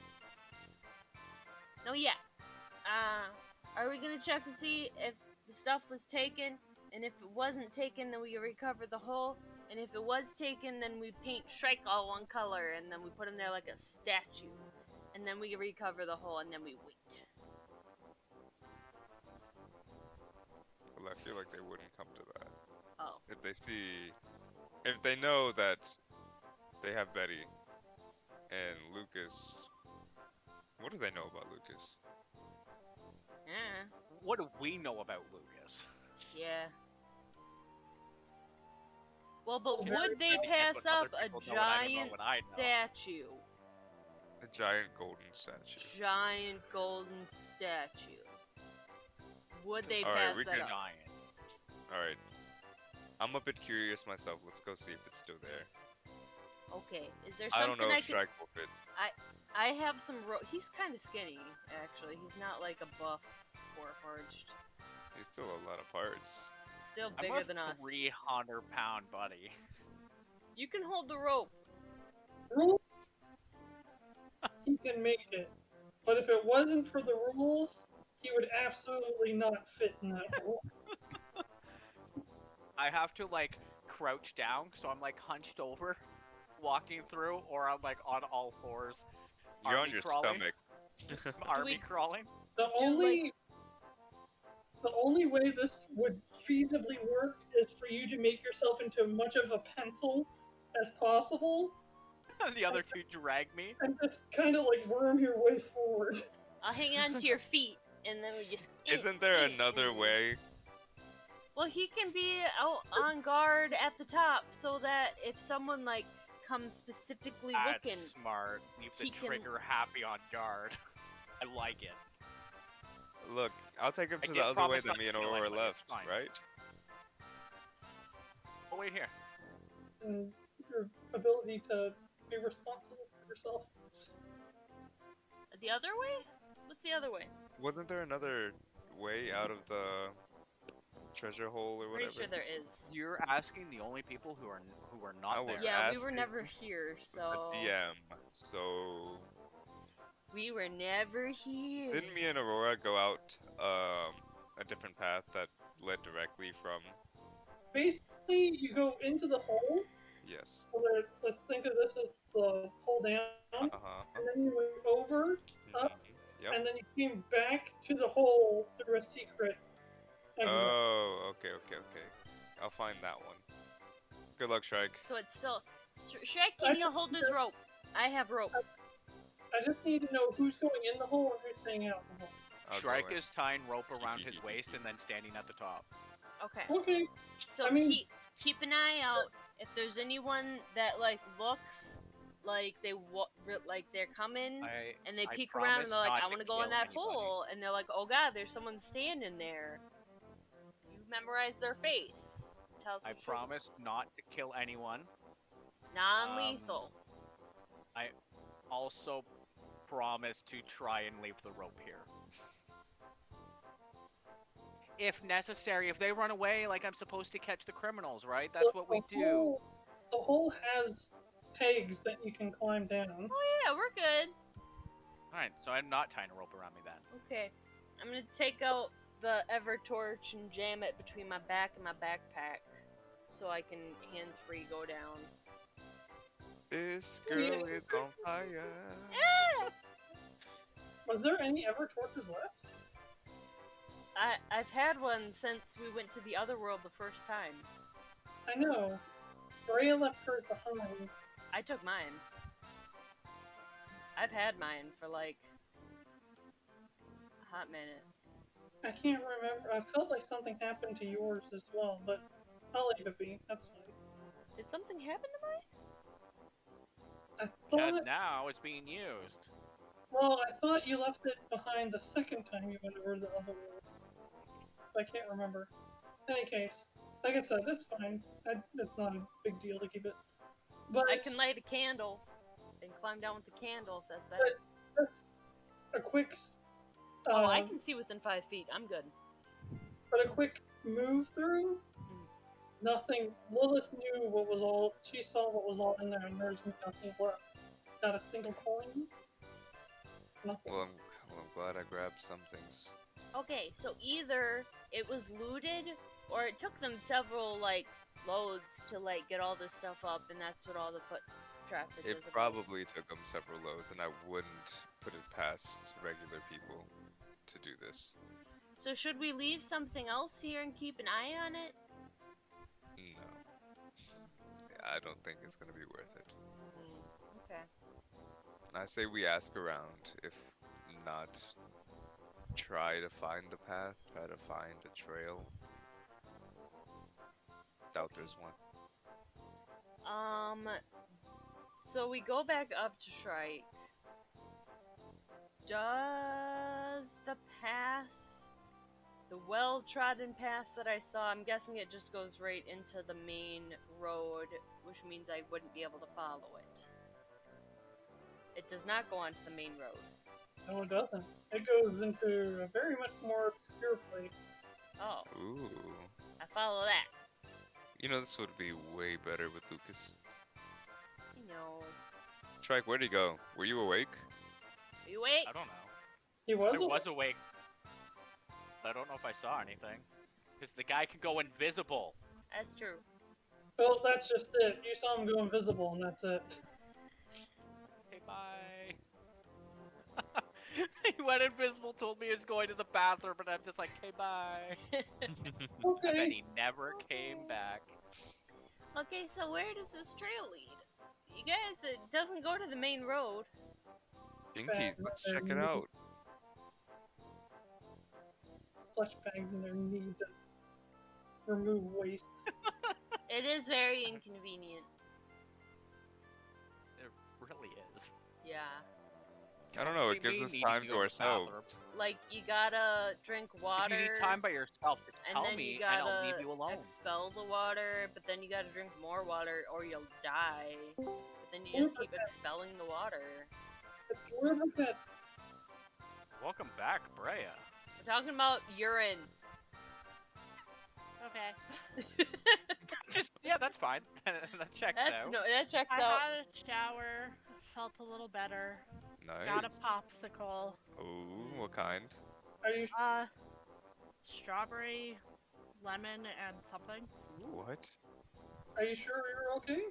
S2: No, yeah. Are we gonna check and see if the stuff was taken, and if it wasn't taken, then we recover the whole, and if it was taken, then we paint Shrike all one color, and then we put him there like a statue, and then we recover the whole, and then we wait.
S3: Well, I feel like they wouldn't come to that.
S2: Oh.
S3: If they know that they have Betty and Lucas, what do they know about Lucas?
S2: Yeah.
S1: What do we know about Lucas?
S2: Yeah. Well, but would they pass up a giant statue?
S3: A giant golden statue.
S2: Giant golden statue. Would they
S3: All
S2: pass
S3: right,
S2: that up?
S3: Alright. I'm a bit curious myself. Let's go see if it's still there.
S2: Okay. Is there
S3: I
S2: something
S3: don't know
S2: I
S3: if
S2: can...
S3: Shrike will fit.
S2: I have some he's kind of skinny, actually. He's not like a buff Warforged.
S3: He's still a lot of parts.
S2: Still bigger than us.
S1: 300-pound buddy.
S2: You can hold the rope.
S4: He can make it. But if it wasn't for the rules, he would absolutely not fit in that hole.
S1: I have to, like, crouch down, so I'm, like, hunched over, walking through, or I'm, like, on all fours.
S3: You're on your stomach.
S1: Army crawling.
S4: The only way this would feasibly work is for you to make yourself into much of a pencil as possible.
S1: And the other two drag me.
S4: And just kind of like worm your way forward.
S2: I'll hang on to your feet, and then we just...
S3: Isn't there another way?
S2: Well, he can be out on guard at the top, so that if someone, like, comes specifically looking...
S1: That's smart. Leave the trigger happy on guard. I like it.
S3: Look, I'll take him to the other way that me and Aurora left, right?
S1: Oh, wait here.
S4: And your ability to be responsible for yourself.
S2: The other way? What's the other way?
S3: Wasn't there another way out of the treasure hole or whatever?
S2: Pretty sure there is.
S1: You're asking the only people who are not there.
S2: Yeah, we were never here, so...
S3: The DM, so...
S2: We were never here.
S3: Didn't me and Aurora go out a different path that led directly from...
S4: Basically, you go into the hole.
S3: Yes.
S4: So let's think of this as the hole down. And then you went over, up, and then you came back to the hole through a secret exit.
S3: Oh, okay. I'll find that one. Good luck, Shrike.
S2: So it's still... Shrike, can you hold this rope? I have rope.
S4: I just need to know who's going in the hole and who's staying out the hole.
S1: Shrike is tying rope around his waist and then standing at the top.
S2: Okay.
S4: Okay.
S2: So keep an eye out. If there's anyone that, like, looks like like they're coming and they
S1: I
S2: peek around and they're like,
S1: promise
S2: I
S1: not
S2: want to
S1: to
S2: go in
S1: kill
S2: that
S1: anybody.
S2: hole, and they're like, oh god, there's someone standing there. You memorize their face. Tell us
S1: I
S2: the truth.
S1: promise not to kill anyone.
S2: Non-lethal.
S1: I also promise to try and leave the rope here. If necessary, if they run away, like I'm supposed to catch the criminals, right? That's what we do.
S4: The hole has pegs that you can climb down.
S2: Oh yeah, we're good.
S1: Alright, so I'm not tying a rope around me then.
S2: Okay. I'm gonna take out the Evertorch and jam it between my back and my backpack so I can hands-free go down.
S3: This girl is on fire.
S4: Was there any Evertorches left?
S2: I've had one since we went to the other world the first time.
S4: I know. Breya left hers behind.
S2: I took mine. I've had mine for like a hot minute.
S4: I can't remember. I felt like something happened to yours as well, but I'll leave it be. That's fine.
S2: Did something happen to mine?
S4: I
S1: Because
S4: thought.
S1: now it's being used.
S4: Well, I thought you left it behind the second time you went over the other world. I can't remember. In any case, like I said, that's fine. It's not a big deal to keep it. But
S2: I can light a candle and climb down with the candle if that's better.
S4: That's a quick.
S2: Oh, I can see within 5 feet. I'm good.
S4: But a quick move through. Nothing. Lilith knew what was all. She saw what was all in there, and there's nothing left. Got a single coin. Nothing.
S3: Well, I'm glad I grabbed some things.
S2: Okay, so either it was looted, or it took them several, like, loads to, like, get all this stuff up, and that's what all the foot traffic
S3: It
S2: is about.
S3: probably took them several loads, and I wouldn't put it past regular people to do this.
S2: So should we leave something else here and keep an eye on it?
S3: No. I don't think it's gonna be worth it.
S2: Okay.
S3: I say we ask around, if not try to find a path, try to find a trail. Doubt there's one.
S2: So we go back up to Shrike. Does the path, the well-trodden path that I saw, I'm guessing it just goes right into the main road, which means I wouldn't be able to follow it. It does not go onto the main road.
S4: No, it doesn't. It goes into a very much more obscure place.
S2: Oh.
S3: Ooh.
S2: I follow that.
S3: You know, this would be way better with Lucas.
S2: No.
S3: Shrike, where'd he go? Were you awake?
S2: Are you awake?
S1: I don't know.
S4: He was.
S1: I was awake. I don't know if I saw anything. Because the guy could go invisible.
S2: That's true.
S4: Well, that's just it. You saw him go invisible, and that's it.
S1: Okay, bye. He went invisible, told me he was going to the bathroom, but I'm just like, okay, bye.
S4: Okay.
S1: And then he never came back.
S2: Okay, so where does this trail lead? You guys, it doesn't go to the main road.
S3: Dinky, let's check it out.
S4: Flesh bags in their need to remove waste.
S2: It is very inconvenient.
S1: It really is.
S2: Yeah.
S3: I don't know, it
S1: See
S3: gives
S1: me
S3: us
S1: needing
S3: time
S1: to
S3: to
S1: go to the
S3: ourselves.
S1: bathroom.
S2: Like, you gotta drink water.
S1: If you need time by yourself, just
S2: and
S1: tell
S2: then
S1: me
S2: you
S1: and
S2: gotta
S1: I'll leave you alone.
S2: expel the water, but then you gotta drink more water or you'll die. But then you just keep expelling the water.
S4: It's worth it.
S1: Welcome back, Breya.
S2: We're talking about urine.
S5: Okay.
S1: Yeah, that's fine. That checks
S2: That's
S1: out.
S2: no, that checks
S5: I
S2: out.
S5: had a shower, felt a little better.
S3: Nice.
S5: Got a popsicle.
S3: Ooh, what kind?
S4: Are you
S5: Strawberry, lemon, and something.
S3: What?
S4: sure you're okay?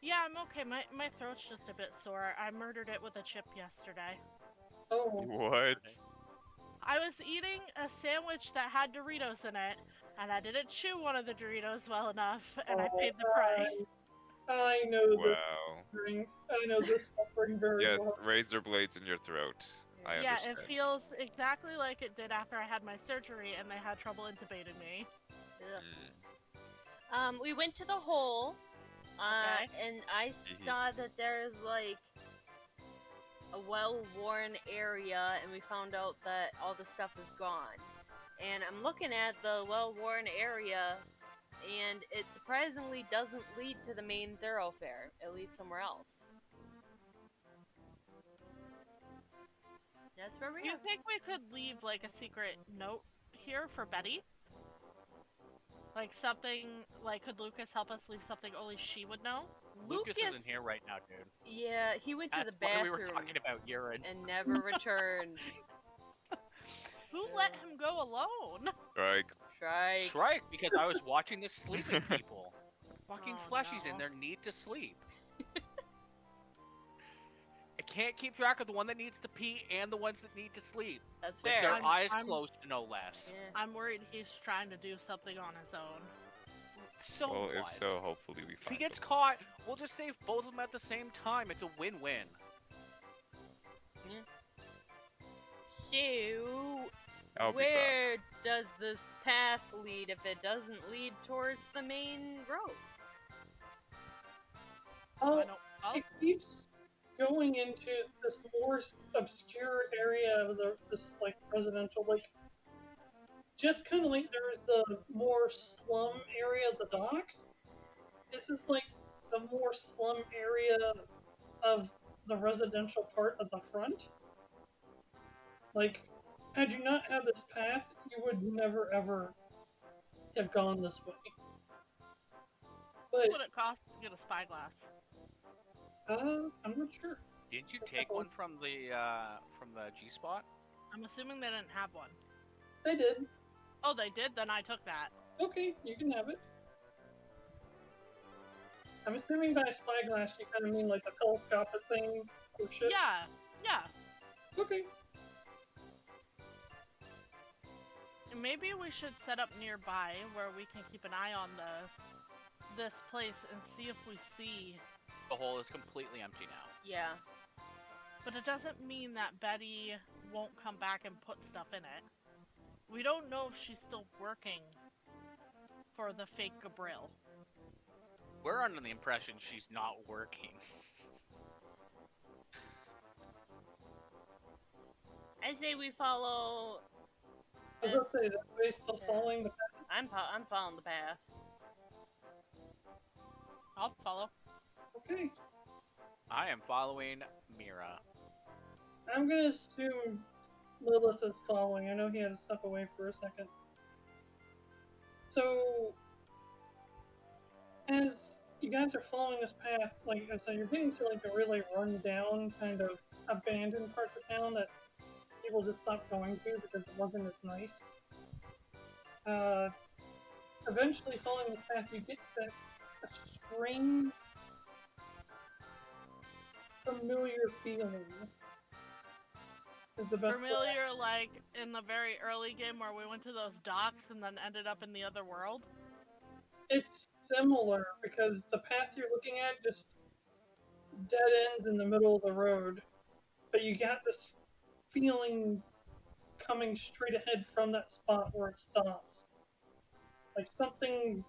S5: Yeah, I'm okay. My throat's just a bit sore. I murdered it with a chip yesterday.
S4: Oh,
S3: What?
S5: I was eating a sandwich that had Doritos in it, and I didn't chew one of the Doritos well enough, and I paid the price.
S4: I know this
S3: Wow.
S4: suffering. I know this suffering very
S3: Yes,
S4: well.
S3: razor blades in your throat. I
S5: Yeah,
S3: understand.
S5: it feels exactly like it did after I had my surgery and they had trouble intubating me.
S2: Ugh. We went to the hole,
S5: Okay.
S2: And I saw that there's like a well-worn area, and we found out that all the stuff is gone. And I'm looking at the well-worn area, and it surprisingly doesn't lead to the main thoroughfare. It leads somewhere else. That's where we are.
S5: You think we could leave like a secret note here for Betty? Like something, like could Lucas help us leave something only she would know?
S1: Lucas isn't here right now, dude.
S2: Yeah, he went to the
S1: That's why
S2: bathroom
S1: we were talking about urine.
S2: and never returned.
S5: Who let him go alone?
S3: Shrike.
S1: Shrike, because I was watching the sleeping people. Fucking fleshies in
S5: no.
S1: their need to sleep. I can't keep track of the one that needs to pee and the ones that need to sleep.
S2: That's
S1: With
S2: fair.
S1: their eyes closed, no less.
S2: Yeah.
S5: I'm worried he's trying to do something on his own.
S1: So
S3: Well, if
S1: what?
S3: so, hopefully we
S1: If
S3: find
S1: he gets
S3: him.
S1: caught, we'll just save both of them at the same time. It's a win-win.
S2: So,
S3: I'll be
S2: where does this path lead if it doesn't lead towards the main road?
S4: Oh,
S5: I don't. Oh,
S4: it keeps going into this more obscure area of this like residential, like just kind of like there's the more slum area of the docks. This is like the more slum area of the residential part of the front. Like, had you not had this path, you would never ever have gone this way. But
S5: what would it cost to get a spyglass?
S4: I'm not sure.
S1: Didn't you take one from the G-spot?
S5: I'm assuming they didn't have one.
S4: They did.
S5: Oh, they did? Then I took that.
S4: Okay, you can have it. I'm assuming by spyglass you kind of mean like the telescopic thing or shit?
S5: Yeah, yeah.
S4: Okay.
S5: Maybe we should set up nearby where we can keep an eye on this place and see if we see.
S1: The hole is completely empty now.
S2: Yeah.
S5: But it doesn't mean that Betty won't come back and put stuff in it. We don't know if she's still working for the fake Gabriel.
S1: We're under the impression she's not working.
S2: I say we follow.
S4: I was gonna say, is everybody still following the path?
S2: I'm following the path.
S5: I'll follow.
S4: Okay.
S1: I am following Mirra.
S4: I'm gonna assume Lilith is following. I know he had to step away for a second. So, as you guys are following this path, like I said, you're getting to like a really run-down, kind of abandoned part of town that people just stopped going to because it wasn't as nice. Eventually, following this path, you get that a strange, familiar feeling. Is the best way.
S5: Familiar, like in the very early game where we went to those docks and then ended up in the other world?
S4: It's similar because the path you're looking at just dead ends in the middle of the road, but you got this feeling coming straight ahead from that spot where it stops. Like something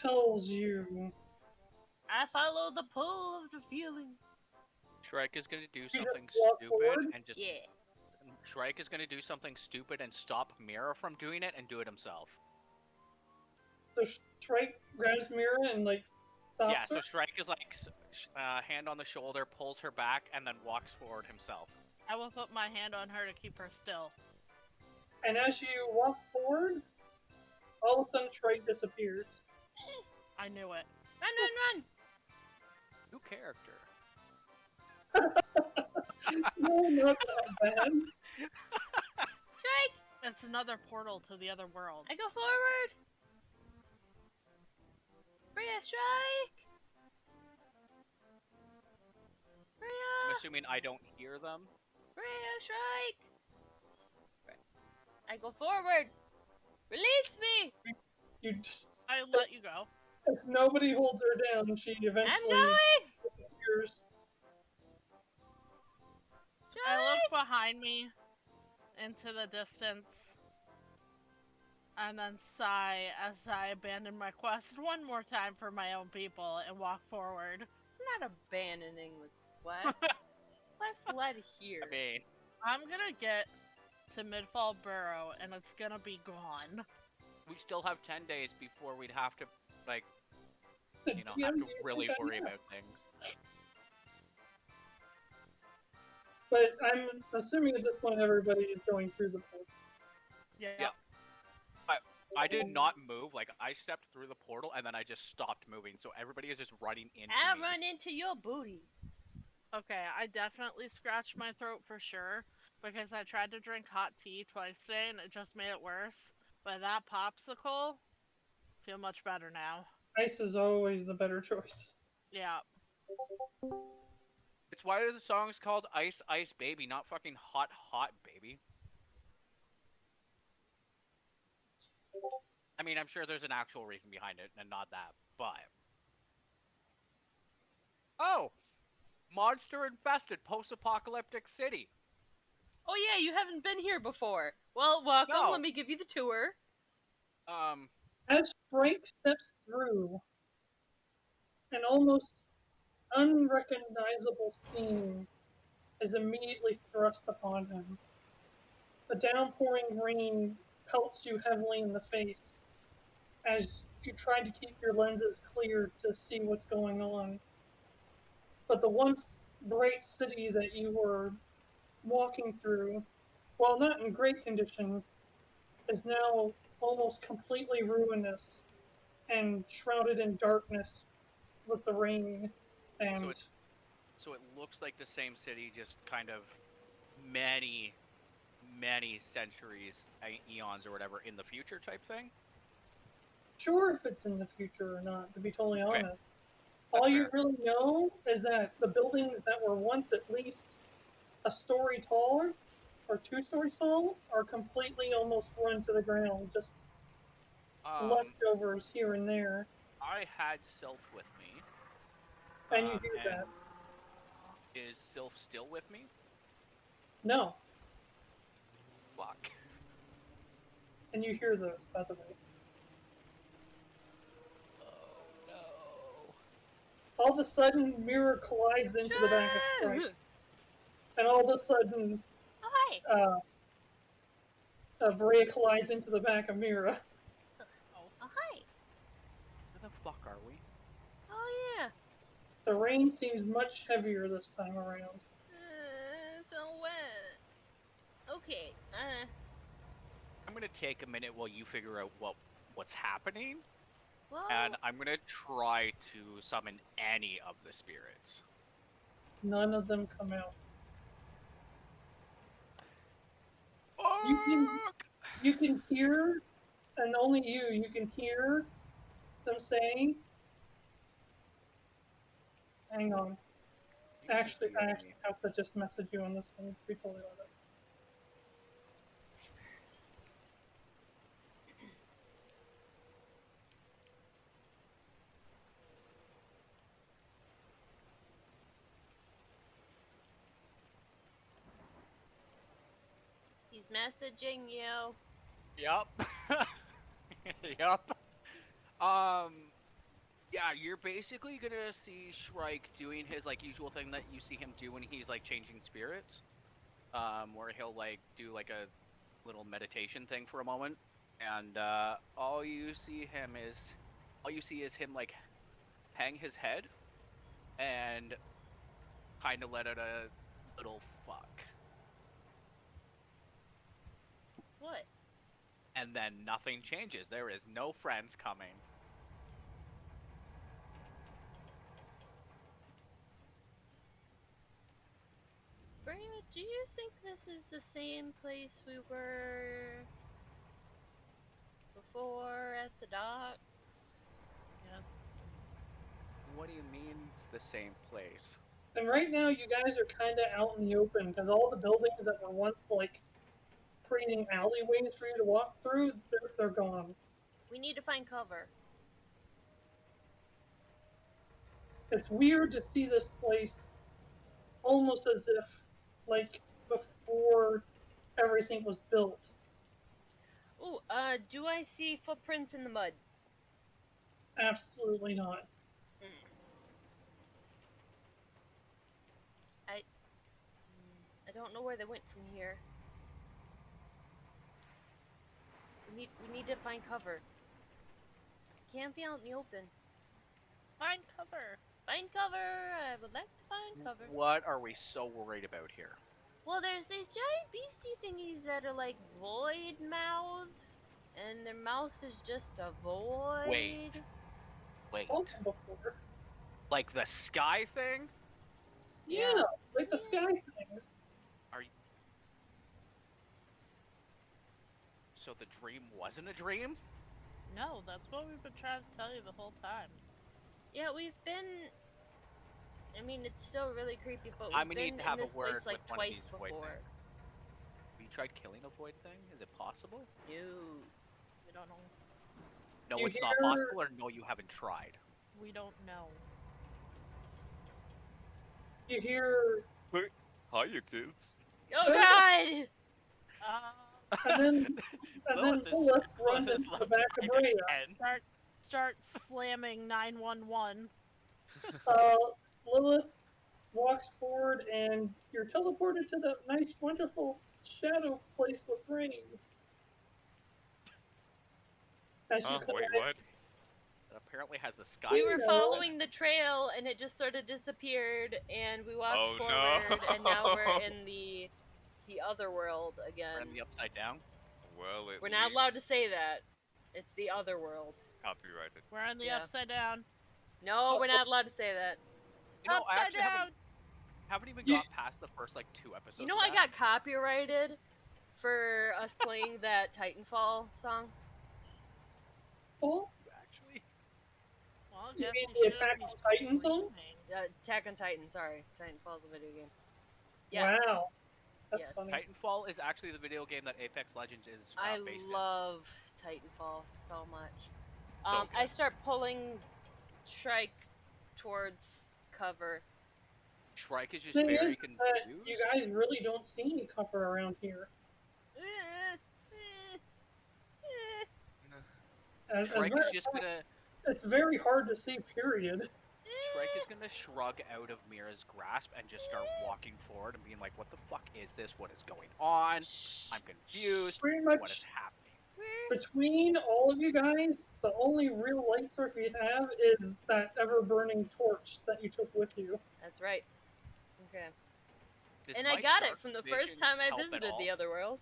S4: tells you.
S2: I follow the pull of the feeling.
S1: Shrike is gonna do
S4: You just
S1: something
S4: walk
S1: stupid
S4: forward?
S1: and just.
S2: Yeah.
S1: Shrike is gonna do something stupid and stop Mirra from doing it and do it himself.
S4: So Shrike grabs Mirra and like stops
S1: Yeah, so
S4: her.
S1: Shrike is like hand on the shoulder, pulls her back, and then walks forward himself.
S5: I will put my hand on her to keep her still.
S4: And as you walk forward, all of a sudden Shrike disappears.
S5: I knew it.
S2: Run!
S1: New character.
S4: No, not that bad.
S2: Shrike!
S5: It's another portal to the other world.
S2: I go forward! Breya, Shrike!
S1: I'm
S2: Breya!
S1: assuming I don't hear them.
S2: Breya, Shrike! I go forward! Release me!
S4: You just,
S5: I let you go.
S4: if nobody holds her down, she
S2: I'm
S4: eventually
S2: going!
S4: disappears.
S5: I look
S2: Shrike!
S5: behind me into the distance. And then sigh as I abandon my quest one more time for my own people and walk forward.
S2: It's not abandoning the quest. Quest led here.
S1: I mean,
S5: I'm gonna get to Midfall Burrow and it's gonna be gone.
S1: we still have 10 days before we'd have to, like,
S4: The
S1: have to
S4: DM
S1: really
S4: think I
S1: worry
S4: know.
S1: about things.
S4: But I'm assuming at this point everybody is going through the portal.
S5: Yeah.
S1: I did not move. Like, I stepped through the portal and then I just stopped moving. So everybody is just running into
S2: I
S1: me.
S2: run into your booty.
S5: Okay, I definitely scratched my throat for sure because I tried to drink hot tea twice today and it just made it worse. But that popsicle, feel much better now.
S4: Ice is always the better choice.
S5: Yeah.
S1: It's why the song's called Ice Ice Baby, not fucking Hot Hot Baby. I mean, I'm sure there's an actual reason behind it and not that, but... Oh! Monster infested post-apocalyptic city.
S2: Oh yeah, you haven't been here before. Well, welcome.
S1: No.
S2: Let me give you the tour.
S4: As Shrike steps through, an almost unrecognizable scene is immediately thrust upon him. The downpouring rain pelts you heavily in the face as you try to keep your lenses clear to see what's going on. But the once bright city that you were walking through, while not in great condition, is now almost completely ruinous and shrouded in darkness with the rain. And
S1: so it looks like the same city, just kind of many centuries, eons or whatever in the future type thing.
S4: Sure, if it's in the future or not, to be totally honest.
S1: Okay.
S4: All you really know is that the buildings that were once at least a story tall or 2 stories tall are completely almost run to the ground, just leftovers here and there.
S1: I had Sylph with me.
S4: And you hear that.
S1: Is Sylph still with me?
S4: No.
S1: Fuck.
S4: And you hear those, by the way.
S1: Oh no.
S4: All of a sudden, Mirra collides into the back of Shrike. And all of a sudden, Breya collides into the back of Mirra.
S2: Oh, hi.
S1: Where the fuck are we?
S2: Oh, yeah.
S4: The rain seems much heavier this time around.
S2: It's so wet. Okay,
S1: I'm gonna take a minute while you figure out what's happening.
S2: Well...
S1: And I'm gonna try to summon any of the spirits.
S4: None of them come out. You can hear, and only you can hear them saying, hang on. Actually, I have to just message you on this one to be totally honest.
S2: He's messaging you.
S1: Yup. Yup. Yeah, you're basically gonna see Shrike doing his like usual thing that you see him do when he's like changing spirits. Where he'll like do like a little meditation thing for a moment, and all you see is him like hang his head and kind of let out a little fuck.
S2: What?
S1: And then nothing changes. There is no friends coming.
S2: Breya, do you think this is the same place we were before at the docks?
S5: Yes.
S1: What do you mean it's the same place?
S4: And right now you guys are kind of out in the open because all the buildings that were once like creating alleyways for you to walk through, they're gone.
S2: We need to find cover.
S4: It's weird to see this place almost as if like before everything was built.
S2: Ooh, do I see footprints in the mud?
S4: Absolutely not.
S2: I don't know where they went from here. We need to find cover. Can't be out in the open.
S5: Find cover.
S2: Find cover! I would like to find cover.
S1: What are we so worried about here?
S2: Well, there's these giant beastie thingies that are like void mouths, and their mouth is just a void.
S1: Wait.
S4: Before.
S1: Like the sky thing?
S4: Yeah, like the sky things.
S1: Are you... So the dream wasn't a dream?
S5: No, that's what we've been trying to tell you the whole time.
S2: Yeah, we've been. I mean, it's still really creepy, but
S1: I'm
S2: we've
S1: gonna need
S2: been
S1: to have
S2: in this
S1: a word
S2: place like
S1: with one of
S2: twice
S1: these void
S2: before.
S1: things. Have you tried killing a void thing? Is it possible?
S2: No.
S5: We don't know.
S1: No,
S4: You
S1: it's not possible, or no, you haven't tried?
S5: We don't know.
S4: You hear...
S3: Hiya, kids.
S2: Oh god!
S4: And then Lilith runs
S1: Lilith
S4: into the back of Breya.
S5: Start slamming 911.
S4: Lilith walks forward and you're teleported to that nice, wonderful shadow place with rain. As you
S3: Wait, what?
S1: It apparently has the sky.
S2: We were following the trail and it just sort of disappeared, and we walked forward,
S3: no.
S2: and now we're in the other world again.
S1: We're in the upside down.
S3: Well,
S2: We're not allowed to say that. It's the other world.
S3: Copyrighted.
S5: We're in the upside down.
S2: No, we're not allowed to say that.
S1: You know, I
S5: Upside
S1: actually
S5: down.
S1: haven't even got past the first like 2 episodes.
S2: You know,
S1: of
S2: I
S1: that.
S2: got copyrighted for us playing that Titanfall song.
S4: Oh,
S1: Actually,
S5: Well, I
S4: you
S5: guess
S4: mean
S5: you
S4: the
S5: should
S4: Attack
S5: be
S4: on Titan song?
S5: screaming.
S2: Attack on Titan, sorry. Titanfall's a video game. Yes.
S4: Wow. That's
S2: Yes.
S4: funny.
S1: Titanfall is actually the video game that Apex Legends is
S2: I
S1: based
S2: love Titanfall so much.
S1: So
S2: I
S1: good.
S2: start pulling Shrike towards cover.
S1: in. Shrike is just
S4: Thing
S1: very
S4: is
S1: confused.
S4: that you guys really don't see any cover around here.
S1: Shrike is just gonna.
S4: It's very hard to see, period.
S1: Shrike is gonna shrug out of Mirra's grasp and just start walking forward and being like, "What the fuck is this? What is going on? I'm confused.
S4: Pretty much
S1: What is happening?"
S4: between all of you guys, the only real light source we have is that ever-burning torch that you took with you.
S2: That's right. Okay.
S1: Does
S2: And I
S1: my
S2: got
S1: dark
S2: it from the
S1: vision
S2: first time I
S1: help at
S2: visited
S1: all?
S2: the other world.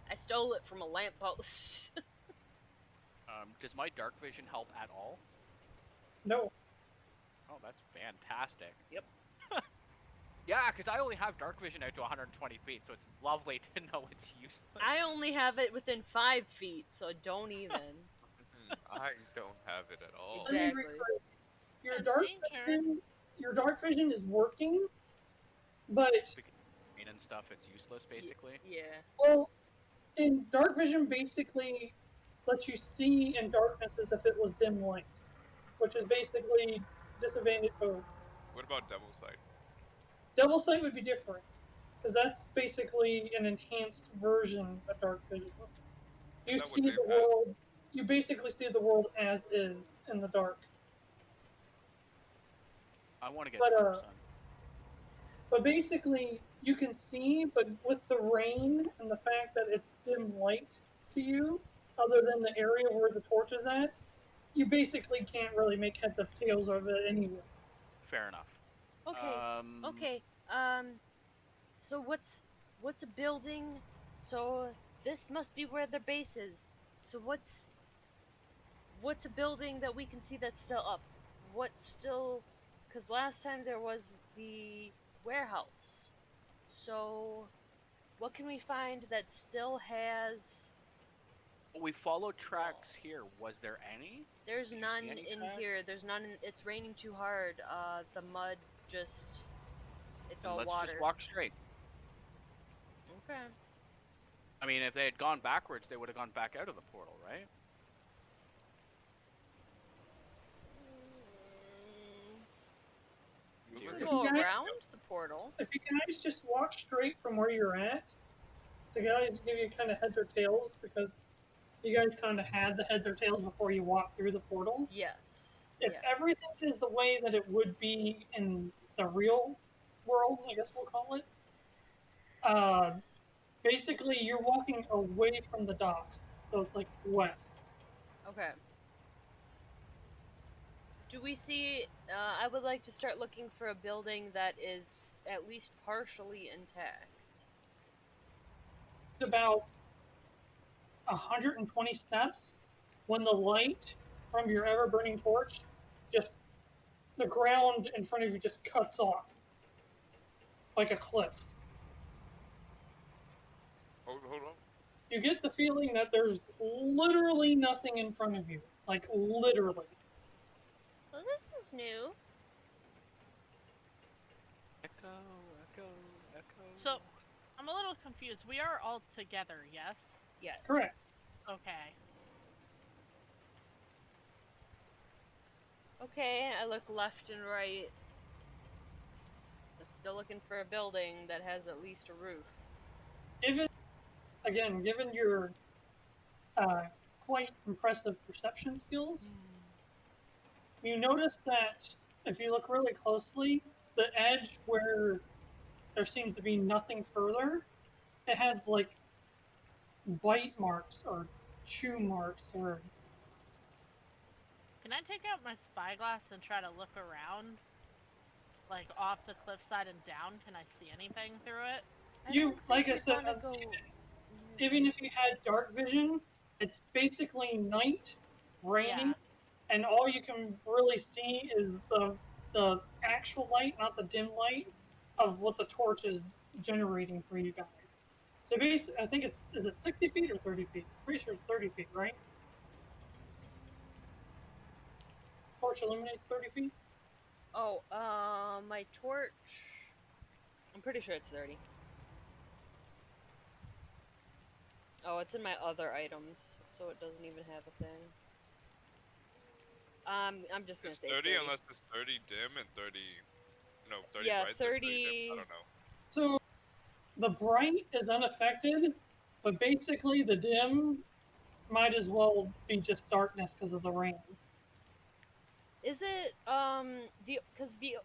S2: I stole it from a lamppost.
S1: Does my dark vision help at all?
S4: No.
S1: Oh, that's fantastic.
S2: Yep.
S1: Yeah, because I only have dark vision out to 120 feet, so it's lovely to know it's useless.
S2: I only have it within 5 feet, so don't even.
S3: I don't have it at all.
S4: Let me
S2: Exactly.
S4: rephrase.
S5: Danger.
S4: Your dark vision is working, but
S1: Green and stuff, it's useless basically.
S2: Yeah.
S4: well, in dark vision basically lets you see in darkness as if it was dim light, which is basically disadvantage. Oh,
S3: What about double sight?
S4: double sight would be different, because that's basically an enhanced version of dark vision. You
S3: That
S4: see
S3: would
S4: the
S3: be bad.
S4: world. You basically see the world as is in the dark.
S1: I want to get
S4: But,
S1: Trump, son.
S4: But basically, you can see, but with the rain and the fact that it's dim light to you, other than the area where the torch is at, you basically can't really make heads or tails of it anyway.
S1: Fair enough.
S2: Okay. Okay. So what's a building? So this must be where their base is. So what's a building that we can see that's still up? What's still? Because last time there was the warehouse. So what can we find that still has?
S1: We followed tracks here. Was there any?
S2: There's
S1: Did you
S2: none
S1: see any
S2: in
S1: tracks?
S2: here. There's none. It's raining too hard. The mud just. It's
S1: Then
S2: all
S1: let's
S2: water.
S1: just walk straight.
S2: Okay.
S1: I mean, if they had gone backwards, they would have gone back out of the portal, right?
S2: We
S1: Dear
S2: can
S4: If
S2: go
S4: you guys-
S2: around the portal.
S4: If you guys just walk straight from where you're at, to guys give you kind of heads or tails because you guys kind of had the heads or tails before you walked through the portal.
S2: Yes.
S4: If
S2: Yeah.
S4: everything is the way that it would be in the real world, I guess we'll call it, basically you're walking away from the docks, so it's like west.
S2: Okay. Do we see? I would like to start looking for a building that is at least partially intact.
S4: About 120 steps when the light from your ever burning torch just the ground in front of you just cuts off like a cliff.
S3: Hold on.
S4: You get the feeling that there's literally nothing in front of you. Like literally.
S2: Well, this is new.
S1: Echo, echo, echo.
S5: So, I'm a little confused. We are all together, yes?
S2: Yes.
S4: Correct.
S5: Okay.
S2: Okay, I look left and right. I'm still looking for a building that has at least a roof.
S4: Given your quite impressive perception skills, you notice that if you look really closely, the edge where there seems to be nothing further, it has like bite marks or chew marks or.
S5: Can I take out my spyglass and try to look around? Like off the cliffside and down? Can I see anything through it?
S4: Even if you had dark vision, it's basically night, raining, and all you can really see is the actual light, not the dim light, of what the torch is generating for you guys. So basically, I think is it 60 feet or 30 feet? Pretty sure it's 30 feet, right? Torch illuminates 30 feet?
S2: Oh, my torch. I'm pretty sure it's 30. Oh, it's in my other items, so it doesn't even have a thing. I'm just gonna say 30
S3: unless it's 30 dim and 30. No, 30
S2: yeah,
S3: bright.
S2: 30.
S3: 30 dim. I don't know.
S4: So the bright is unaffected, but basically the dim might as well be just darkness because of the rain.
S2: Is it because the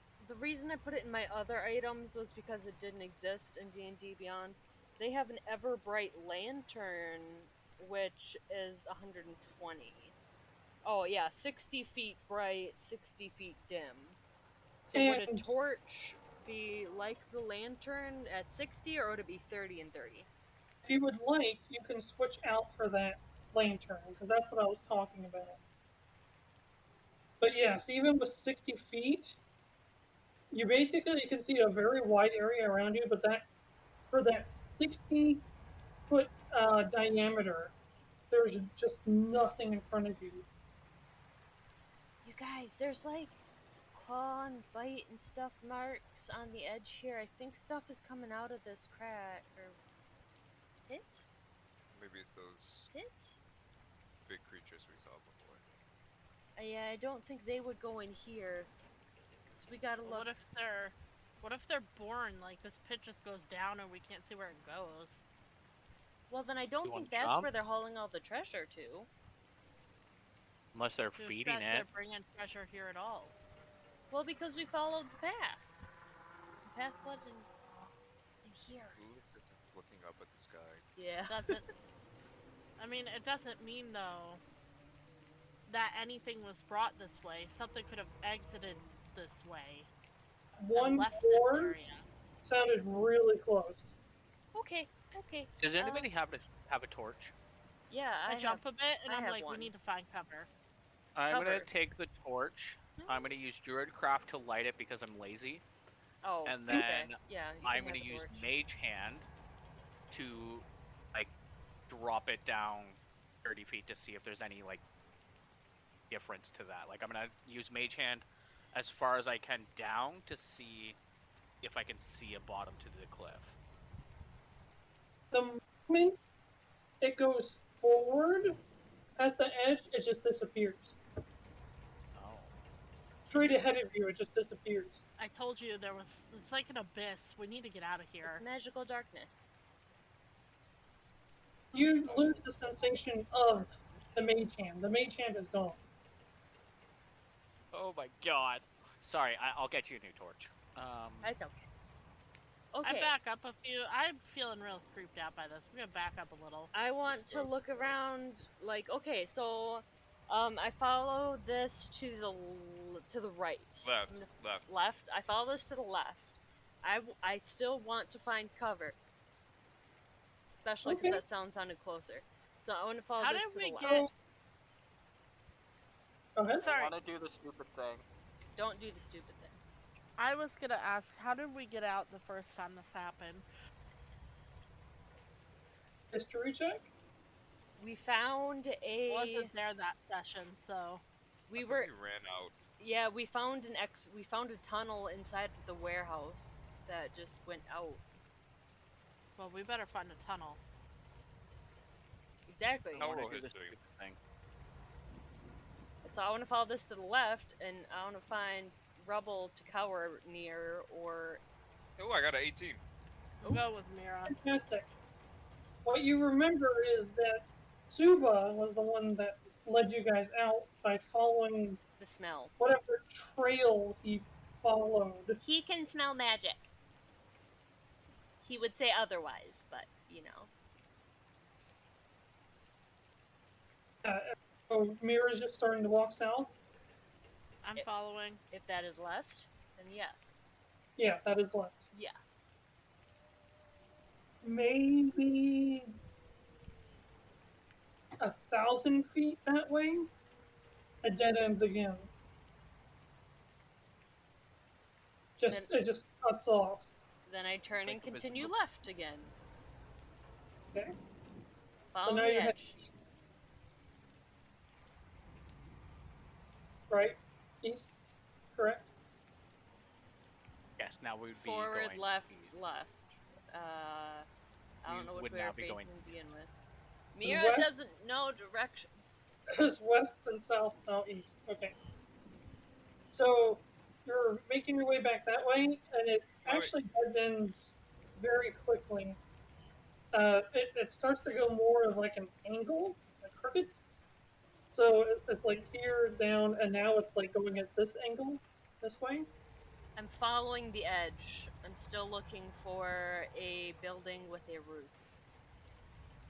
S2: reason I put it in my other items was because it didn't exist in D&D Beyond. They have an ever bright lantern, which is 120. Oh yeah, 60 feet bright, 60 feet dim. So would a torch be like the lantern at 60, or would it be 30 and 30?
S4: If you would like, you can switch out for that lantern, because that's what I was talking about. But yes, even with 60 feet, you can see a very wide area around you, but for that 60-foot diameter, there's just nothing in front of you.
S2: You guys, there's like claw and bite and stuff marks on the edge here. I think stuff is coming out of this crack or pit.
S3: Maybe it's those
S2: pit.
S3: Big creatures we saw before.
S2: Yeah, I don't think they would go in here. So we gotta look.
S5: What if they're born like this pit just goes down and we can't see where it goes?
S2: Well, then I don't think that's where they're hauling all the treasure to.
S1: Unless they're feeding it.
S5: They're bringing treasure here at all.
S2: Well, because we followed the path. The path led in here.
S3: Looking up at the sky.
S2: Yeah.
S5: I mean, it doesn't mean though that anything was brought this way. Something could have exited this way.
S4: One door sounded really close.
S2: Okay.
S1: Does anybody have a torch?
S2: Yeah,
S5: I jump a bit and I'm like, we need to find cover.
S1: I'm gonna take the torch. I'm gonna use Druidcraft to light it because I'm lazy.
S2: Oh,
S1: and then I'm gonna use
S2: torch.
S1: Mage Hand to like drop it down 30 feet to see if there's any like difference to that. Like I'm gonna use Mage Hand as far as I can down to see if I can see a bottom to the cliff.
S4: The moment it goes forward past the edge, it just disappears.
S1: Oh.
S4: Straight ahead of you, it just disappears.
S5: I told you it's like an abyss. We need to get out of here.
S2: It's magical darkness.
S4: you lose the sensation of the mage hand. The mage hand is gone.
S1: Oh my god. Sorry, I'll get you a new torch.
S2: That's okay.
S5: I back up a few. I'm feeling real creeped out by this. We're gonna back up a little.
S2: I want to look around. Like, okay, so, I follow this to the right. Left. I follow this to the left. I still want to find cover, especially because that sounded closer. So I want to follow this to the left.
S4: Go ahead.
S5: Sorry.
S1: I want to do the stupid thing.
S2: Don't do the stupid thing.
S5: I was gonna ask, how did we get out the first time this happened?
S4: History check?
S2: We found a...
S5: wasn't there that session, so...
S3: We ran out.
S2: Yeah, we found we found a tunnel inside of the warehouse that just went out.
S5: Well, we better find a tunnel.
S2: Exactly.
S1: I want to do the stupid thing.
S2: So I want to follow this to the left, and I want to find rubble to cower near, or...
S3: Oh, I got an 18.
S5: We'll go with Mirra.
S4: Fantastic. What you remember is that Suba was the one that led you guys out by following
S2: the smell.
S4: Whatever trail he followed.
S2: He can smell magic. He would say otherwise, but, you know.
S4: So Mirra's just starting to walk south?
S5: I'm following.
S2: If that is left, then yes.
S4: Yeah, that is left.
S2: Yes.
S4: Maybe 1,000 feet that way. It dead ends again. It just cuts off.
S2: Then I turn and continue left again.
S4: Okay.
S2: Follow the edge.
S4: Right, east, correct?
S1: Yes, now we would be
S2: forward,
S1: going
S2: left. I don't know which way we're facing to begin with. Mirra doesn't know directions.
S4: It's west and south, now east. Okay. So you're making your way back that way, and it actually dead ends very quickly. It starts to go more of like an angle, like crooked. So it's like here, down, and now it's like going at this angle, this way.
S2: I'm following the edge. I'm still looking for a building with a roof.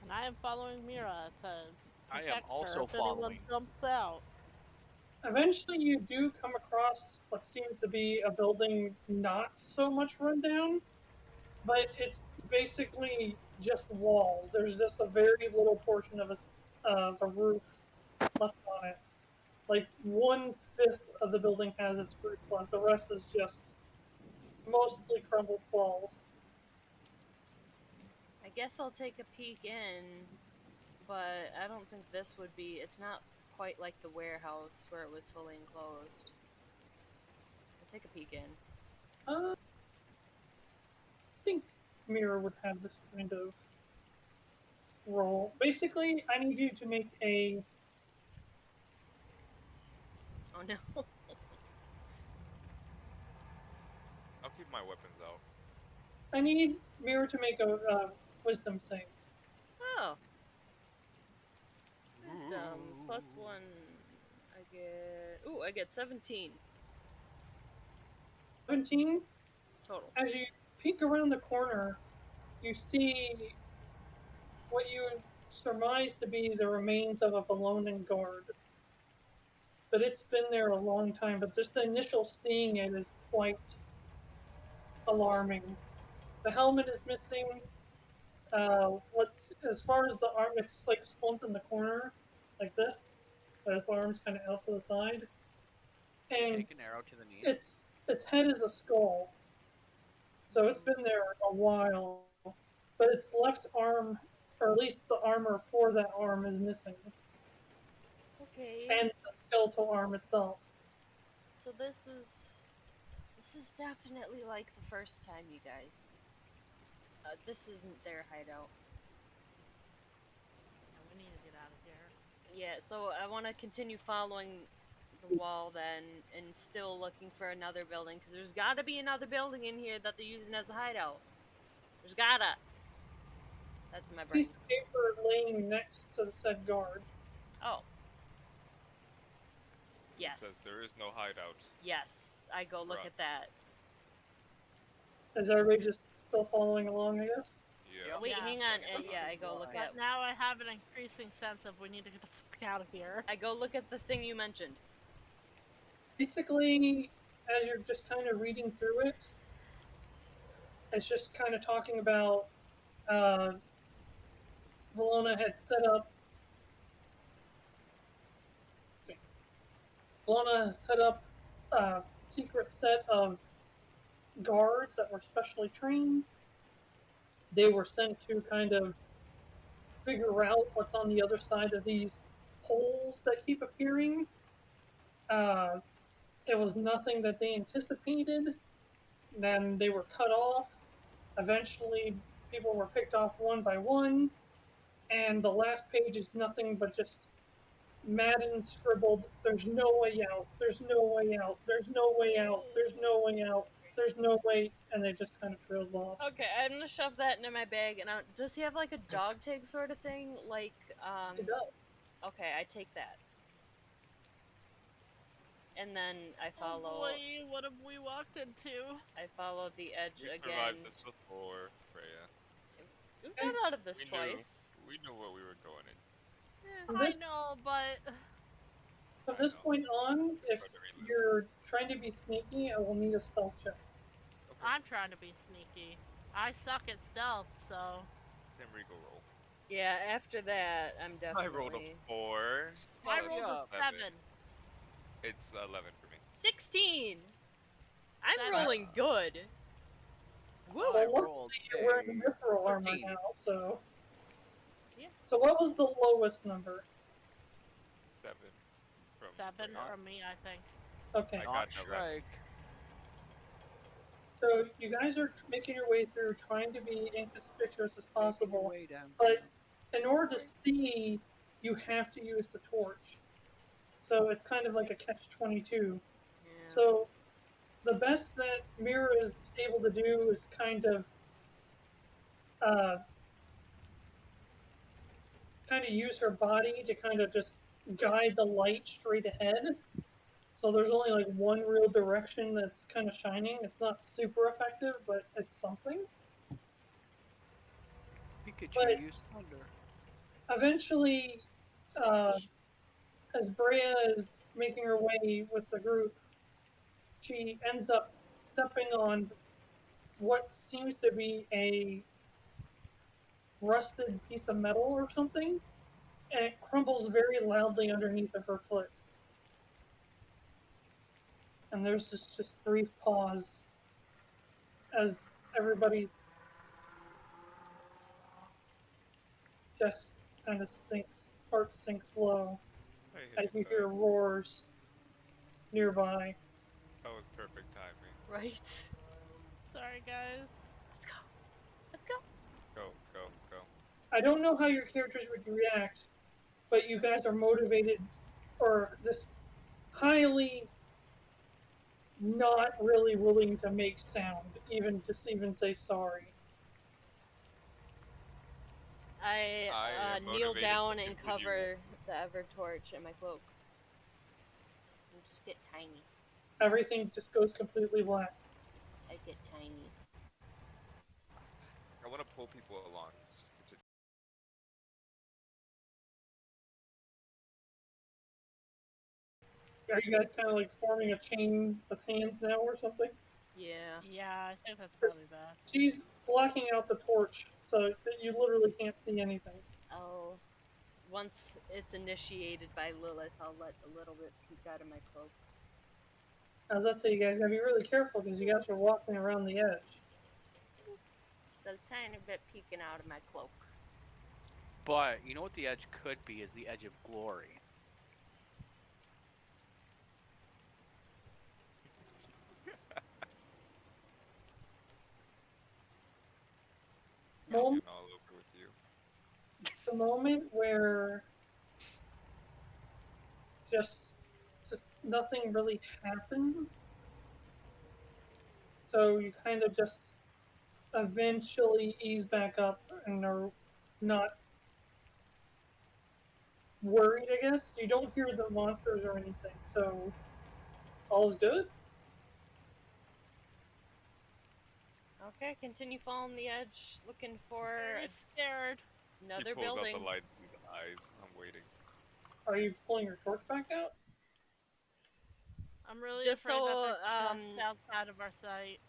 S5: And I am following Mirra to protect
S1: I am also
S5: her if
S1: following.
S5: anyone jumps out.
S4: Eventually you do come across what seems to be a building not so much run down, but it's basically just walls. There's just a very little portion of a roof left on it. Like 1/5 of the building has its roof left. The rest is just mostly crumbled walls.
S2: I guess I'll take a peek in, but I don't think this would be... It's not quite like the warehouse where it was fully enclosed. I'll take a peek in.
S4: I think Mirra would have this kind of role. Basically, I need you to make a...
S2: Oh no.
S3: I'll keep my weapons out.
S4: I need Mirra to make a wisdom save.
S2: Oh. Wisdom +1. I get 17.
S4: 17?
S2: Total.
S4: As you peek around the corner, you see what you surmise to be the remains of a Valonan guard. But it's been there a long time, but just the initial seeing it is quite alarming. The helmet is missing. As far as the arm, it's like slumped in the corner, like this. But its arms kind of out to the side. And
S1: take an arrow to the knee.
S4: Its head is a skull. So it's been there a while. But its left arm, or at least the armor for that arm, is missing.
S2: Okay.
S4: And the skeletal arm itself.
S2: So this is definitely like the first time, you guys. This isn't their hideout.
S5: We need to get out of here.
S2: Yeah, so I want to continue following the wall then, and still looking for another building, because there's got to be another building in here that they're using as a hideout. There's gotta. That's in my brain.
S4: Piece of paper laying next to the said guard.
S2: Oh. Yes.
S3: It says there is no hideout.
S2: Yes, I go look at that.
S4: Is everybody just still following along, I guess?
S3: Yeah.
S2: Wait, hang on. I go look at...
S5: But now I have an increasing sense of we need to get the fuck out of here.
S2: I go look at the thing you mentioned.
S4: Basically, as you're just kind of reading through it, it's just kind of talking about Valona had set up a secret set of guards that were specially trained. They were sent to kind of figure out what's on the other side of these holes that keep appearing. It was nothing that they anticipated. Then they were cut off. Eventually, people were picked off one by one. And the last page is nothing but just Madden scribbled, "There's no way out, there's no way out, there's no way out, there's no way out, there's no way," and it just kind of trails off.
S2: Okay, I'm gonna shove that into my bag, and does he have like a dog tag sort of thing? Like,
S4: It does.
S2: Okay, I take that. And then I follow...
S5: Oh boy, what have we walked into?
S2: I follow the edge again.
S3: We survived this before, Breya.
S2: We've been out of this twice.
S3: We knew what we were going in.
S5: I know, but...
S4: From this point on, if you're trying to be sneaky, I will need a stealth check.
S3: Okay.
S5: I'm trying to be sneaky. I suck at stealth, so...
S3: Then Rico roll.
S2: Yeah, after that, I'm definitely...
S3: I rolled a 4.
S5: I rolled a 7.
S3: It's 11 for me.
S2: 16! I'm
S5: 7.
S2: rolling good. Woo!
S4: Well, luckily you're wearing mithril armor
S1: 13.
S4: now, so...
S2: Yeah.
S4: So what was the lowest number?
S3: 7. From
S5: 7
S3: Breya.
S5: from me, I think.
S4: Okay.
S3: I
S1: Not
S3: got
S1: Shrike.
S4: So you guys are making your way through, trying to be inconspicuous as possible. But in order to see, you have to use the torch. So it's kind of like a catch-22.
S2: Yeah.
S4: So the best that Mirra is able to do is kind of use her body to kind of just guide the light straight ahead. So there's only like one real direction that's kind of shining. It's not super effective, but it's something.
S1: Pikachu used thunder.
S4: Eventually, as Breya is making her way with the group, she ends up stepping on what seems to be a rusted piece of metal or something, and it crumbles very loudly underneath of her foot. And there's just brief pause as everybody's just kind of heart sinks low as you hear roars nearby.
S3: That was perfect timing.
S2: Right.
S5: Sorry, guys.
S2: Let's go. Let's go.
S3: Go, go, go.
S4: I don't know how your characters would react, but you guys are motivated, or just highly not really willing to make sound, even say sorry.
S2: I
S3: am
S2: kneel
S3: motivated
S2: down
S3: to
S2: and
S3: continue.
S2: cover the Evertorch in my cloak. And just get tiny.
S4: Everything just goes completely black.
S2: I get tiny.
S3: I want to pull people along.
S4: Are you guys kind of like forming a chain of hands now or something?
S2: Yeah.
S5: Yeah, I think that's probably best.
S4: She's blocking out the torch so that you literally can't see anything.
S2: Once it's initiated by Lilith, I'll let a little bit peek out of my cloak.
S4: As I say, you guys gotta be really careful because you guys are walking around the edge.
S2: Just a tiny bit peeking out of my cloak.
S1: But you know what the edge could be is the edge of glory.
S3: All over with you.
S4: The moment where just nothing really happens. So you kind of just eventually ease back up and are not worried, I guess. You don't hear the monsters or anything, so all is good.
S2: Okay, continue following the edge, looking for
S5: Very scared.
S2: another
S3: He pulls
S2: building.
S3: out the light and sees eyes. I'm waiting.
S4: Are you pulling your torch back out?
S5: I'm really
S2: Just
S5: afraid that
S2: so,
S5: they're just outside of our sight.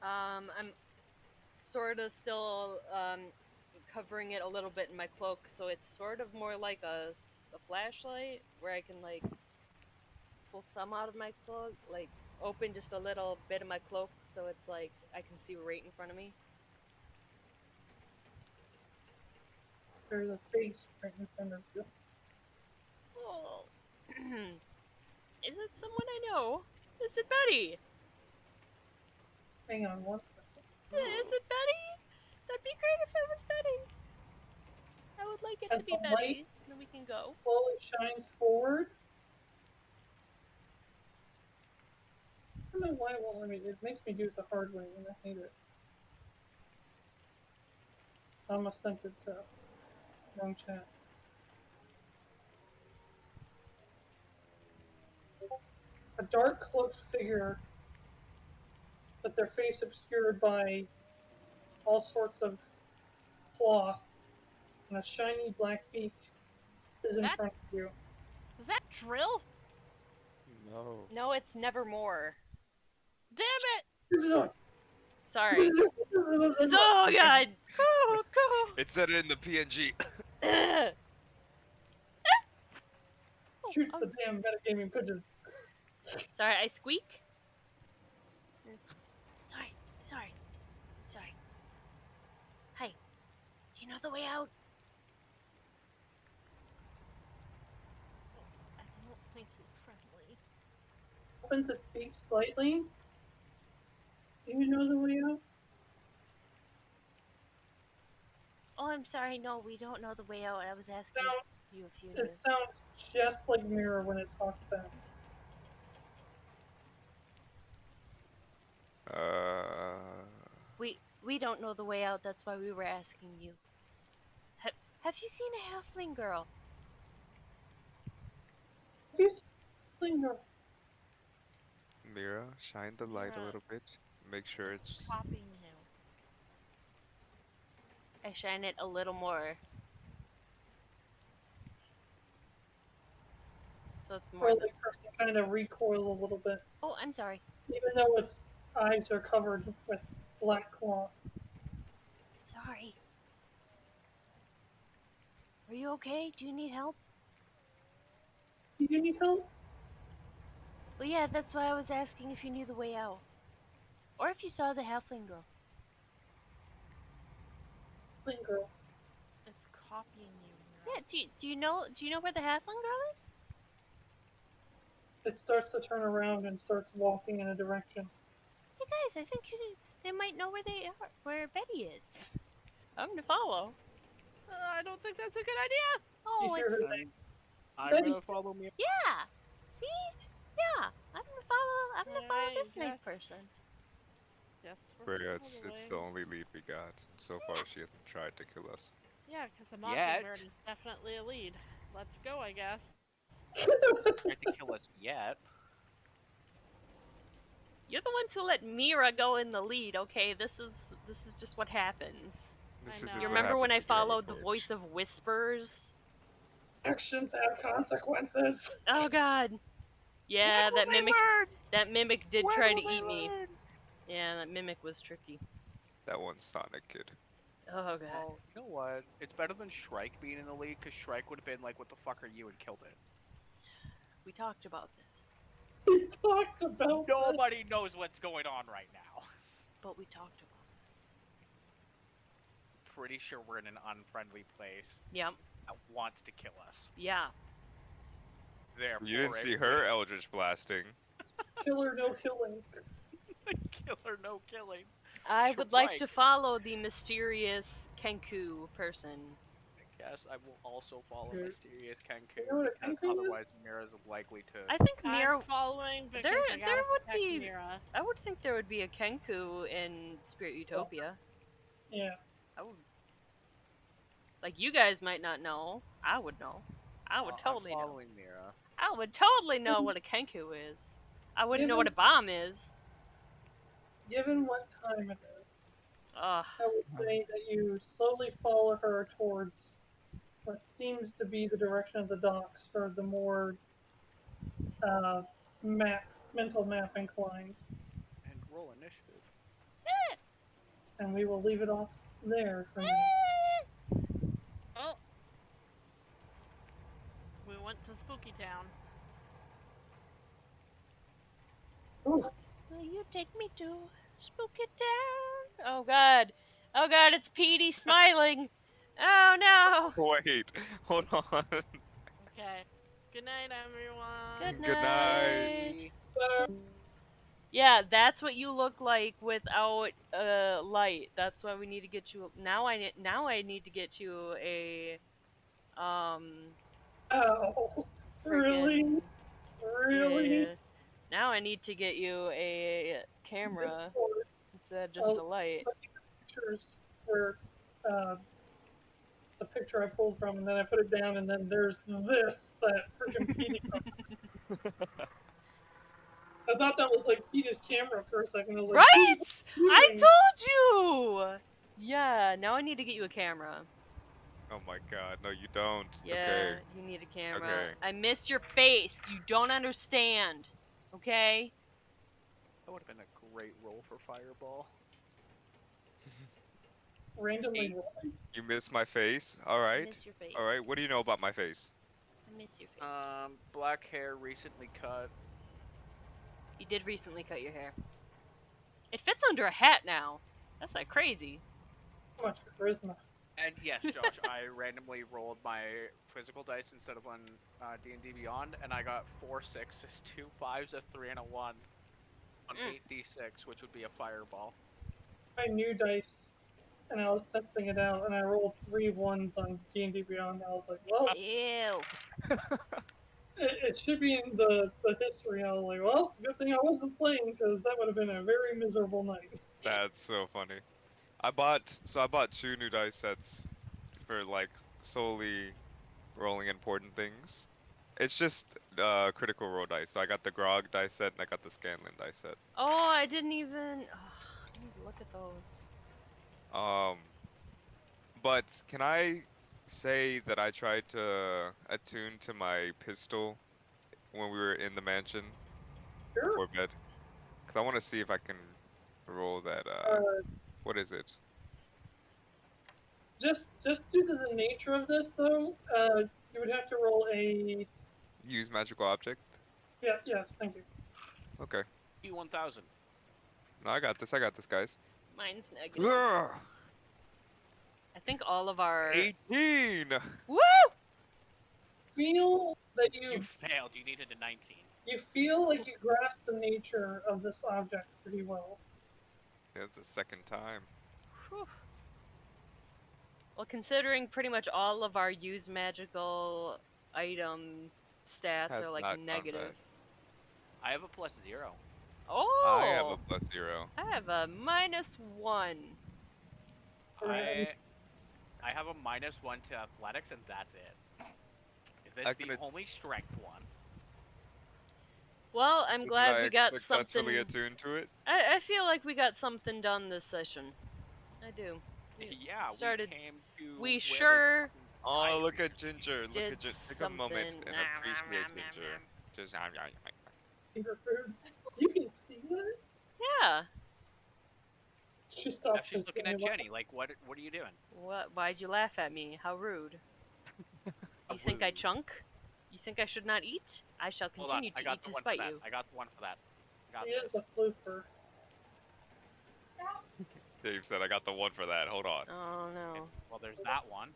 S2: I'm sort of still covering it a little bit in my cloak, so it's sort of more like a flashlight where I can like pull some out of my cloak, like open just a little bit of my cloak so it's like I can see right in front of me.
S4: There's a face right in front of you.
S2: Oh. Is it someone I know? Is it Pedi?
S4: Hang on one second.
S2: Is it Pedi? That'd be great if it was Pedi. I would like it
S4: As
S2: to be
S4: the
S2: Pedi,
S4: light
S2: then we can go.
S4: slowly shines forward. I don't know why it won't let me. It makes me do it the hard way, and I hate it. I almost sent it to wrong chat. A dark cloaked figure, with their face obscured by all sorts of cloth and a shiny black beak is in front of you.
S5: Is that Drill?
S3: No.
S2: No, it's Nevermore.
S5: Damn it!
S2: Sorry. Oh god! Go, go!
S3: It said it in the PNG.
S4: Shoots the damn metagaming pigeon.
S2: Sorry, I squeak? Sorry. Hi. Do you know the way out?
S5: I don't think he's friendly.
S4: Opens its beak slightly. Do you know the way out?
S2: Oh, I'm sorry. No, we don't know the way out. I was asking you if you knew.
S4: It sounds just like Mirra when it talks back.
S2: We don't know the way out. That's why we were asking you. Have you seen a halfling girl?
S4: Have you seen her?
S3: Mirra, shine the light a
S5: Mirra.
S3: little bit. Make sure it's.
S5: Copying him.
S2: I shine it a little more. So it's more.
S4: Well, the person kind of recoils a little bit,
S2: Oh, I'm sorry.
S4: even though its eyes are covered with black cloth.
S2: Sorry. Are you okay? Do you need help?
S4: Do you need help?
S2: Well, yeah, that's why I was asking if you knew the way out. Or if you saw the halfling girl.
S4: Halfling girl.
S5: It's copying you. Mirra.
S2: Yeah, do you know where the halfling girl is?
S4: It starts to turn around and starts walking in a direction.
S2: Hey guys, I think they might know where they are, where Pedi is. I'm gonna follow.
S5: I don't think that's a good idea.
S2: Oh,
S4: You hear
S2: it's
S4: her say,
S1: I'm
S4: Pedi.
S1: gonna follow me.
S2: yeah. See, yeah. I'm gonna follow
S5: Alright,
S2: this nice
S5: yes.
S2: person.
S5: Yes, we're
S3: Breya, it's the
S5: following.
S3: only lead we got. So far, she hasn't tried to kill us.
S5: Yeah, because a
S1: Yet.
S5: mockingbird is definitely a lead. Let's go, I guess.
S1: Tried to kill us yet.
S2: You're the ones who let Mirra go in the lead. Okay, this is just what happens.
S3: This
S5: I
S3: is
S5: know.
S3: what
S2: You remember when I
S3: happens when you have a
S2: followed the
S3: torch.
S2: voice of whispers?
S4: Actions have consequences.
S2: Oh god. Yeah,
S1: When will
S2: that mimic did
S1: When
S2: try
S1: will
S2: to
S1: they
S2: eat me.
S1: learn?
S2: Yeah, that mimic was tricky.
S3: That one's Sonic Kid.
S2: Oh god.
S1: Oh, you know what? It's better than Shrike being in the lead, because Shrike would have been like, "What the fuck are you?" and killed it.
S2: We talked about this.
S4: We talked about this.
S1: Nobody knows what's going on right now.
S2: But we talked about this.
S1: Pretty sure we're in an unfriendly place
S2: Yep.
S1: that wants to kill us.
S2: Yeah.
S1: Therefore,
S3: You didn't see
S1: it
S3: her
S1: was
S3: Eldritch blasting.
S4: Killer, no killing.
S1: killer, no killing.
S2: I would like to
S1: Shrike.
S2: follow the mysterious Kenku person.
S1: I guess I will also follow
S4: Okay.
S1: Mysterious Kenku,
S4: You know what a
S1: because
S4: Kenku is?
S1: otherwise Mirra's likely to.
S2: I think
S5: I'm
S2: Mirra.
S5: following because
S2: There
S5: I gotta
S2: would
S5: protect
S2: be-
S5: Mirra.
S2: I would think there would be a Kenku in Spirit Utopia.
S4: Yeah.
S2: I would. Like, you guys might not know. I would know. I would totally
S1: I'm
S2: know.
S1: following Mirra.
S2: I would totally know what a kenku is. I wouldn't know what a bomb is.
S4: Given what time it is,
S2: Ugh.
S4: I would say that you slowly follow her towards what seems to be the direction of the docks for the more mental map inclined.
S1: And roll initiative.
S4: And we will leave it off there for now.
S5: Oh, we went to Spooky Town.
S4: Oof.
S2: Will you take me to Spooky Town? Oh god. Oh god, it's Pedi smiling. Oh no.
S3: Wait, hold on.
S5: Okay. Good night, everyone.
S2: Good
S3: Good night.
S2: night. Yeah, that's what you look like without light. That's why we need to get you now I need to get you a
S4: Oh,
S2: friggin'
S4: really?
S2: yeah. Now I need to get you a camera instead of just a light.
S4: Pictures where the picture I pulled from, and then I put it down, and then there's this that freaking Petey. I thought that was like Petey's camera for a second. I was like,
S2: Right? I told you. Yeah. Now I need to get you a camera.
S3: Oh my god, no you don't. It's
S2: Yeah,
S3: okay.
S2: you need a camera.
S3: okay.
S2: I miss your face. You don't understand. Okay?
S1: That would have been a great roll for Fireball.
S4: randomly.
S3: You miss my face?
S2: I
S3: Alright.
S2: miss your face.
S3: Alright, what do you know about my face?
S2: I miss your face.
S1: Black hair, recently cut.
S2: You did recently cut your hair. It fits under a hat now. That's like crazy.
S4: So much charisma.
S1: And yes, Josh, I randomly rolled my physical dice instead of on D&D Beyond, and I got 4 6s, 2 5s, a 3, and a 1 on 8d6, which would be a Fireball.
S4: I knew dice, and I was testing it out, and I rolled 3 1s on D&D Beyond. I was like, well,
S2: Ew.
S4: it should be in the history. I was like, well, good thing I wasn't playing, because that would have been a very miserable night.
S3: That's so funny. I bought 2 new dice sets for like solely rolling important things. It's just critical roll dice. So I got the Grog dice set and I got the Scanlan dice set.
S2: Oh, I didn't even. I need to look at those.
S3: But can I say that I tried to attune to my pistol when we were in the mansion
S4: Sure.
S3: before bed? Because I want to see if I can roll that. What is it?
S4: Just due to the nature of this, though, you would have to roll a.
S3: Use magical object?
S4: Yeah, yes, thank you.
S3: Okay.
S1: E1000.
S3: No, I got this, guys.
S2: Mine's negative.
S3: Ugh,
S2: I think all of our.
S3: 18!
S2: Woo!
S4: Feel that
S1: You failed. You needed a 19.
S4: you feel like you grasp the nature of this object pretty well.
S3: That's the second time.
S2: Whew. Well, considering pretty much all of our use magical item stats
S3: Has
S2: are like
S3: not
S2: negative.
S3: combat.
S1: I have a +0.
S2: Oh!
S3: I have a +0.
S2: I have a -1.
S1: I have a -1 to athletics, and that's it. It's the only strength one.
S2: Well, I'm glad we got
S3: successfully
S2: something.
S3: attuned to it.
S2: I feel like we got something done this session. I do.
S1: Yeah,
S2: started.
S1: We came to.
S2: We sure.
S3: Oh, look at Ginger. Look
S2: did
S3: at Ginger. Take a moment
S2: something.
S3: and appreciate Ginger. Just
S4: Finger food. You can see that?
S2: Yeah.
S4: She stopped.
S1: She's looking at Jenny. Like, what are you doing?
S2: What? Why'd you laugh at me? How rude. You think I chunk? You think I should not eat? I shall continue to eat despite you.
S1: I got the one for that.
S4: He is a flooper.
S3: Dave said I got the one for that. Hold on.
S2: Oh no.
S1: Well, there's that one.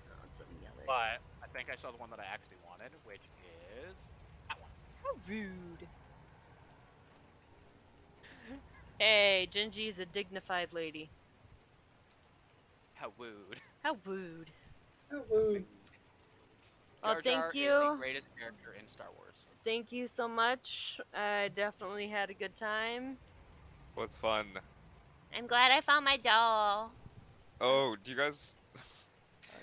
S2: No, it's the other.
S1: But I think I saw the one that I actually wanted, which is that one.
S2: How rude. Hey, Gingy is a dignified lady.
S1: How wooed.
S2: How rude.
S4: How rude.
S2: Well,
S1: Jar
S2: thank
S1: Jar
S2: you.
S1: Is the greatest character in Star Wars.
S2: Thank you so much. I definitely had a good time.
S3: What's fun?
S2: I'm glad I found my doll.
S3: Oh, do you guys?
S2: Oh,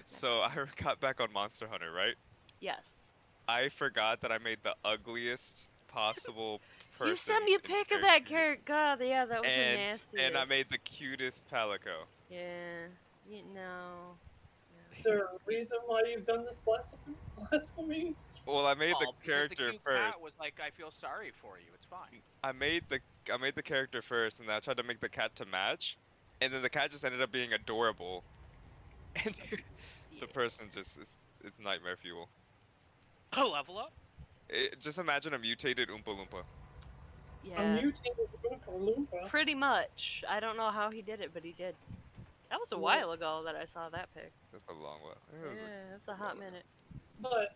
S3: So I got back on Monster Hunter, right?
S2: yes.
S3: I forgot that I made the ugliest possible
S2: You
S3: person
S2: sent me a
S3: in
S2: pic of that
S3: character,
S2: character. God, yeah, that was the
S3: and
S2: nastiest.
S3: I made the cutest Palico.
S2: Yeah. No.
S4: Is there a reason why you've done this blasphemy?
S3: Well, I made the
S1: Oh, because the
S3: character
S1: cute
S3: first.
S1: cat was like, I feel sorry for you. It's fine.
S3: I made the character first, and then I tried to make the cat to match, and then the cat just ended up being adorable, and the person just it's nightmare fuel.
S1: Level up.
S3: Just imagine a mutated Oompa Loompa.
S4: A
S2: Yeah.
S4: mutated Oompa Loompa.
S2: Pretty much. I don't know how he did it, but he did. That was a
S4: Yeah.
S2: while ago that I saw that pic.
S3: That's a long while.
S2: Yeah, it was a hot minute.
S4: But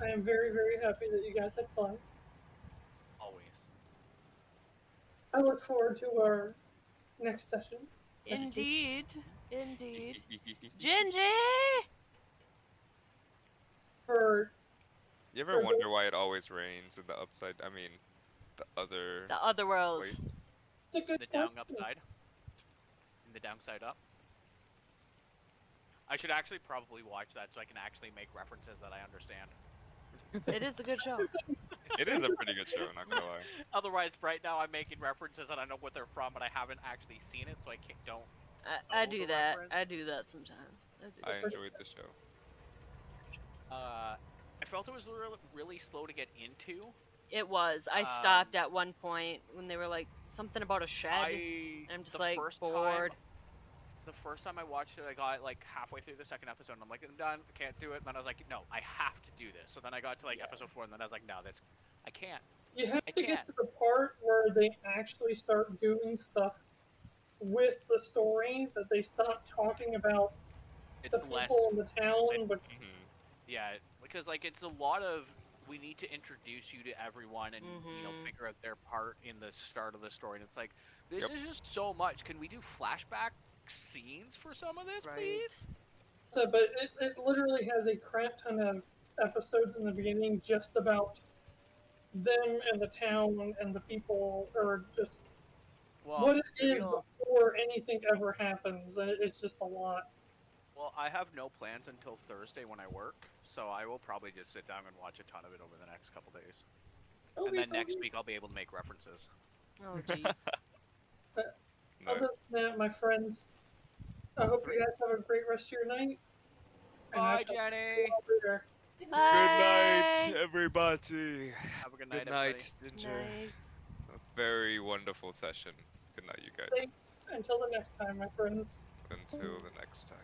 S4: I am very, very happy that you guys had fun.
S1: Always.
S4: I look forward to our next session.
S2: Indeed. Indeed. Gingy!
S4: For
S3: You ever wonder why it always rains in the upside? I mean, the other.
S2: The other world.
S3: place?
S4: it's a good
S1: The down
S4: question.
S1: upside. And the downside up. I should actually probably watch that so I can actually make references that I understand.
S2: It is a good show.
S3: It is a pretty good show, not gonna lie.
S1: Otherwise, right now I'm making references and I know what they're from, but I haven't actually seen it, so I don't.
S2: I
S1: know
S2: do
S1: the
S2: that.
S1: reference.
S2: I do that sometimes.
S3: I enjoyed the show.
S1: I felt it was really slow to get into.
S2: It was. I stopped at one point when they were like something about a shed. And I'm just like bored.
S1: The first time I watched it, I got like halfway through the second episode, and I'm like, I'm done. I can't do it. And then I was like, no, I have to do this. So then I got to like episode 4, and then I was like, no, I can't.
S4: You have to get to the part where they actually start doing stuff with the story, that they stop talking about the people in the town. But
S1: yeah, because like it's a lot of, we need to introduce you to everyone and figure out their part in the start of the story. And it's like, this is just so much. Can we do flashback scenes for some of this, please?
S4: So, but it literally has a crap ton of episodes in the beginning just about them and the town and the people, or just what it is before anything ever happens. And it's just a lot.
S1: Well, I have no plans until Thursday when I work, so I will probably just sit down and watch a ton of it over the next couple days. And then next week I'll be able to make references.
S2: Oh, jeez.
S4: Other than that, my friends, I hope you guys have a great rest of your night.
S1: Bye, Jenny.
S3: Good night, everybody.
S1: Have a good night,
S3: Good night, Ginger. A very wonderful session. Good night, you guys.
S4: Until the next time, my friends.
S3: Until the next time.